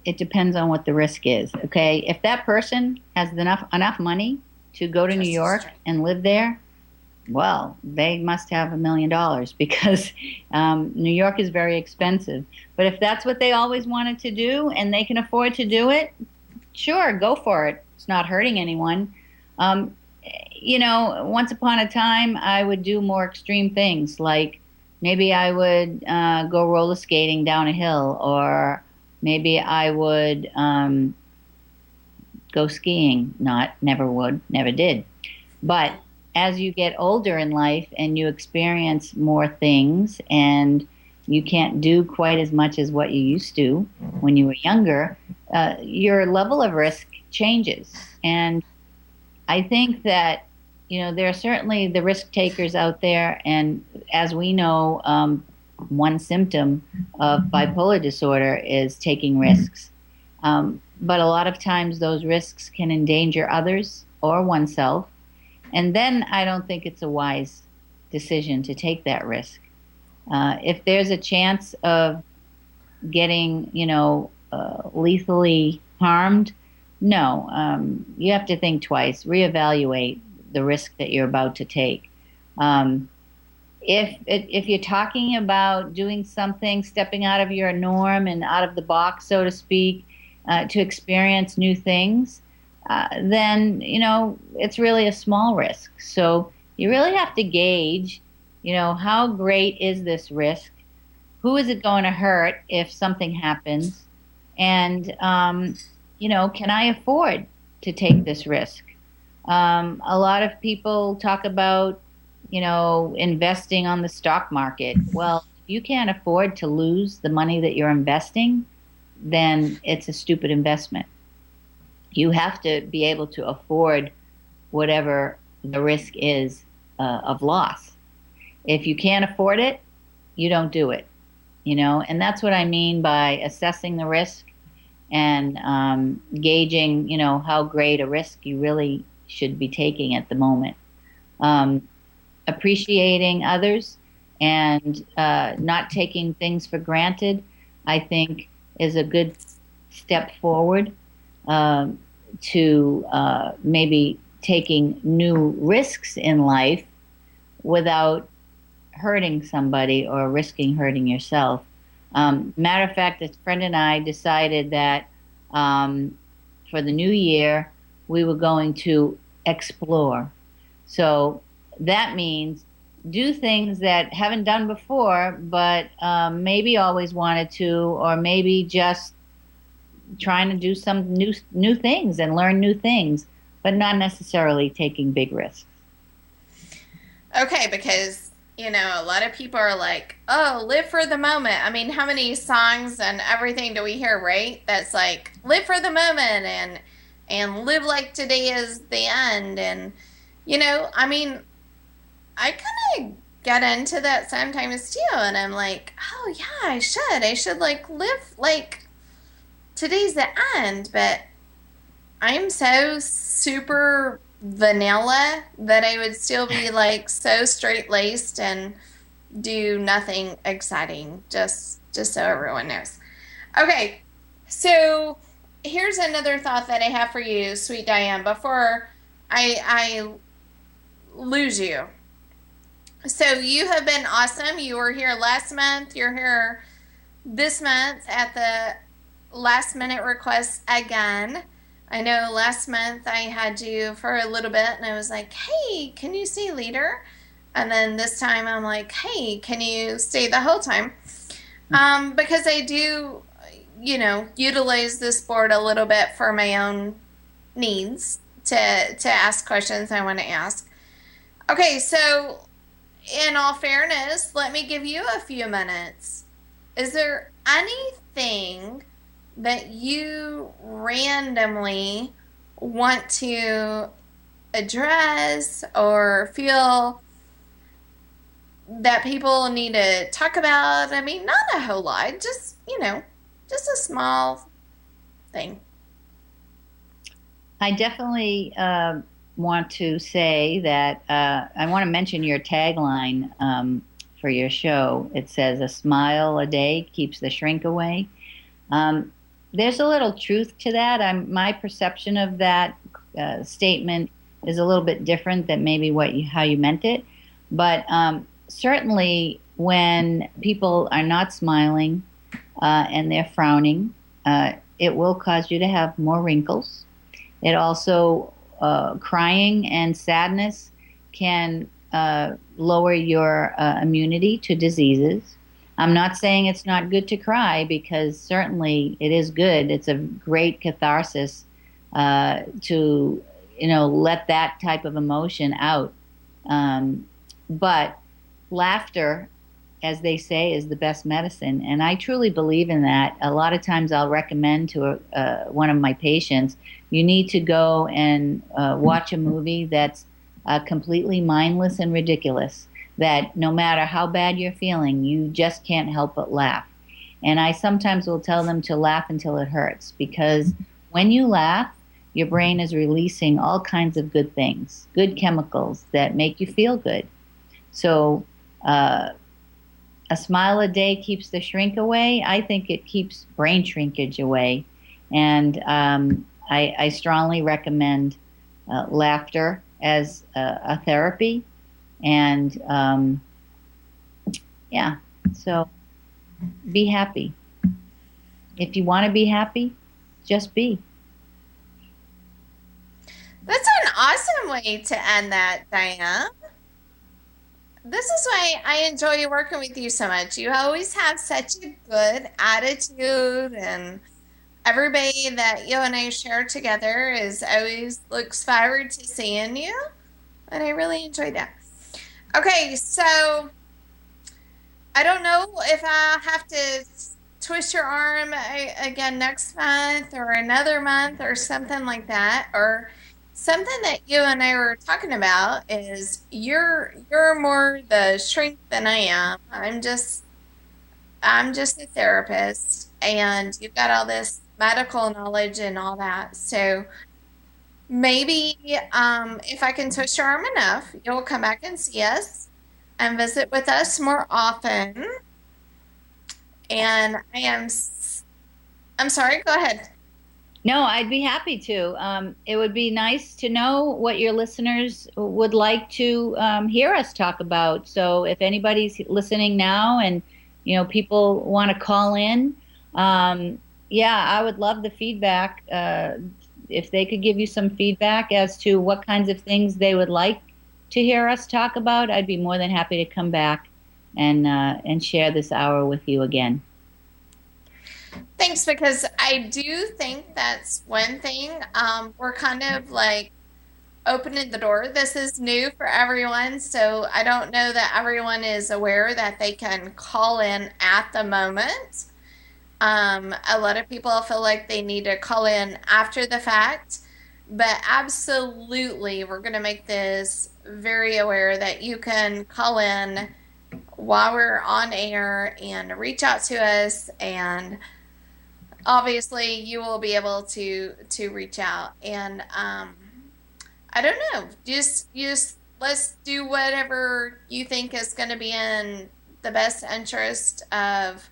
it depends on what the risk is. Okay, if that person has enough money to go to New York and live there, well, they must have $1 million because New York is very expensive. But if that's what they always wanted to do and they can afford to do it, sure, go for it. It's not hurting anyone. Once upon a time, I would do more extreme things, like maybe I would go roller skating down a hill, or maybe I would go skiing. Never did. But as you get older in life and you experience more things and you can't do quite as much as what you used to when you were younger, your level of risk changes. And I think that there are certainly the risk takers out there, and as we know, one symptom of bipolar disorder is taking risks. But a lot of times those risks can endanger others or oneself, and then I don't think it's a wise decision to take that risk. If there's a chance of getting, lethally harmed, no, you have to think twice, reevaluate the risk that you're about to take. If you're talking about doing something, stepping out of your norm and out of the box, so to speak, to experience new things, then, it's really a small risk. So you really have to gauge, how great is this risk? Who is it going to hurt if something happens? And, can I afford to take this risk? A lot of people talk about, investing on the stock market. Well, if you can't afford to lose the money that you're investing, then it's a stupid investment. You have to be able to afford whatever the risk is of loss. If you can't afford it, you don't do it, and that's what I mean by assessing the risk and gauging, how great a risk you really should be taking at the moment. Appreciating others and not taking things for granted, I think, is a good step forward to maybe taking new risks in life without hurting somebody or risking hurting yourself. Matter of fact, a friend and I decided that for the new year, we were going to explore. So that means do things that haven't done before, but maybe always wanted to, or maybe just trying to do some new things and learn new things, but not necessarily taking big risks. Okay, because, you know, a lot of people are like, oh, live for the moment. I mean, how many songs and everything do we hear, right? That's like, live for the moment and live like today is the end. And, you know, I mean, I kind of get into that sometimes too. And I'm like, oh, yeah, I should like live like today's the end. But I'm so super vanilla that I would still be like so straight-laced and do nothing exciting, just so everyone knows. Okay, so here's another thought that I have for you, sweet Diane, before I lose you. So you have been awesome. You were here last month. You're here this month at the last minute request again. I know last month I had you for a little bit and I was like, hey, can you stay later? And then this time I'm like, hey, can you stay the whole time? Because I do, you know, utilize this board a little bit for my own needs to ask questions I want to ask. Okay, so in all fairness, let me give you a few minutes. Is there anything that you randomly want to address or feel that people need to talk about? I mean, not a whole lot, just, you know, just a small thing. I definitely want to say that I want to mention your tagline for your show. It says, a smile a day keeps the shrink away. There's a little truth to that. My perception of that statement is a little bit different than maybe how you meant it. But certainly when people are not smiling and they're frowning, it will cause you to have more wrinkles. It also, crying and sadness can lower your immunity to diseases. I'm not saying it's not good to cry, because certainly it is good. It's a great catharsis to, you know, let that type of emotion out. But laughter, as they say, is the best medicine. And I truly believe in that. A lot of times I'll recommend to one of my patients, you need to go and watch a movie that's completely mindless and ridiculous, that no matter how bad you're feeling, you just can't help but laugh. And I sometimes will tell them to laugh until it hurts, because when you laugh, your brain is releasing all kinds of good things, good chemicals that make you feel good. So a smile a day keeps the shrink away. I think it keeps brain shrinkage away. And I strongly recommend laughter as a therapy. And yeah, so be happy. If you want to be happy, just be. That's an awesome way to end that, Diane. This is why I enjoy working with you so much. You always have such a good attitude, and everybody that you and I share together always looks forward to seeing you, and I really enjoy that. Okay, so I don't know if I have to twist your arm again next month or another month or something like that, or something that you and I were talking about is you're more the shrink than I am. I'm just a therapist, and you've got all this medical knowledge and all that. So maybe if I can twist your arm enough, you'll come back and see us and visit with us more often. And I'm sorry, go ahead. No, I'd be happy to. It would be nice to know what your listeners would like to hear us talk about. So if anybody's listening now and people want to call in. I would love the feedback. If they could give you some feedback as to what kinds of things they would like to hear us talk about, I'd be more than happy to come back and share this hour with you again. Thanks, because I do think that's one thing. We're kind of like opening the door. This is new for everyone, so I don't know that everyone is aware that they can call in at the moment. A lot of people feel like they need to call in after the fact, but absolutely, we're going to make this very aware that you can call in while we're on air and reach out to us, and obviously you will be able to reach out. And I don't know, just let's do whatever you think is going to be in the best interest of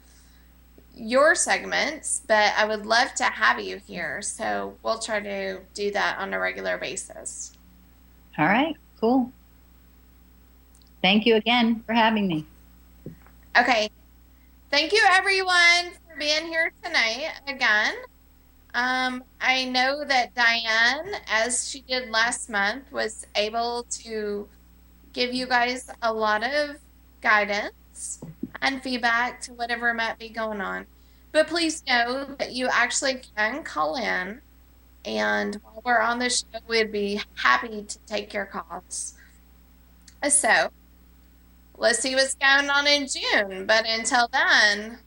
your segments, but I would love to have you here, so we'll try to do that on a regular basis. All right, cool. Thank you again for having me. Okay. Thank you, everyone, for being here tonight again. I know that Diane, as she did last month, was able to give you guys a lot of guidance and feedback to whatever might be going on. But please know that you actually can call in, and while we're on the show, we'd be happy to take your calls. So let's see what's going on in June. But until then,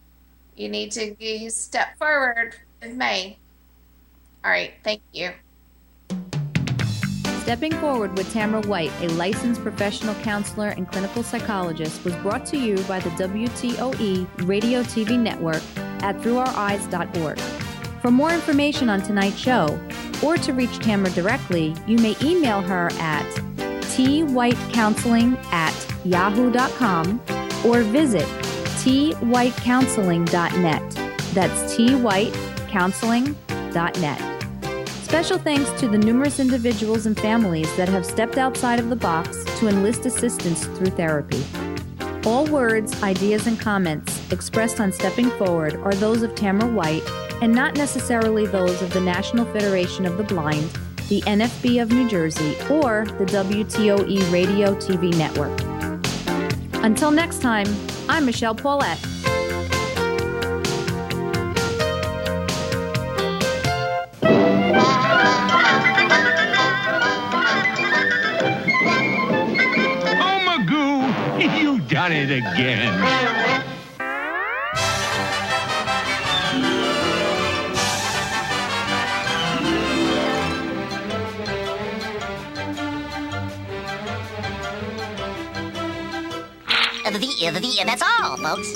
you need to step forward with May. All right, thank you. Stepping Forward with Tamara White, a licensed professional counselor and clinical psychologist, was brought to you by the WTOE Radio TV Network at throughoureyes.org. For more information on tonight's show, or to reach Tamara directly, you may email her at twhitecounseling@yahoo.com or visit twhitecounseling.net. That's twhitecounseling.net. Special thanks to the numerous individuals and families that have stepped outside of the box to enlist assistance through therapy. All words, ideas, and comments expressed on Stepping Forward are those of Tamara White and not necessarily those of the National Federation of the Blind, the NFB of New Jersey, or the WTOE Radio TV Network. Until next time, I'm Michelle Paulette. Done it again. That's all, folks.